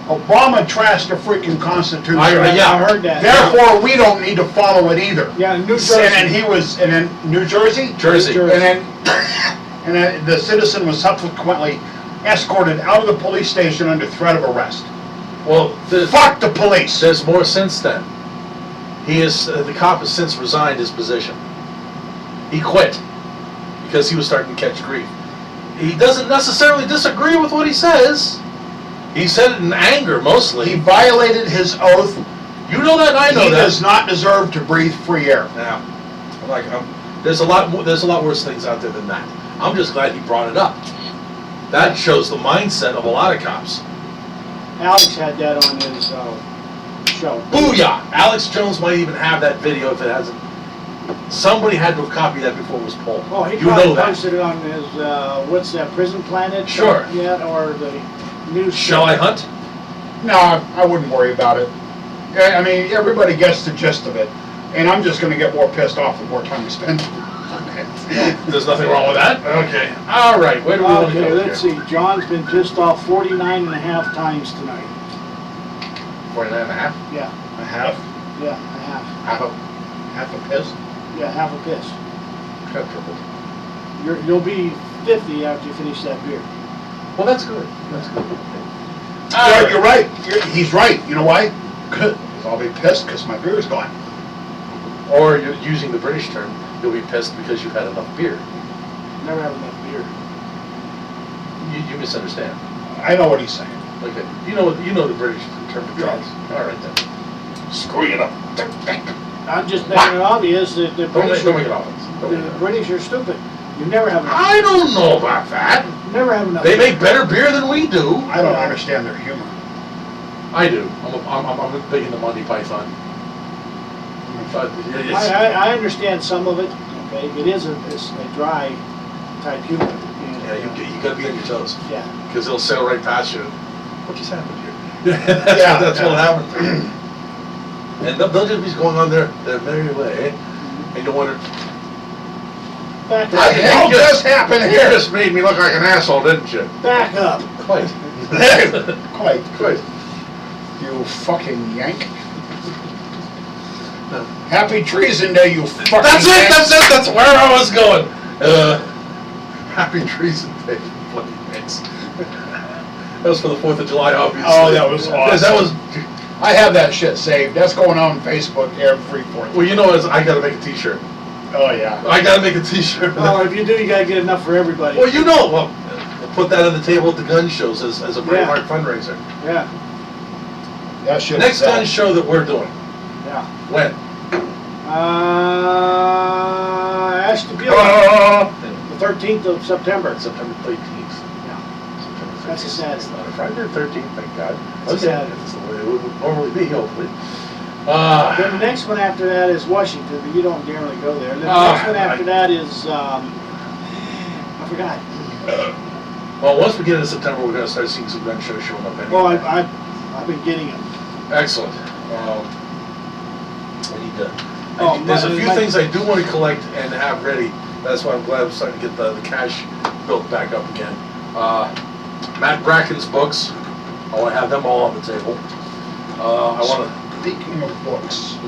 Obama trashed the freaking Constitution. I heard that. Therefore, we don't need to follow it either. Yeah, New Jersey. And then New Jersey? Jersey. And then the citizen was subsequently escorted out of the police station under threat of arrest. Well, Fuck the police! there's more since then. He is, the cop has since resigned his position. He quit because he was starting to catch grief. He doesn't necessarily disagree with what he says. He said it in anger mostly. He violated his oath. You know that, I know He that. does not deserve to breathe free air. Now, there's a lot worse things out there than that. I'm just glad he brought it up. That shows the mindset of a lot of cops. Alex had that on his show. Booyah! Alex Jones might even have that video if it hasn't. Somebody had to have copied that before it was pulled. Oh, he You probably know that. posted it on his, what's that, Prison Planet? Sure. Yet, or the news. Shall I hunt? No, I wouldn't worry about it. I mean, everybody gets the gist of it. And I'm just gonna get more pissed off the more time we spend on it. There's nothing wrong with that. Okay. All right. Where do we want to Okay, go let's here? see, John's been pissed off 49.5 times tonight. 49 and a half. Yeah, A half? yeah, a half. Half a piss? Yeah, half a piss. Comfortable. You'll be 50 after you finish that beer. Well, that's good. That's good. You're right. He's right. You know why? Because I'll be pissed because my beer is gone. Or you're using the British term, you'll be pissed because you've had enough beer. Never have enough beer. You misunderstand. I know what he's saying. Okay. You know the British term for drugs. All right then. Screw it up. I'm just making it obvious that the Don't British, make it obvious. Don't make it the obvious. British are stupid. You never have enough. I don't know about that. Never have enough. They make better beer than we do. I don't understand their humor. I do. I'm big into Monty Python. But it's, I understand some of it. Okay, it is a dry type humor. And, yeah, you gotta be on your toes yeah. because they'll sail right past you. What just happened here? Yeah, that's what yeah. happened. And they'll just be going on their merry way, and you wonder, Back What the hell up. just happened you here? just made me look like an asshole, didn't you? Back up. Quite. Quite. You fucking yank. Happy Treason Day, you fucking That's yank. it. That's where I was going. Happy Treason Day, bloody yanks. That was for the 4th of July, obviously. Oh, that was Yes, that was. I have that shit saved. That's going on Facebook every 4th. Well, you know, I got to make a T-shirt. Oh, yeah. I gotta make a t-shirt. Well, if you do, you gotta get enough for everybody. Well, you know, well, we'll put that on the table at the gun shows as a Braveheart fundraiser. Yeah, That should Next sell. gun show that we're doing, yeah. when? Ashton Buell, the 13th of September. September 13th. Yeah. September 13th. That's a Saturday. It's not a Friday or 13th, thank God. It's a Saturday. It's the way it would normally be, hopefully. Then the next one after that is Washington, but you don't generally go there. Then the next one after that is, I forgot. Well, once we get into September, we're gonna start seeing some gun shows showing up anyway. Well, I've been getting them. Excellent. We need to, Oh, there's a my- few my- things I do want to collect and have ready. That's why I'm glad I'm starting to get the cash built back up again. Matt Bracken's books, I want to have them all on the table. I want Speaking of books, to,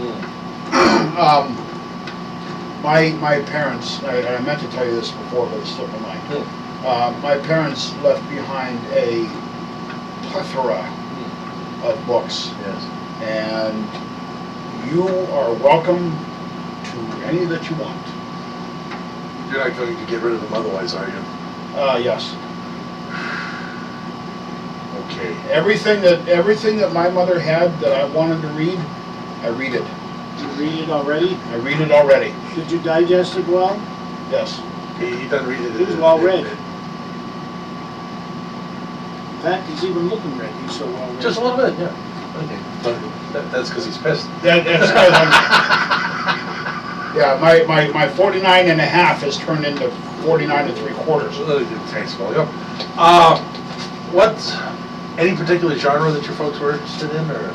my parents, I meant to tell you this before, but it slipped my mind. My parents left behind a plethora of books, yes. and you are welcome to any that you want. You're not going to get rid of them otherwise, are you? Yes. Okay. Everything that my mother had that I wanted to read, I read it. Did you read it already? I read it already. Did you digest it well? Yes. He doesn't read it. It was well read. In fact, he's even looking ready, he's so well read. Just a little bit, yeah. Okay. But that's because he's pissed. That's yeah. My 49 and a half has turned into 49 and 3/4. Thanks, Molly. What, any particular genre that your folks were interested in, or?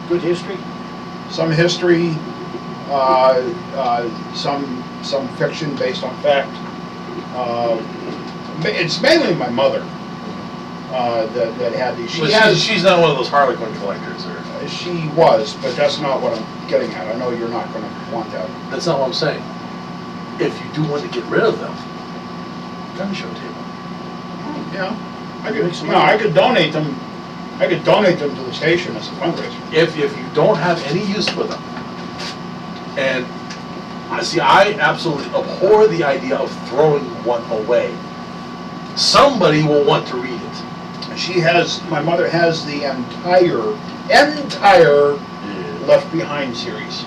Good history? Some history, some fiction based on fact. It's mainly my mother that had these. She's not one of those Harlequin collectors, or? She was, but that's not what I'm getting at. I know you're not going to want that. That's not what I'm saying. If you do want to get rid of them, gun show table. Yeah, Make some I money. could donate them. I could donate them to the station as a fundraiser. If you don't have any use for them, and I absolutely abhor the idea of throwing one away. Somebody will want to read it. My mother has the entire Left Behind series.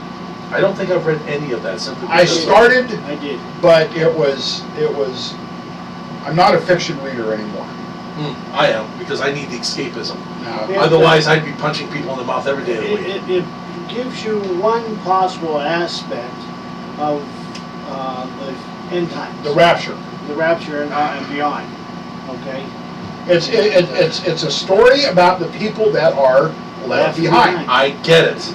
I don't think I've read any of that simply I because started, I did. but it was, I'm not a fiction reader anymore. I am, because I need the escapism. Now, Yeah. Otherwise, I'd be punching people in the mouth every day of the week. It gives you one possible aspect of the end times. the Rapture. The rapture and beyond, okay? It's a story about the people that are left behind. I get it.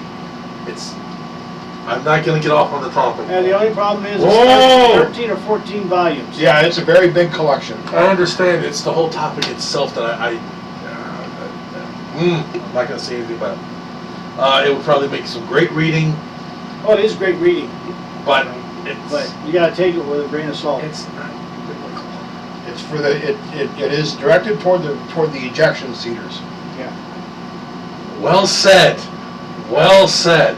I'm not gonna get off on the topic. And the only problem is Whoa! it's 13 or 14 volumes. Yeah, it's a very big collection. I understand, it's the whole topic itself that I'm not gonna say anything about it. It would probably make some great reading, Oh, it is great reading, but but you gotta take it with a grain of salt. it's not biblical. It's for it is directed toward the ejection seaters. Yeah. Well said, well said.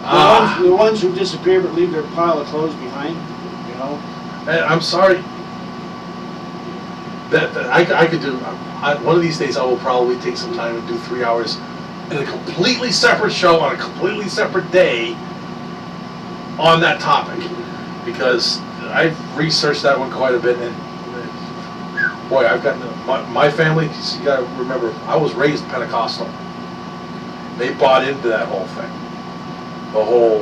The ones who disappear but leave their pile of clothes behind, you know? And I'm sorry. That I could do. One of these days, I will probably take some time and do 3 hours in a completely separate show on a completely separate day on that topic, because I've researched that one quite a bit, and boy, I've gotten my family. You got to remember, I was raised Pentecostal. They bought into that whole thing. The whole,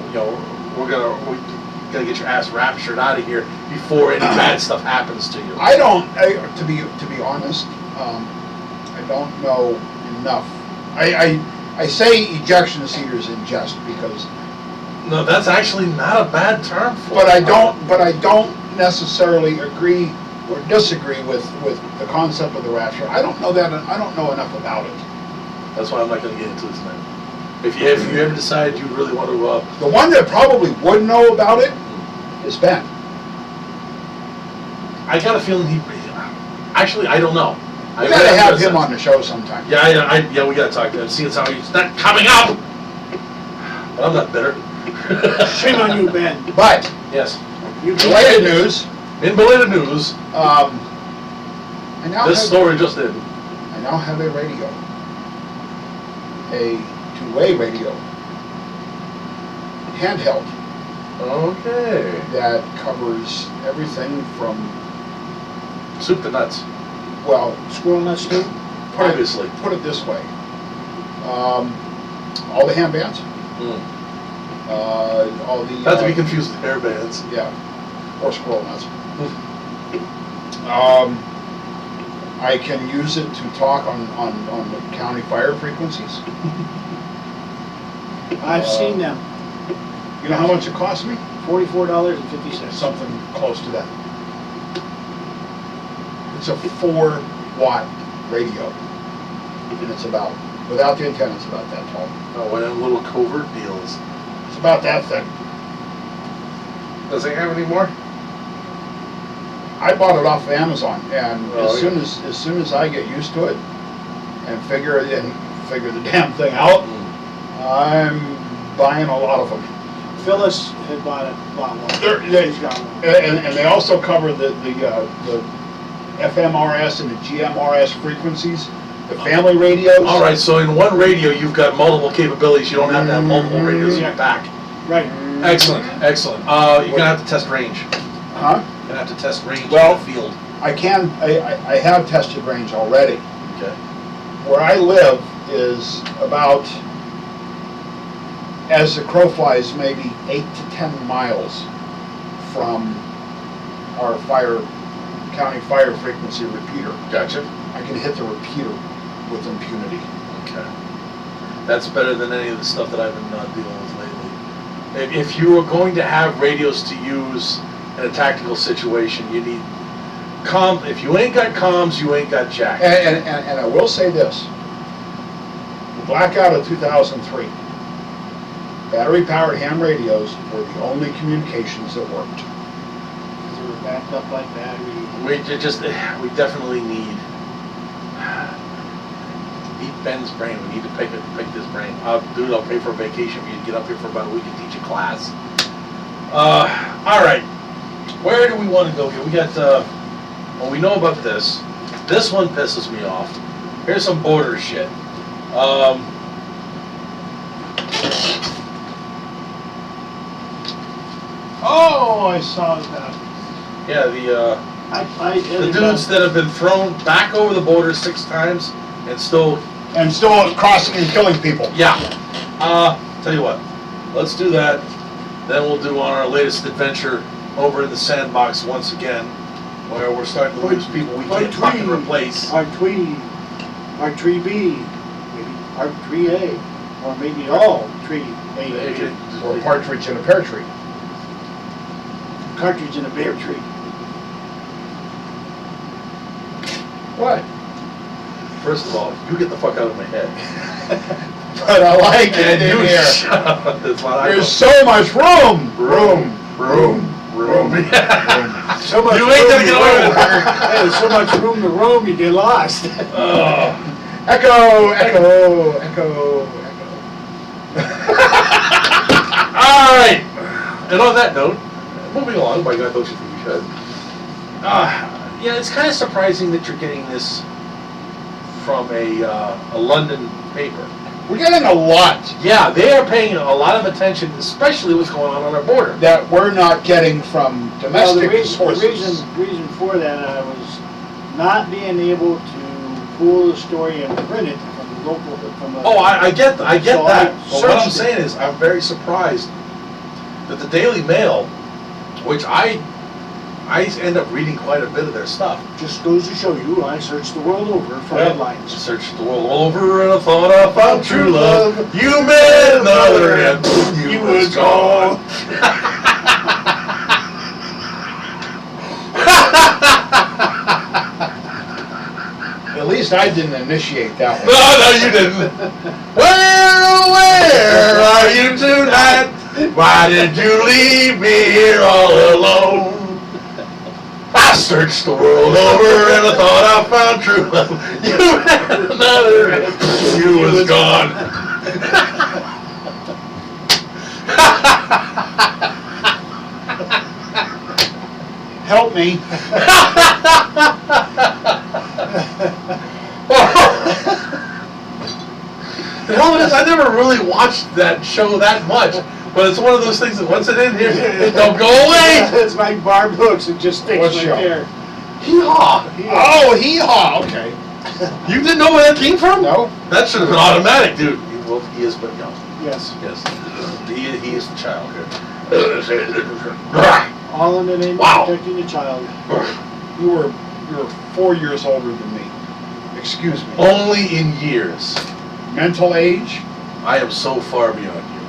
we're gonna get your ass raptured out of here before any bad stuff happens to you. To be honest, I don't know enough. I say ejection seaters in jest because, No, that's actually not a bad term for but it. I don't necessarily agree or disagree with the concept of the rapture. I don't know enough about it. That's why I'm not gonna get into it tonight. If you ever decide you really want to, The one that probably would know about it is Ben. I got a feeling actually, I don't know. We gotta have him on the show sometime. Yeah, we gotta talk to him, see how he's not coming up. But I'm not bitter. Shame on you, Ben. But, Yes. You related news, In belated news, I now this have, story just in. I now have a radio. A two-way radio. Handheld. Okay. That covers everything from, Soup to nuts, well, Squirrel nuts too? obviously. put it this way. All the ham bands, Mm. all the. Not to be confused with hair bands. Yeah, or squirrel nuts. I can use it to talk on the county fire frequencies. I've seen them. You know how much it cost me? $44.50. Something close to that. It's a 4-watt radio. And it's about, without the antenna, it's about that tall. Oh, one of them little covert deals. It's about that thick. Does it have any more? I bought it off of Amazon, and Oh, as soon as I get used to it and figure the damn thing out, I'm buying a lot of them. Phyllis had bought one. They- She's got one. And they also cover the FMRS and the GMRS frequencies, the family radios. All right, so in one radio, you've got multiple capabilities. You don't have to have multiple radios in your back. Right. Excellent, excellent. You're gonna have to test range. Huh? You're gonna have to test range Well- in the field. I have tested range already. Okay. Where I live is about, as the crow flies, maybe 8 to 10 miles from our county fire frequency repeater. Gotcha. I can hit the repeater with impunity. Okay. That's better than any of the stuff that I've been dealing with lately. If you are going to have radios to use in a tactical situation, you need if you ain't got comms, you ain't got jack. And I will say this, the blackout of 2003, battery-powered ham radios were the only communications that worked. They were backed up like battery. We definitely need Ben's brain. We need to pick this brain. Dude, I'll pay for a vacation for you to get up here for about a week and teach a class. All right, where do we want to go here? We got, well, we know about this. This one pisses me off. Here's some border shit. Oh, I saw that. Yeah, the dudes that have been thrown back over the border 6 times and still, And still crossing and killing people. yeah. Tell you what, let's do that. Then we'll do on our latest adventure over in the sandbox once again, where we're starting to lose people we can't fucking replace. R3 B, maybe R3A, or maybe all tree A. Or a partridge in a pear tree. Cartridge in a bear tree. What? First of all, you get the fuck out of my head. But I like it And in you here. shut up. That's what I There's go. so much room. Room. So much You ain't gonna room get to away roam. with it. Hey, there's so much room to roam, you get lost. Oh. Echo, echo, echo, echo. All right. And on that note, moving along, by God, don't you think we should? Yeah, it's kind of surprising that you're getting this from a London paper. We're getting a lot Yeah, they are paying a lot of attention, especially what's going on our border. that we're not getting from Well, domestic sources. the reason for that, I was not being able to pull the story and print it from the local, from the. Oh, I get So that. I But what I'm searched it. saying is, I'm very surprised that the Daily Mail, which I end up reading quite a bit of their stuff. Just goes to show you, I searched the world over for headlines. Searched the world all over and I thought I found true love. You met another and you was gone. At least I didn't initiate that No, one. no, you didn't. Where are you tonight? Why did you leave me here all alone? I searched the world over and I thought I found true love. You had another and you was gone. Help me. The hell it is, I never really watched that show that much, but it's one of those things that once it in here, it don't go away. It's like barbed hooks, it just sticks What right show? there. Hee-haw. Oh, hee-haw, okay. You didn't know where that came from? No? That should have been automatic, dude. Well, he is but young. Yes, Yes. He is the child here. all in the name Wow. of protecting the child. You were 4 years older than me. Excuse me. Only in years. Mental age? I am so far beyond you.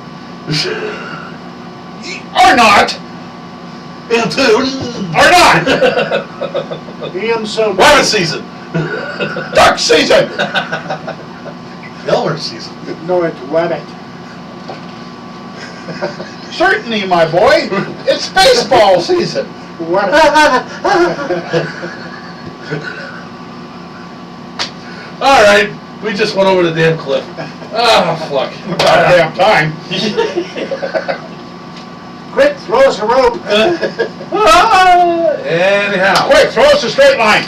Or not! Him too. Or not! Him so Rabbit season. Duck season! Elmer season. No, it's rabbit. Certainly, my boy. It's baseball season. All right, we just went over the damn cliff. Ah, fuck. About damn time. Quick, throw us a rope. Anyhow. Quick, throw us a straight line.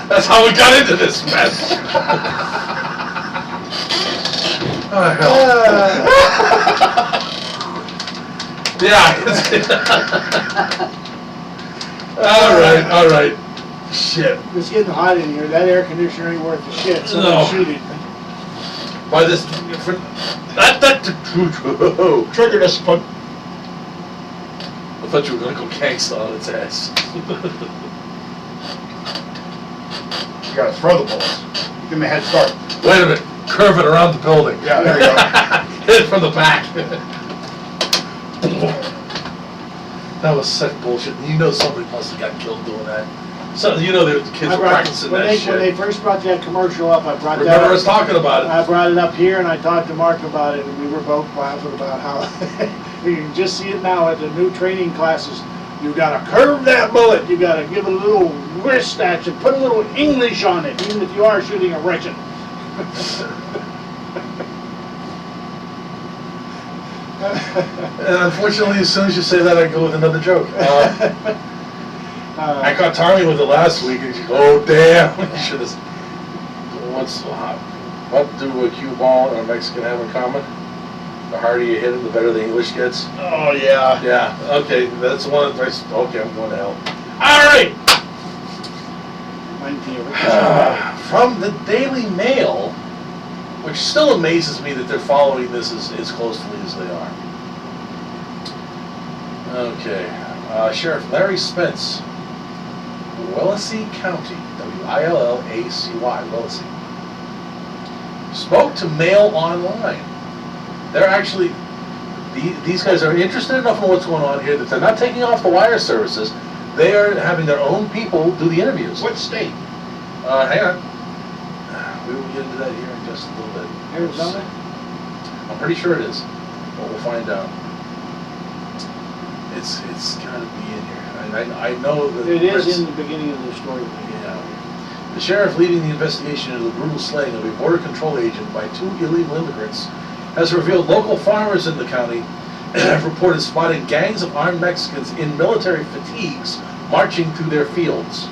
That's how we got into this mess. Oh, hell. Yeah. All right. Shit. It's getting hot in here. That air conditioner ain't worth the shit. No. Someone shoot it. By this, Trigger discipline. I thought you were gonna go gangsta on its ass. You gotta throw the bullets. Give me a head start. Wait a minute, curve it around the building. Yeah, there you go. Hit it from the back. That was such bullshit. You know somebody must have got killed doing that. So you know the kids were practicing when that they, shit. When they first brought that commercial up, I brought Remember that us talking about it? I brought it up here and I talked to Mark about it and we were both laughing about how you can just see it now at the new training classes. You gotta curve that bullet. You gotta give it a little wrist action. Put a little English on it, even if you are shooting a Russian. And unfortunately, as soon as you say that, I go with another joke. I caught Tommy with it last week, and she goes, "Oh damn!" You should have. What do a cue ball and a Mexican have in common? The harder you hit it, the better the English gets. Oh, yeah. Yeah. Okay, that's one. Okay, I'm going to hell. All right. From the Daily Mail, which still amazes me that they're following this as closely as they are. Okay, Sheriff Larry Spence, Willacy County, W-I-L-L-A-C-Y, Willacy, spoke to Mail Online. They're actually, these guys are interested enough in what's going on here that they're not taking off the wire services. They are having their own people do the interviews. What state? Hang on. We will get into that here in just a little bit. Arizona? I'm pretty sure it is, but we'll find out. It's got to be in here. I know that It is in the beginning of the story. Yeah. The sheriff leading the investigation into the brutal slaying of a border control agent by 2 illegal immigrants has revealed local farmers in the county have reported spotting gangs of armed Mexicans in military fatigues marching through their fields.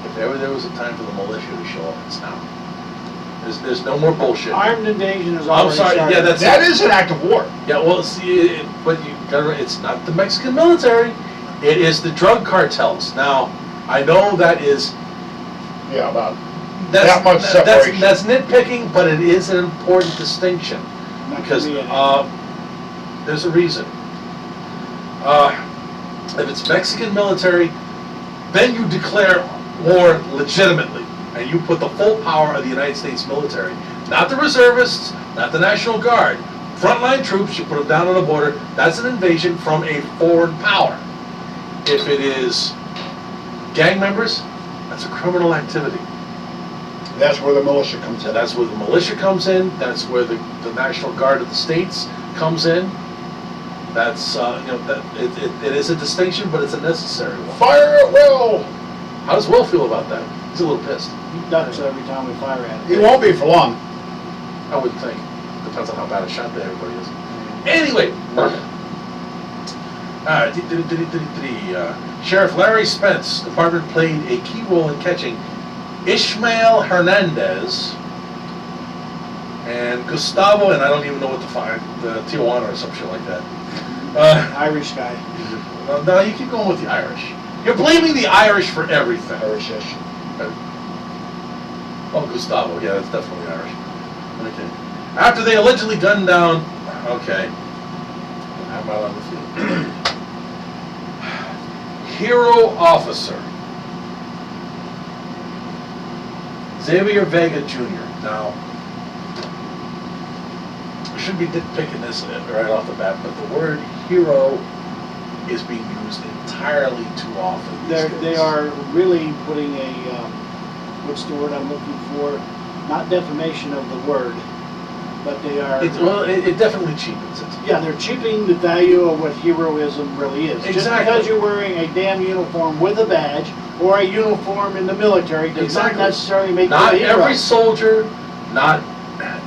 If ever there was a time for the militia to show up, it's now. There's no more bullshit. Armed invasion is I'm already sorry, started. yeah, that's That is an act of war. Yeah, well, see, but you gotta, it's not the Mexican military, it is the drug cartels. Now, I know that is, Yeah, about that's, that much separation. that's nitpicking, but it is an important distinction, Not because, Korean. there's a reason. If it's Mexican military, then you declare war legitimately, and you put the full power of the United States military, not the reservists, not the National Guard, frontline troops, you put them down on the border, that's an invasion from a foreign power. If it is gang members, that's a criminal activity. That's where the militia comes So in. that's where the militia comes in, that's where the National Guard of the states comes in. That's, it is a distinction, but it's a necessary one. Fire at will! How does Will feel about that? He's a little pissed. He ducks every time we fire at him. He won't be for long. I wouldn't think. Depends on how bad a shot that everybody is. Anyway, Sheriff Larry Spence department played a key role in catching Ishmael Hernandez and Gustavo, and I don't even know what to find, the Tijuana or some shit like that. Irish guy. No, you keep going with the Irish. You're blaming the Irish for everything. Irish-ish. Oh, Gustavo, yeah, that's definitely Irish. Okay. After they allegedly gunned down, okay. I'm out on the field. Hero officer. Xavier Vega Jr. Now, I shouldn't be nitpicking this right off the bat, but the word hero is being used entirely too often these days. They are really putting a, what's the word I'm looking for? Not defamation of the word, but they are. It definitely cheapens it. Yeah, they're cheapening the value of what heroism really is. Just Exactly. because you're wearing a damn uniform with a badge or a uniform in the military does Exactly. not necessarily make you Not a hero. every soldier, not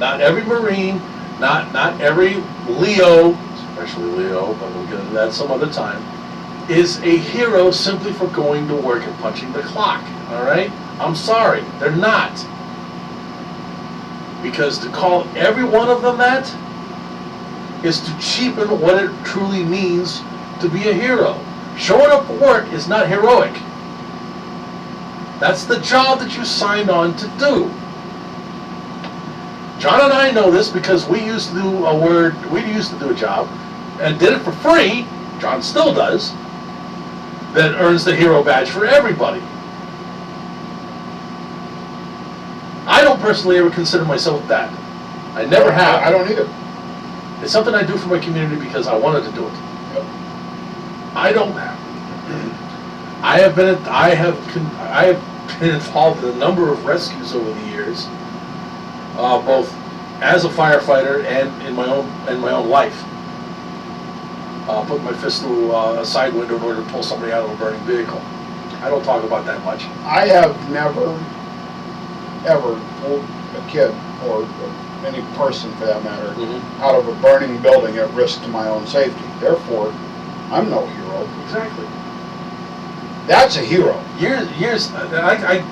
every Marine, not every Leo, especially Leo, but we'll get into that some other time, is a hero simply for going to work and punching the clock, all right? I'm sorry, they're not. Because to call every one of them that is to cheapen what it truly means to be a hero. Showing up for work is not heroic. That's the job that you signed on to do. John and I know this because we used to do a job and did it for free, John still does, that earns the hero badge for everybody. I don't personally ever consider myself that. I never have. I don't either. It's something I do for my community because I wanted to do it. Yep. I don't. I have been involved in a number of rescues over the years, both as a firefighter and in my own life. Put my fist through a side window in order to pull somebody out of a burning vehicle. I don't talk about that much. I have never, ever pulled a kid or any person for that matter out of a burning building at risk to my own safety. Therefore, I'm no hero. Exactly. That's a hero. Years, I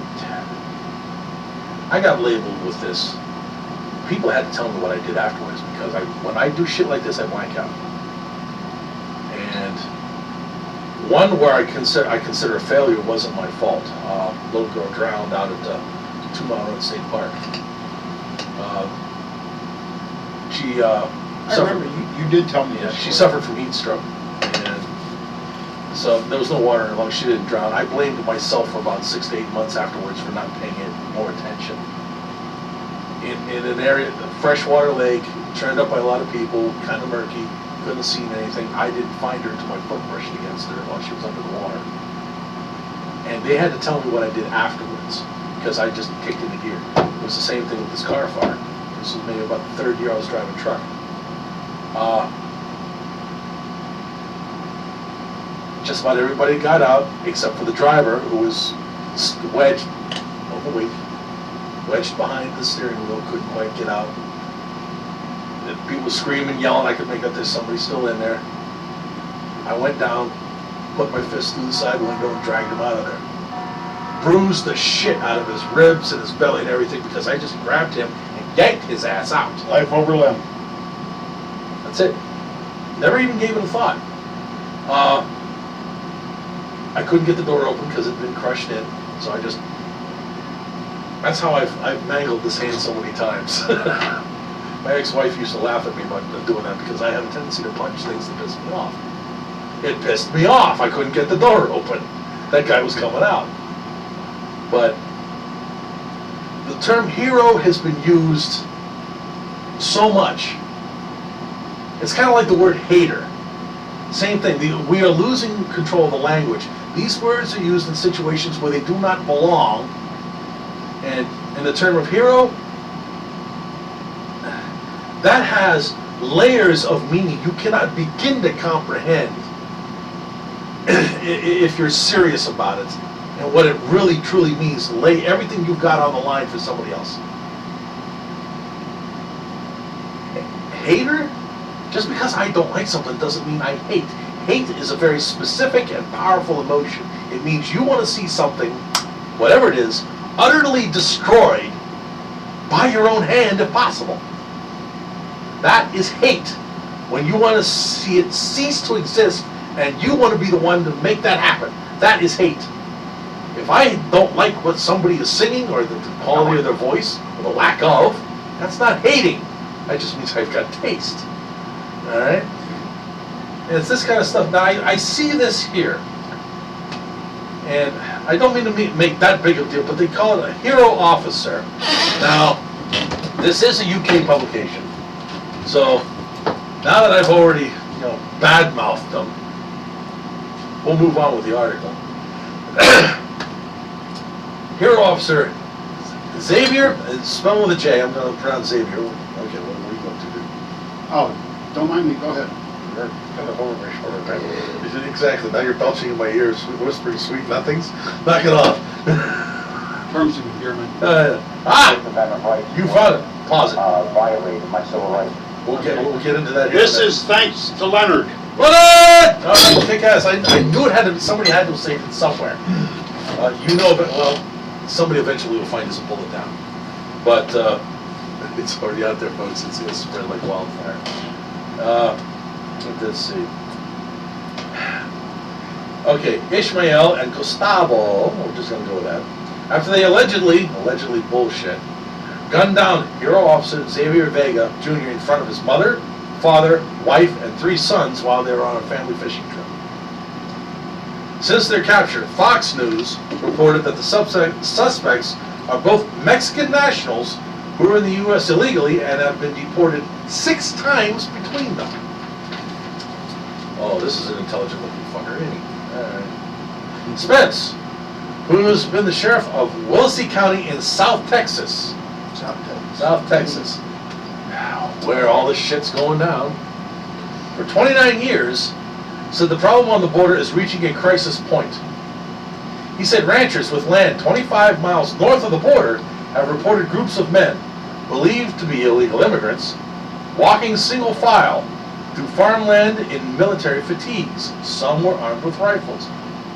got labeled with this. People had to tell me what I did afterwards because when I do shit like this, I blank out. And one where I consider a failure wasn't my fault. Little girl drowned out at 2 Mile Run State Park. She I suffered. remember you did tell me Yeah, that. she story. suffered from heat stroke, and so there was no water in her lungs. She didn't drown. I blamed myself for about 6 to 8 months afterwards for not paying it more attention. In an area, a freshwater lake, turned up by a lot of people, kind of murky, couldn't have seen anything. I didn't find her until my foot brushed against her while she was under the water. And they had to tell me what I did afterwards, because I just kicked into gear. It was the same thing with this car fire. This was maybe about the third year I was driving a truck. Just about everybody got out, except for the driver, who was wedged, overweight, wedged behind the steering wheel, couldn't quite get out. And people screaming, yelling, I could make out there's somebody still in there. I went down, put my fist through the side window and dragged him out of there. Bruised the shit out of his ribs and his belly and everything because I just grabbed him and yanked his ass out. Life over limb. That's it. Never even gave it a thought. I couldn't get the door open because it had been crushed in, so I just... That's how I've mangled this hand so many times. My ex-wife used to laugh at me about doing that because I have a tendency to punch things that piss me off. It pissed me off. I couldn't get the door open. That guy was coming out. But the term hero has been used so much. It's kind of like the word hater. Same thing. We are losing control of the language. These words are used in situations where they do not belong. And in the term of hero, that has layers of meaning you cannot begin to comprehend if you're serious about it and what it really truly means to lay everything you've got on the line for somebody else. Hater? Just because I don't like something doesn't mean I hate. hate is a very specific and powerful emotion. It means you want to see something, whatever it is, utterly destroyed by your own hand if possible. That is hate. When you want to see it cease to exist and you want to be the one to make that happen, that is hate. If I don't like what somebody is singing or the quality of their voice or the lack of, that's not hating. That just means I've got taste. All right? And it's this kind of stuff. Now, I see this here. And I don't mean to make that big of a deal, but they call it a hero officer. Now, this is a UK publication. So, now that I've already, badmouthed them, we'll move on with the article. Hero officer Xavier, it's spelled with a J, I'm going to pronounce Xavier. Okay, what are you going to do? Oh, don't mind me, go ahead. You're kind of over my shoulder, right? Exactly, now you're belching in my ears, whispering sweet nothings. Knock it off. Terms of endearment. Amendment rights. You found it. Pause it. Violated my civil rights. We'll get into that here. This is thanks to Leonard. Leonard! All right, kick ass. I knew it had to be, somebody had to have saved it somewhere. Somebody eventually will find us and pull it down. But it's already out there, folks. It's going to spread like wildfire. Let's see. Okay, Ishmael and Gustavo, we're just going to go with that. After they allegedly bullshit, gunned down hero officer Xavier Vega Jr. in front of his mother, father, wife, and 3 sons while they were on a family fishing trip. Since their capture, Fox News reported that the suspects are both Mexican nationals who are in the U.S. illegally and have been deported 6 times between them. Oh, this is an intelligent looking fucker, isn't he? Spence, who's been the sheriff of Willacy County in South Texas, where all this shit's going down, for 29 years, said the problem on the border is reaching a crisis point. He said ranchers with land 25 miles north of the border have reported groups of men, believed to be illegal immigrants, walking single file through farmland in military fatigues. Some were armed with rifles.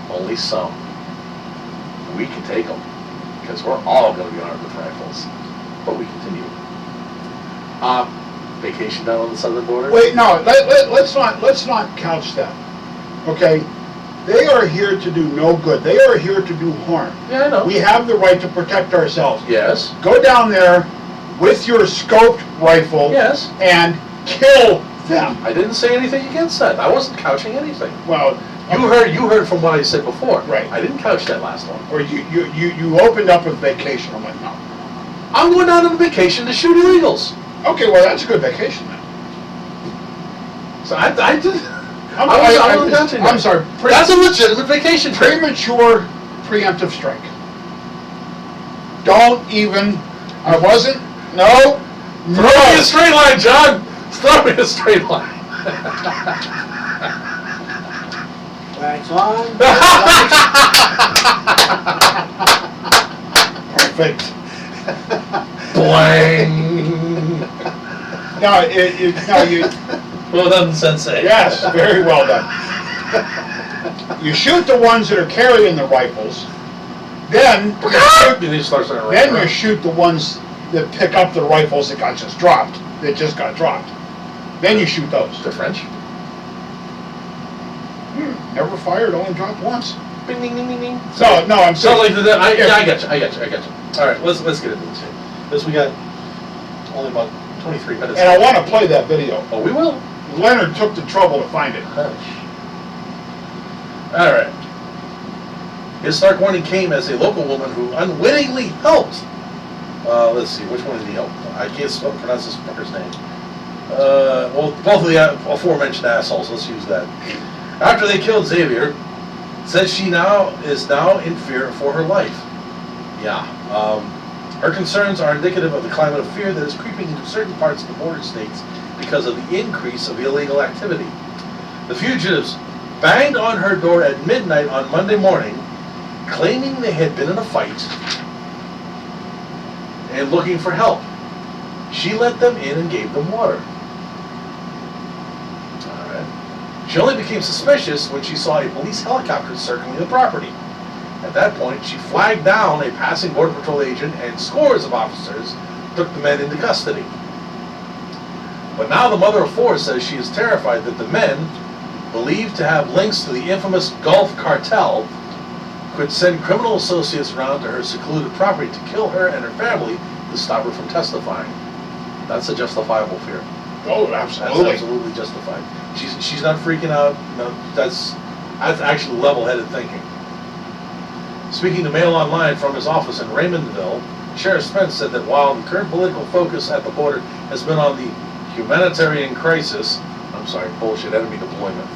Only some. We can take them, because we're all going to be armed with rifles. But we continue. Vacation down on the southern border? Wait, no, let's not couch that. Okay? They are here to do no good. They are here to do harm. Yeah, I know. We have the right to protect ourselves. Yes. Go down there with your scoped rifle Yes. and kill them. I didn't say anything against that. I wasn't couching anything. Well, You heard from what I said before. Right. I didn't couch that last one. or you opened up with vacation. I'm like, no. I'm going down on vacation to shoot illegals. Okay, well, that's a good vacation then. So I did. I'm sorry. That's a legitimate vacation trip. Premature preemptive strike. Don't even. I wasn't. No. Throw me a straight line, John. Throw me a straight line. Wax on. Perfect. Boing. No, you. Well done, Sensei. Yes, very well done. You shoot the ones that are carrying the rifles, then you shoot the ones that pick up the rifles that just got dropped. Then you shoot those. The French. Never fired, only dropped once. Bing, ding, ding, ding, ding. No, I'm So saying. like I got you. All right, let's get into this here. This we got only about 23 minutes. And I want to play that video. Oh, we will. Leonard took the trouble to find it. All right. His stark warning came as a local woman who unwittingly helped. Let's see, which one did he help? I can't pronounce this fucker's name. Well, both of the aforementioned assholes. Let's use that. After they killed Xavier, says she is now in fear for her life. Yeah. Her concerns are indicative of the climate of fear that is creeping into certain parts of the border states because of the increase of illegal activity. The fugitives banged on her door at midnight on Monday morning, claiming they had been in a fight and looking for help. She let them in and gave them water. Alright. She only became suspicious when she saw a police helicopter circling the property. At that point, she flagged down a passing Border Patrol agent and scores of officers took the men into custody. But now the mother of four says she is terrified that the men, believed to have links to the infamous Gulf Cartel, could send criminal associates around to her secluded property to kill her and her family to stop her from testifying. That's a justifiable fear. Oh, That's absolutely. absolutely justified. She's not freaking out. No, that's actually level-headed thinking. Speaking to Mail Online from his office in Raymondville, Sheriff Spence said that while the current political focus at the border has been on the humanitarian crisis, enemy deployment,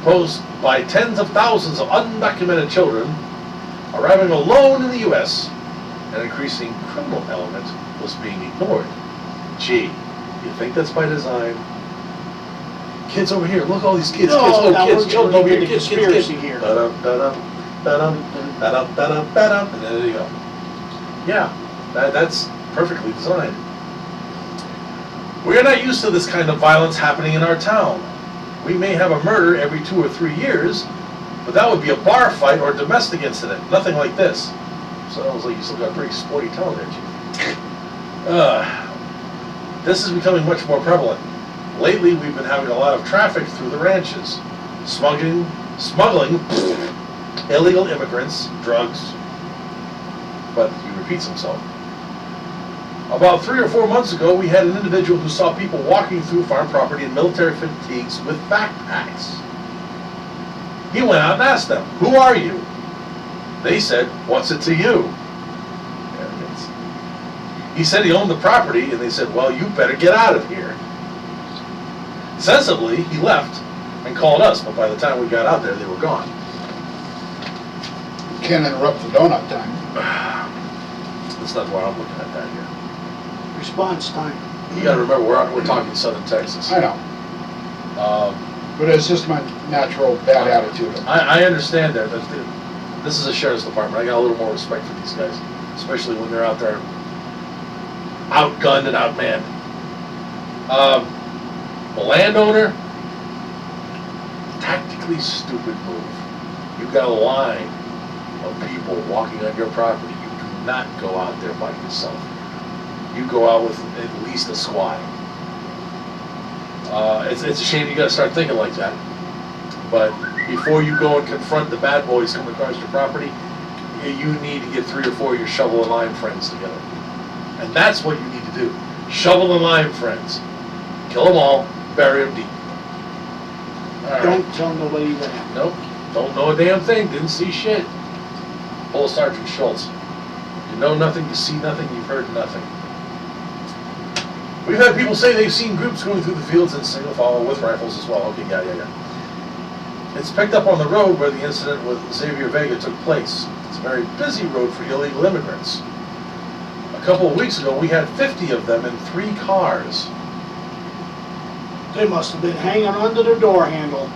posed by tens of thousands of undocumented children arriving alone in the U.S., an increasing criminal element was being ignored. Gee, you think that's by design? Kids over here, look all these kids, No, now kids, we're children getting over here, into kids, conspiracy here. Da-dum, da-dum, da-dum, da-dum, da-dum, da-dum, and there you go. Yeah, that's perfectly designed. We are not used to this kind of violence happening in our town. We may have a murder every 2 or 3 years, but that would be a bar fight or domestic incident, nothing like this. Sounds like you still got a pretty sporty town there, Chief. This is becoming much more prevalent. Lately, we've been having a lot of traffic through the ranches, smuggling illegal immigrants, drugs, but he repeats himself. About 3 or 4 months ago, we had an individual who saw people walking through farm property in military fatigues with backpacks. He went out and asked them, "Who are you?" They said, "What's it to you?" Arrogance. He said he owned the property, and they said, "Well, you better get out of here." Sensibly, he left and called us, but by the time we got out there, they were gone. Can't interrupt the donut time. That's not why I'm looking at that here. Response time. You gotta remember, we're talking southern Texas. I know, but it's just my natural bad attitude. I understand that, but this is a sheriff's department. I got a little more respect for these guys, especially when they're out there outgunned and outmanned. The landowner, tactically stupid move. You've got a line of people walking on your property. You do not go out there by yourself. You go out with at least a squad. It's a shame you gotta start thinking like that. But before you go and confront the bad boys coming across your property, you need to get 3 or 4 of your shovel and lime friends together. And that's what you need to do. Shovel and lime friends. Kill them all, bury them deep. All right. Don't tell nobody that. Nope, don't know a damn thing, didn't see shit. Pull Sergeant Schultz. You know nothing, you see nothing, you've heard nothing. We've had people say they've seen groups going through the fields in single file with rifles as well. Okay, yeah. It's picked up on the road where the incident with Xavier Vega took place. It's a very busy road for illegal immigrants. A couple of weeks ago, we had 50 of them in 3 cars. They must have been hanging onto their door handle.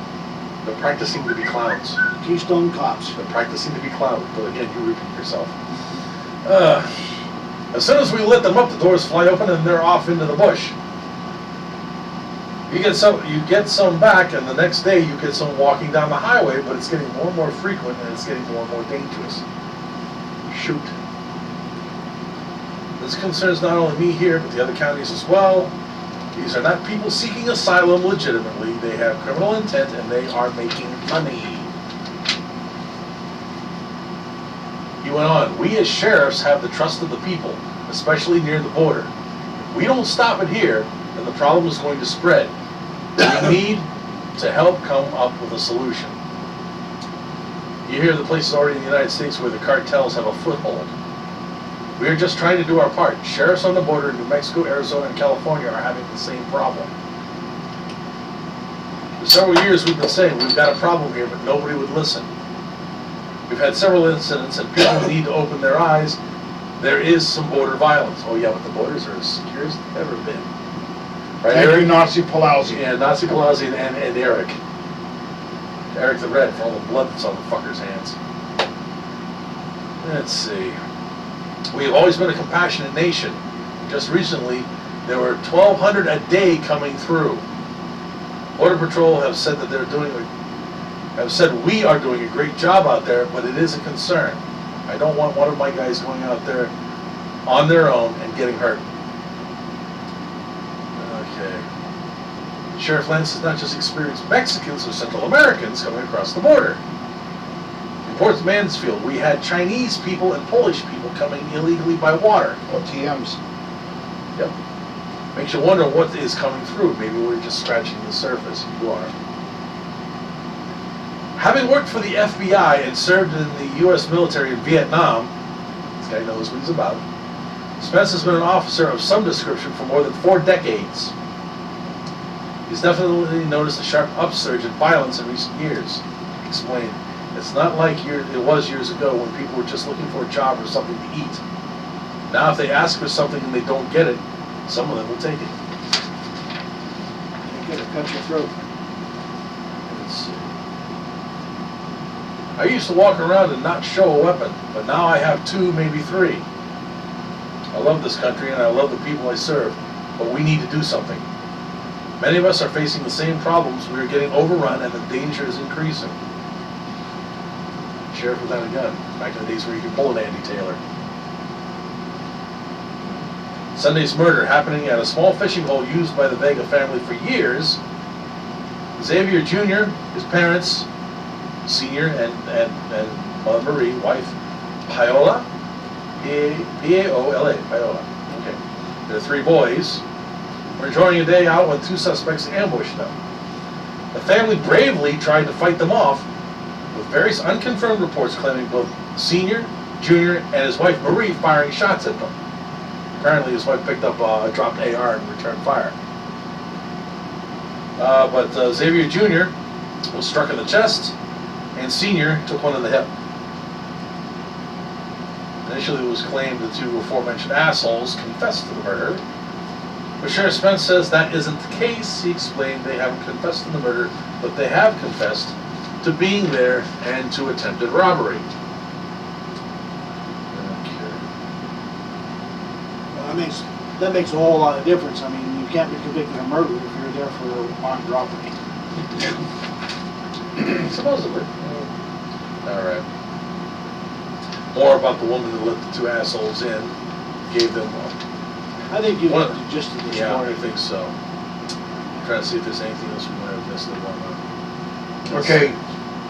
They're practicing to be clowns. Keystone Cops. They're practicing to be clowns, but again, you repeat yourself. As soon as we let them up, the doors fly open and they're off into the bush. You get some back, and the next day you get some walking down the highway, but it's getting more and more frequent, and it's getting more and more dangerous. Shoot. This concerns not only me here, but the other counties as well. These are not people seeking asylum legitimately. They have criminal intent, and they are making money. He went on, "We as sheriffs have the trust of the people, especially near the border. If we don't stop it here, then the problem is going to spread. We need to help come up with a solution." You hear the places already in the United States where the cartels have a foothold. We are just trying to do our part. Sheriffs on the border in New Mexico, Arizona, and California are having the same problem. For several years we've been saying we've got a problem here, but nobody would listen. We've had several incidents and people need to open their eyes. There is some border violence. Oh yeah, but the borders are as secure as they've ever been. Right, Thank you, Eric? Nazi Palazzi. Yeah, Nazi Palazzi and Eric. Eric the Red, for all the blood that's on the fucker's hands. Let's see. We have always been a compassionate nation. Just recently, there were 1,200 a day coming through. Border Patrol have said that we are doing a great job out there, but it is a concern. I don't want one of my guys going out there on their own and getting hurt. Okay. Sheriff Lance has not just experienced Mexicans or Central Americans coming across the border. In Port Mansfield, we had Chinese people and Polish people coming illegally by water. OTMs. Yep. Makes you wonder what is coming through. Maybe we're just scratching the surface. You are. Having worked for the FBI and served in the U.S. military in Vietnam, this guy knows what he's about, Spence has been an officer of some description for more than 4 decades. He's definitely noticed a sharp upsurge in violence in recent years. He explained, it's not like it was years ago when people were just looking for a job or something to eat. Now if they ask for something and they don't get it, some of them will take it. You gotta cut your throat. Let's see. I used to walk around and not show a weapon, but now I have 2, maybe 3. I love this country and I love the people I serve, but we need to do something. Many of us are facing the same problems. We are getting overrun and the danger is increasing. Sheriff without a gun, back in the days where you could pull an Andy Taylor. Sunday's murder happening at a small fishing hole used by the Vega family for years. Xavier Jr., his parents, Senior and Mother Marie, wife, Paola, P-A-O-L-A, Paola, okay. Their 3 boys were enjoying a day out when 2 suspects ambushed them. The family bravely tried to fight them off, with various unconfirmed reports claiming both Senior, Junior, and his wife Marie firing shots at them. Apparently his wife picked up a dropped AR and returned fire. But Xavier Jr. was struck in the chest, and Senior took one in the hip. Initially it was claimed the 2 aforementioned assholes confessed to the murder, but Sheriff Spence says that isn't the case. He explained they haven't confessed to the murder, but they have confessed to being there and to attempted robbery. Well, that makes a whole lot of difference. I mean, you can't be convicted of murder if you're there for armed robbery. Supposedly. Alright. More about the woman who let the 2 assholes in, gave them I think you What? got the gist of the yeah, I story. think so. I'm trying to see if there's anything else we might have missed that one. Okay,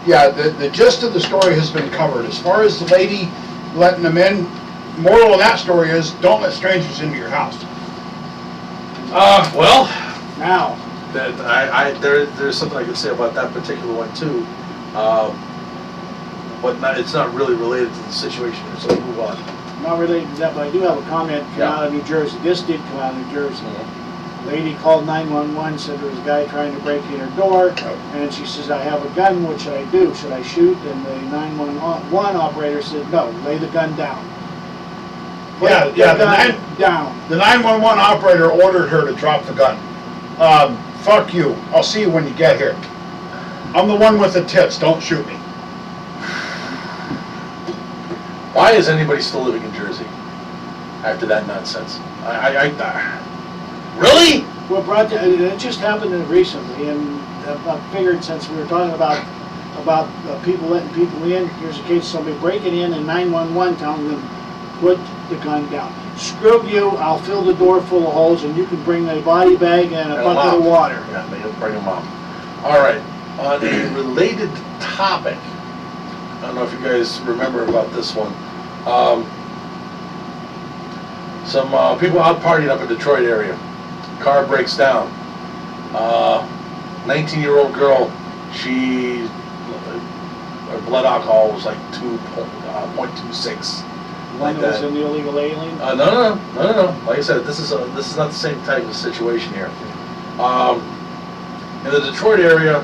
yeah, the gist of the story has been covered. As far as the lady letting them in, moral of that story is, don't let strangers into your house. Well, Now, that there's something I can say about that particular one too. But it's not really related to the situation here, so we'll move on. not related to that, but I do have a comment come Yeah. out of New Jersey. This did come out of New Jersey. Lady called 911, said there was a guy trying to break in her door, and she says, I have a gun, what should I do? Should I shoot? And the 911 operator said, no, lay the gun down. Put Yeah, the yeah, the gun down. The 911 operator ordered her to drop the gun. Fuck you, I'll see you when you get here. I'm the one with the tits, don't shoot me. Why is anybody still living in Jersey after that nonsense? Really? Well, it just happened recently, and I figured since we were talking about people letting people in, here's a case of somebody breaking in and 911 telling them, put the gun down. Screw you, I'll fill the door full of holes and you can bring a body bag and a bucket of water. Yeah, they'll bring them up. All right, on a related topic, I don't know if you guys remember about this one. Some people out partying up in Detroit area. Car breaks down. 19-year-old girl, her blood alcohol was like 2.26. One that was an illegal alien. No. Like I said, this is not the same type of situation here. In the Detroit area,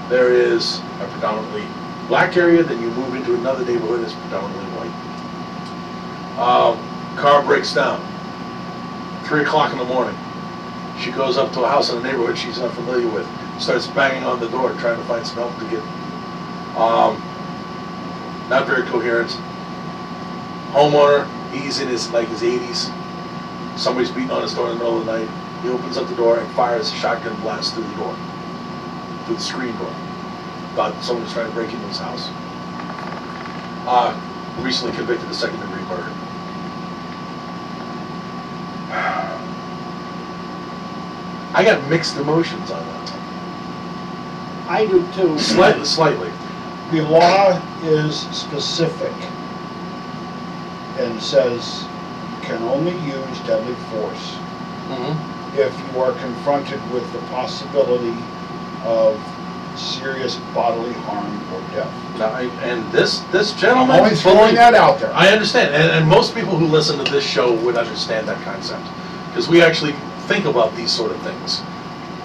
there is a predominantly black area. Then you move into another neighborhood that's predominantly white. Car breaks down. 3 o'clock in the morning. She goes up to a house in a neighborhood she's not familiar with. Starts banging on the door, trying to find some help to get. Not very coherent. Homeowner, he's in his 80s. Somebody's beating on his door in the middle of the night. He opens up the door and fires a shotgun blast through the door. through the screen door. Thought someone was trying to break into his house. Recently convicted of second-degree murder. I got mixed emotions on that. I do too. Slightly. The law is specific and says you can only use deadly force if you are confronted with the possibility of serious bodily harm or death. Now, and this I'm gentleman. only throwing that out there. I understand, and most people who listen to this show would understand that concept, because we actually think about these sort of things.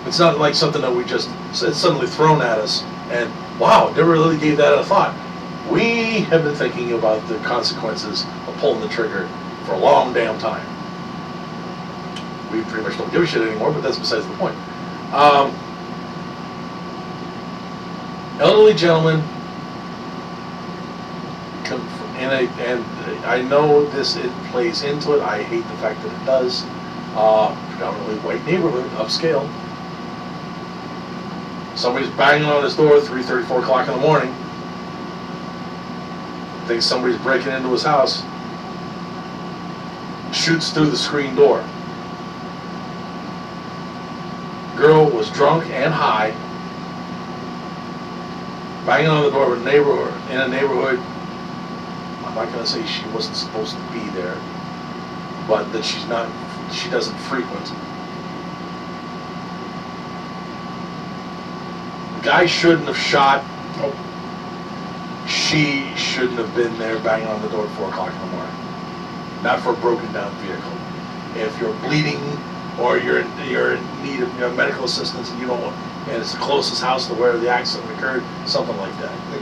It's not like something that we just, it's suddenly thrown at us, and wow, never really gave that a thought. We have been thinking about the consequences of pulling the trigger for a long damn time. We pretty much don't give a shit anymore, but that's besides the point. Elderly gentleman, and I know it plays into it. I hate the fact that it does. Predominantly white neighborhood, upscale. Somebody's banging on his door 3:30, 4 o'clock in the morning. Thinks somebody's breaking into his house. Shoots through the screen door. Girl was drunk and high. Banging on the door of a neighborhood, in a neighborhood, I'm not going to say she wasn't supposed to be there, but that she doesn't frequent. The guy shouldn't have shot. Nope. She shouldn't have been there banging on the door at 4 o'clock in the morning. Not for a broken down vehicle. If you're bleeding or you're in need of medical assistance and you don't want, and it's the closest house to where the accident occurred, something like that. The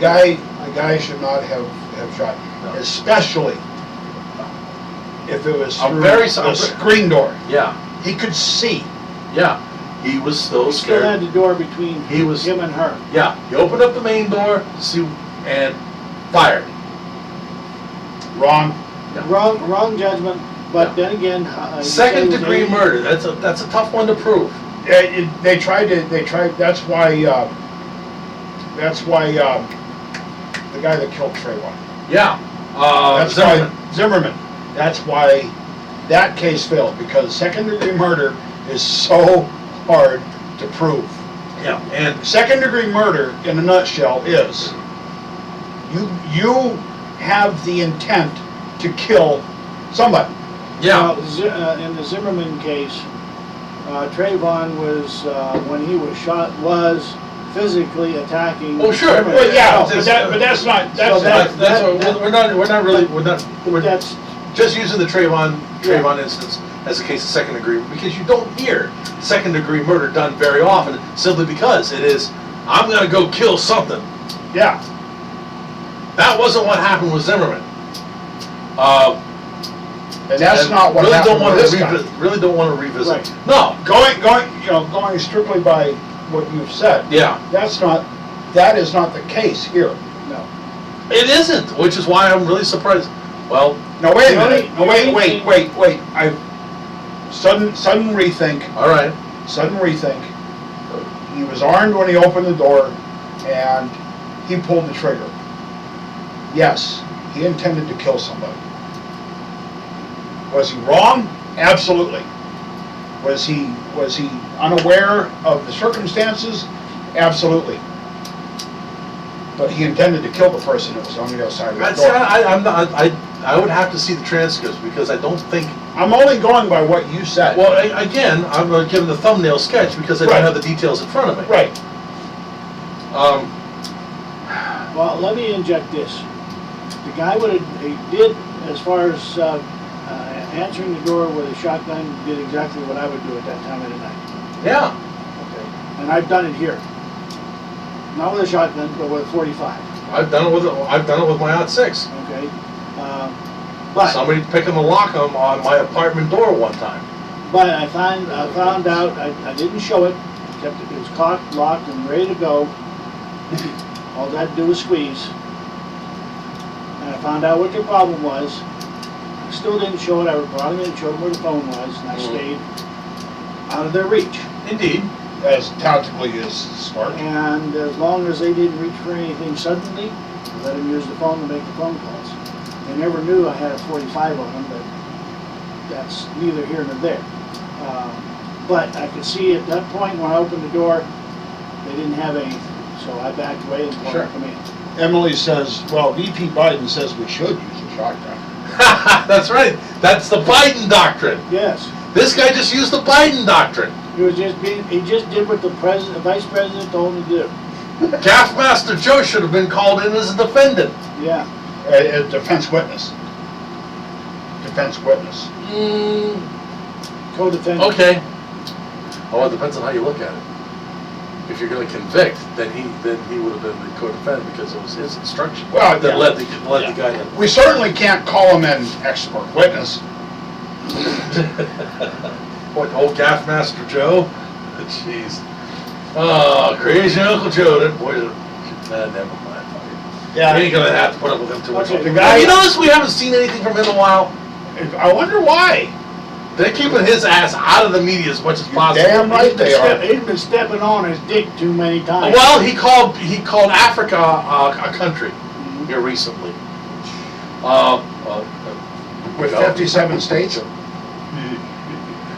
guy should not have shot, No. especially if it was I'm through very the screen door. Yeah, He could see. yeah. He was so Still had scared. the door between He was- him and her. Yeah, he opened up the main door, and fired. Wrong. Yeah. Wrong judgment, but Yeah. then again, you say Second it was degree 80. murder. That's a tough one to prove. They tried. That's why the guy that killed Trayvon. Yeah. That's Zimmerman. why Zimmerman. That's why that case failed, because second degree murder is so hard to prove. Yeah, and Second degree murder, in a nutshell, is you have the intent to kill somebody. yeah, In the Zimmerman case, Trayvon was, when he was shot, was physically attacking. Oh, sure. Zimmerman. Well, yeah, That's- but that's not. So That's that's what we're That's, just using the Trayvon instance as a case of second degree, because you don't hear second degree murder done very often, simply because it is, I'm gonna go kill something. yeah. That wasn't what happened with Zimmerman. And that's And not what really happened don't want with to this guy. really don't want to revisit. Right. No. Going strictly by what you've said. Yeah. That is not the case here. no. It isn't, which is why I'm really surprised. Well, No, wait a The only- minute. No, the only wait. Sudden rethink. all right. He was armed when he opened the door, and he pulled the trigger. Yes, he intended to kill somebody. Was he wrong? Absolutely. Was he unaware of the circumstances? Absolutely. But he intended to kill the person that was on the other side of the I'd say door. I'm not. I would have to see the transcripts, because I don't think. I'm only going by what you said. Well, again, I'm going to give the thumbnail sketch because I don't Right. have the details in front of me. Right. Well, let me inject this. The guy he did, as far as answering the door with a shotgun, did exactly what I would do at that time of the night. Yeah. Okay. And I've done it here. Not with a shotgun, but with a 45. I've done it with my .6. Okay. But Somebody picking the lock on my apartment door one time. I found out I didn't show it. It was cocked, locked, and ready to go. All I had to do was squeeze. And I found out what their problem was. I still didn't show it. I brought them in and showed them where the phone was, and I stayed out of their reach. Indeed. as tactically as smart. And as long as they didn't reach for anything suddenly, let them use the phone to make the phone calls. They never knew I had a 45 on them, but that's neither here nor there. But I could see at that point when I opened the door, they didn't have anything. So I backed away and let them come in. Emily says, well, VP Biden says we should use a shotgun. That's right. That's the Biden doctrine. Yes, This guy just used the Biden doctrine. he just did what the vice president told him to do. Gaffmaster Joe should have been called in as a defendant. Yeah, A defense witness. Defense witness. co-defendant. Okay. Oh, it depends on how you look at it. If you're going to convict, then he would have been the co-defendant because it was his instruction Well, that yeah. led the guy in. We certainly can't call him an expert witness. What, old Gaffmaster Joe? Jeez. Oh, crazy Uncle Joe. That boy. Never mind. We ain't gonna have to put up with him too much. Okay, the guy- You notice we haven't seen anything from him in a while? I wonder why. They're keeping his ass out of the media as much as possible. Damn right they are. He's been stepping on his dick too many times. Well, he called Africa a country here recently. With 57 states?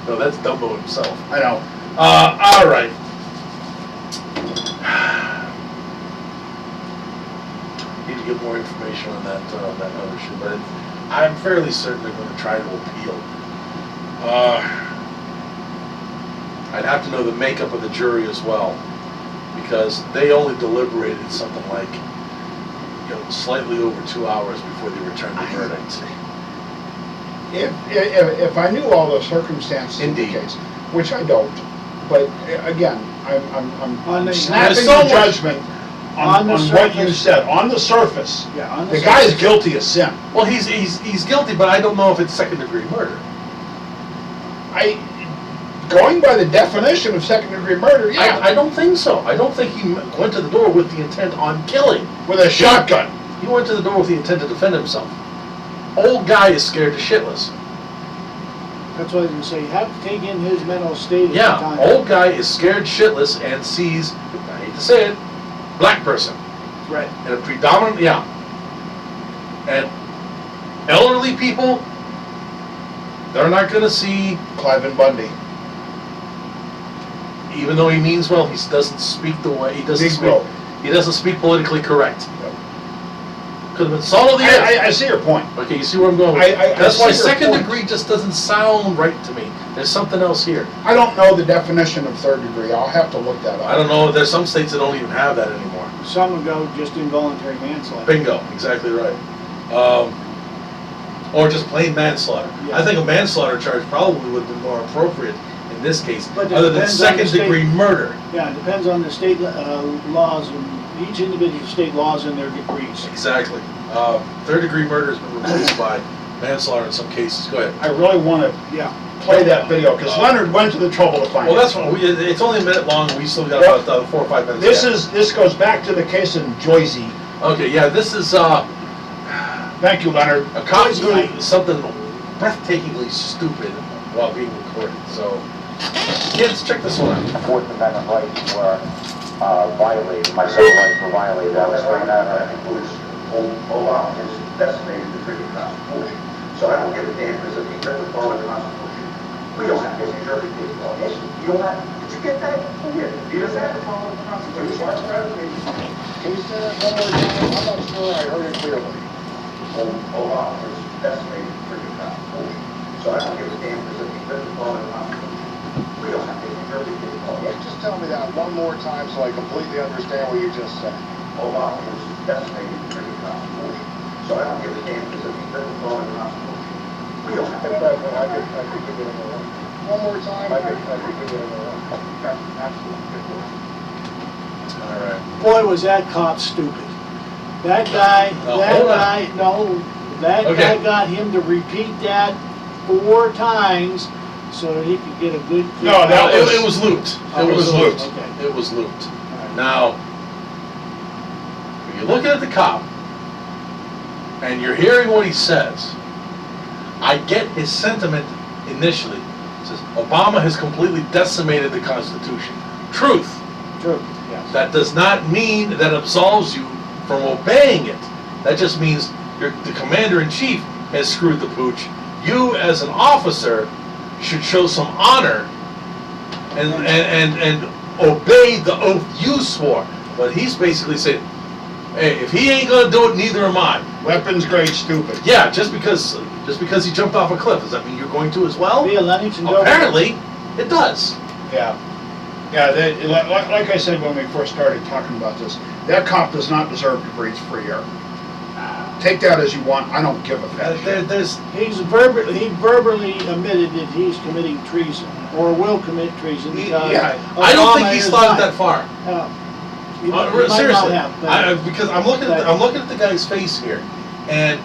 No, that's Dumbo himself. I know. All right. Need to get more information on that other issue, but I'm fairly certain they're going to try to appeal. I'd have to know the makeup of the jury as well, because they only deliberated something like, slightly over 2 hours before they returned the verdict. If I knew all the circumstances of the Indeed. case, which I don't, but again, I'm snapping There's so the much- judgment On on the what you surface. said. On the surface, Yeah, on the guy is guilty of sin. Well, he's guilty, but I don't know if it's second-degree murder. Going by the definition of second-degree murder, yeah, I don't think so. I don't think he went to the door with the intent on killing. with a shotgun. He went to the door with the intent to defend himself. Old guy is scared to shitless. That's what I was gonna say, you have to take in his mental state at the Yeah, time. old guy is scared shitless and sees, I hate to say it, black person. Right. And a predominant, yeah. And elderly people, they're not gonna see, Clive and Bundy. even though he means well, he doesn't speak the way, he doesn't Negro. speak politically correct. Could have been salt of the earth. I see your point. Okay, you see where I'm going with I That's see why your second point. degree just doesn't sound right to me. There's something else here. I don't know the definition of third degree. I'll have to look that up. I don't know, there's some states that don't even have that anymore. Some ago, just involuntary manslaughter. Bingo, exactly right. Or just plain manslaughter. Yeah. I think a manslaughter charge probably would have been more appropriate in this case, But it other than depends on the second degree murder. Yeah, it depends on the state laws, and each individual state laws and their degrees. Exactly. Third degree murder has been replaced by manslaughter in some cases. Go ahead. I really want to Yeah. play that video, because Leonard went to the trouble to find it. Well, that's what it's only a minute long. We still got Well, about 4 or 5 minutes. This goes back to the case in Joyce. Okay, yeah, this is Thank you, Leonard. a cop doing something breathtakingly stupid while being recorded. So, kids, check this one out. Fourth Amendment rights were violated, my civil rights were violated, I was thrown out. I think was Obama has decimated the freaking Constitution. So I don't give a damn because if he doesn't follow the Constitution, we don't have to New Jersey baseball. Yes, you don't have, did you get that? Yeah, he doesn't have to follow the Constitution. Can you say that one more time? I'm not sure I heard it clearly. Obama has decimated the freaking Constitution. So I don't give a damn because if he doesn't follow the Constitution, we don't have to New Jersey baseball. Yes, Just tell me that one more time so I completely understand what you just said. Obama has decimated the freaking Constitution. So I don't give a damn because if he doesn't follow the Constitution, we don't have to. I could give it a one. One more time, I could give it a one. Absolutely. All right. Boy, was that cop stupid. That guy, that Okay. guy got him to repeat that 4 times so that he could get a good. No, that was- It was looped. Oh, It was looped. Okay. It was looped. All right. Now, when you're looking at the cop and you're hearing what he says, I get his sentiment initially. It says, Obama has completely decimated the Constitution. truth. True, yes. That does not mean that absolves you from obeying it. That just means the commander-in-chief has screwed the pooch. You, as an officer, should show some honor and obey the oath you swore. But he's basically saying, hey, if he ain't gonna do it, neither am I. Weapons grade stupid. Yeah, just because he jumped off a cliff, does that mean you're going to as well? Be a Lennox and Dover. Apparently, it does. Yeah. Yeah, like I said when we first started talking about this, that cop does not deserve to breathe free air. Take that as you want, I don't give a fat shit. There's He verbally admitted that he's committing treason, or will commit treason, because Yeah, I don't think Obama he's is thought not. that far. He might not Seriously, have, but- because I'm looking at the guy's face here, and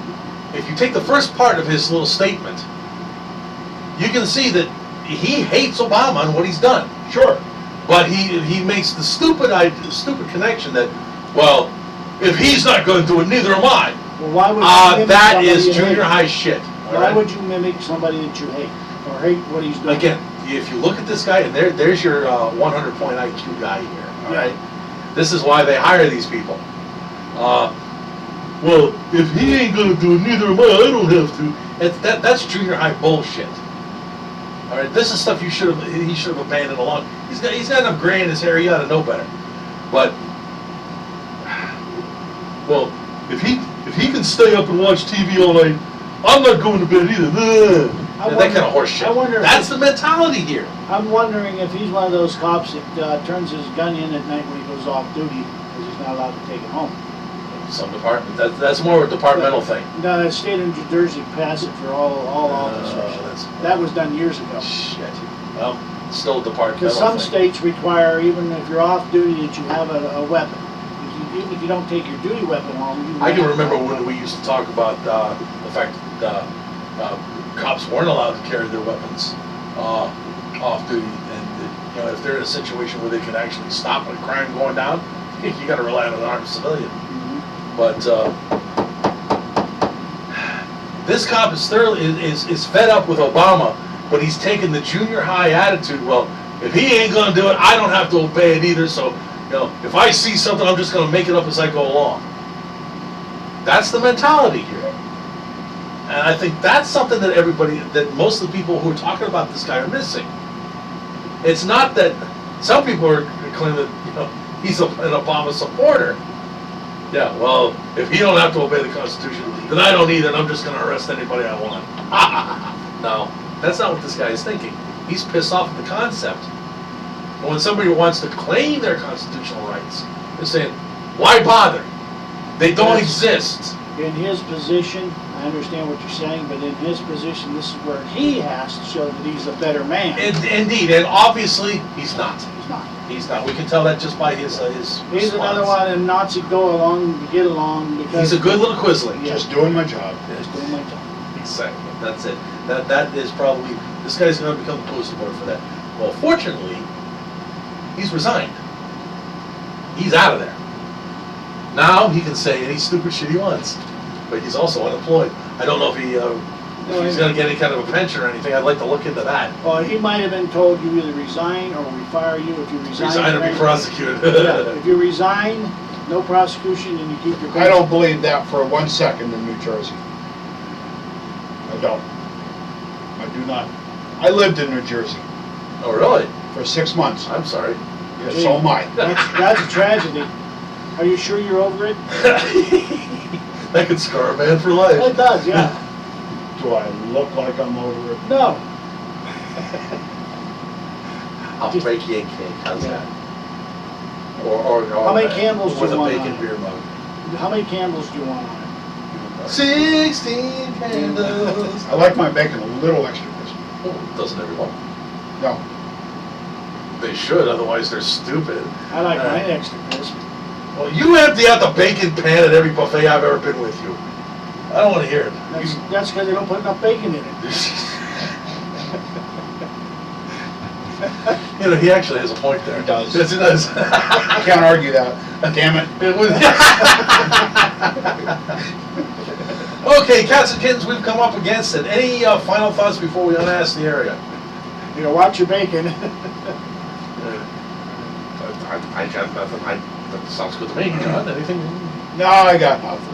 if you take the first part of his little statement, you can see that he hates Obama and what he's done. Sure. But he makes the stupid connection that, well, if he's not going to do it, neither am I. Well, why would you mimic That somebody is you junior hate? high shit. all Why right? would you mimic somebody that you hate, or hate what he's doing? Again, if you look at this guy, and there's your 100-point IQ guy here, all Yeah. right? This is why they hire these people. Well, if he ain't gonna do it, neither am I don't have to. That's junior high bullshit. All right, this is stuff he should have abandoned along. He's got enough gray in his hair, he ought to know better. But, well, if he can stay up and watch TV all night, I'm not going to bed either. That kind of horse shit. I wonder if That's the mentality here. I'm wondering if he's one of those cops that turns his gun in at night when he goes off duty, because he's not allowed to take it home. Some department, that's more a departmental thing. No, the state of New Jersey passed it for all officers. That was done years ago. Shit. Well, still a departmental Because some thing. states require, even if you're off duty, that you have a weapon. Even if you don't take your duty weapon home, you I can have- remember when we used to talk about the fact that cops weren't allowed to carry their weapons off duty, and if they're in a situation where they can actually stop a crime going down, you got to rely on an armed civilian. But this cop is fed up with Obama, but he's taken the junior high attitude. Well, if he ain't gonna do it, I don't have to obey it either. So, if I see something, I'm just gonna make it up as I go along. That's the mentality here, and I think that's something that most of the people who are talking about this guy are missing. It's not that some people are claiming that he's an Obama supporter. Yeah, well, if he don't have to obey the Constitution, then I don't either, and I'm just going to arrest anybody I want. No, that's not what this guy is thinking. He's pissed off at the concept. And when somebody wants to claim their constitutional rights, they're saying, why bother? They don't exist. In his position, I understand what you're saying, but in his position, this is where he has to show that he's a better man. Indeed, and obviously, he's not. He's not. He's not. We can tell that just by his He's another response. one of them Nazi go along to get along because He's a good little quisling. Yeah. Just doing my job. He's doing my job. Exactly. That's it. That is probably, this guy's going to become the poster boy for that. Well, fortunately, he's resigned. He's out of there. Now he can say any stupid shit he wants, but he's also unemployed. I don't know if if he's going to get any kind of a pension or anything. I'd like to look into that. Well, he might have been told you either resign or we fire you. If you resign, Resign or be then- prosecuted. Yeah, if you resign, no prosecution, and you keep your. I don't believe that for 1 second in New Jersey. I don't. I do not. I lived in New Jersey Oh, really? for 6 months. I'm sorry. Yes, so am I. That's a tragedy. Are you sure you're over it? That could scar a man for life. It does, yeah. Do I look like I'm over it? No. I'll break you a cake. How's that? Or How many candles do with you a want bacon on it? beer mug. How many candles do you want on it? 16 candles. I like my bacon a little extra crispy. Oh, doesn't everyone? No. They should, otherwise they're stupid. I like mine extra crisp. Well, you empty out the bacon pan at every buffet I've ever been with you. I don't want to hear it. That's because they don't put enough bacon in it. He actually has a point there. He does. Yes, he does. I can't argue that. Damn it. It was- Okay, cats and kittens, we've come up against it. Any final thoughts before we unask the area? Watch your bacon. I got nothing, that sounds good to me, John, anything? No, I got nothing.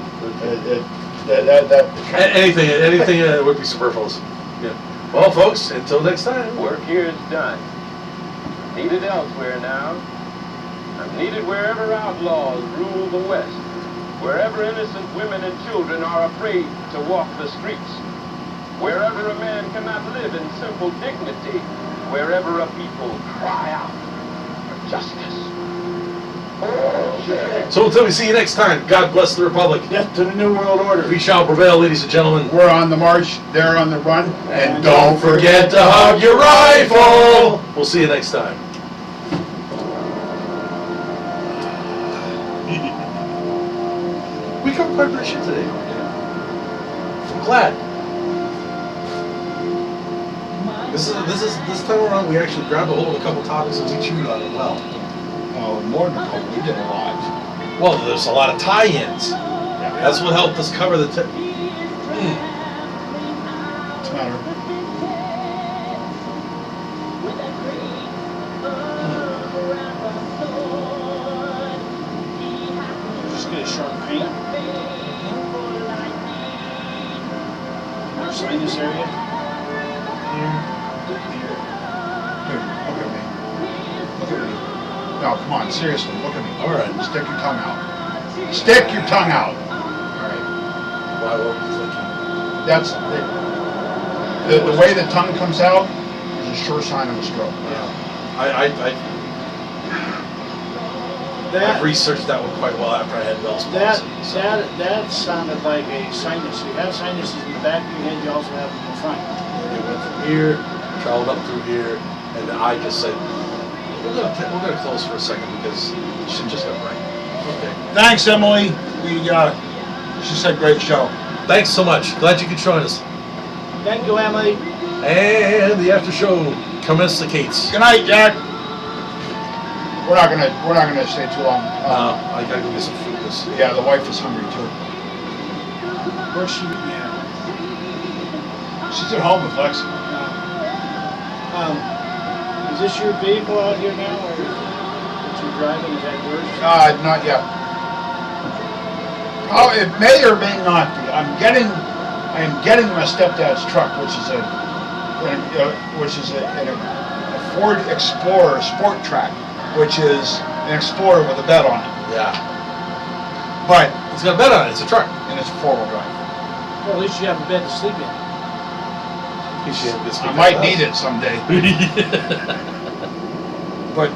Anything would be superfluous. Yeah. Well, folks, until next time. Work here is done. Needed elsewhere now. I'm needed wherever outlaws rule the West. Wherever innocent women and children are afraid to walk the streets. Wherever a man cannot live in simple dignity. Wherever a people cry out for justice. So until we see you next time, God bless the Republic. Death to the New World Order. We shall prevail, ladies and gentlemen. We're on the march, they're on the run, And don't forget to hug your rifle. We'll see you next time. We covered quite a bit of shit today. I'm glad. This time around we actually grabbed a hold of a couple topics and we chewed on them well. Oh, more than a couple, we did a lot. Well, there's a lot of tie-ins. That's what helped us cover the. What's the matter? Just get a sharp pain. Your sinus area. Dude, look at me. Look at me. No, come on, seriously, look at me. All right. Stick your tongue out. Stick your tongue out. All right. Why were we thinking? That's the way the tongue comes out is a sure sign of a stroke. I've researched that one quite well after I had Bell's palsy. So. That sounded like a sinus. You have sinuses in the back of your head, you also have them in the front. It went from here, traveled up through here, and then I just said, we're gonna close for a second because shit just got right. Okay. Thanks, Emily. She said great show. Thanks so much. Glad you could join us. Thank you, Emily. And the after show commences. Good night, Jack. We're not gonna stay too long. I gotta go get some food. Yeah, the wife is hungry too. Where's she? Yeah. She's at home with Lexi. Is this your vehicle out here now, or that you're driving? Is that yours? Not yet. Oh, it may or may not be. I am getting my stepdad's truck, which is a Ford Explorer Sport Track, which is an Explorer with a bed on it. Yeah. But It's got a bed on it. It's a truck. and it's 4-wheel drive. Well, at least you have a bed to sleep in. I might need it someday. But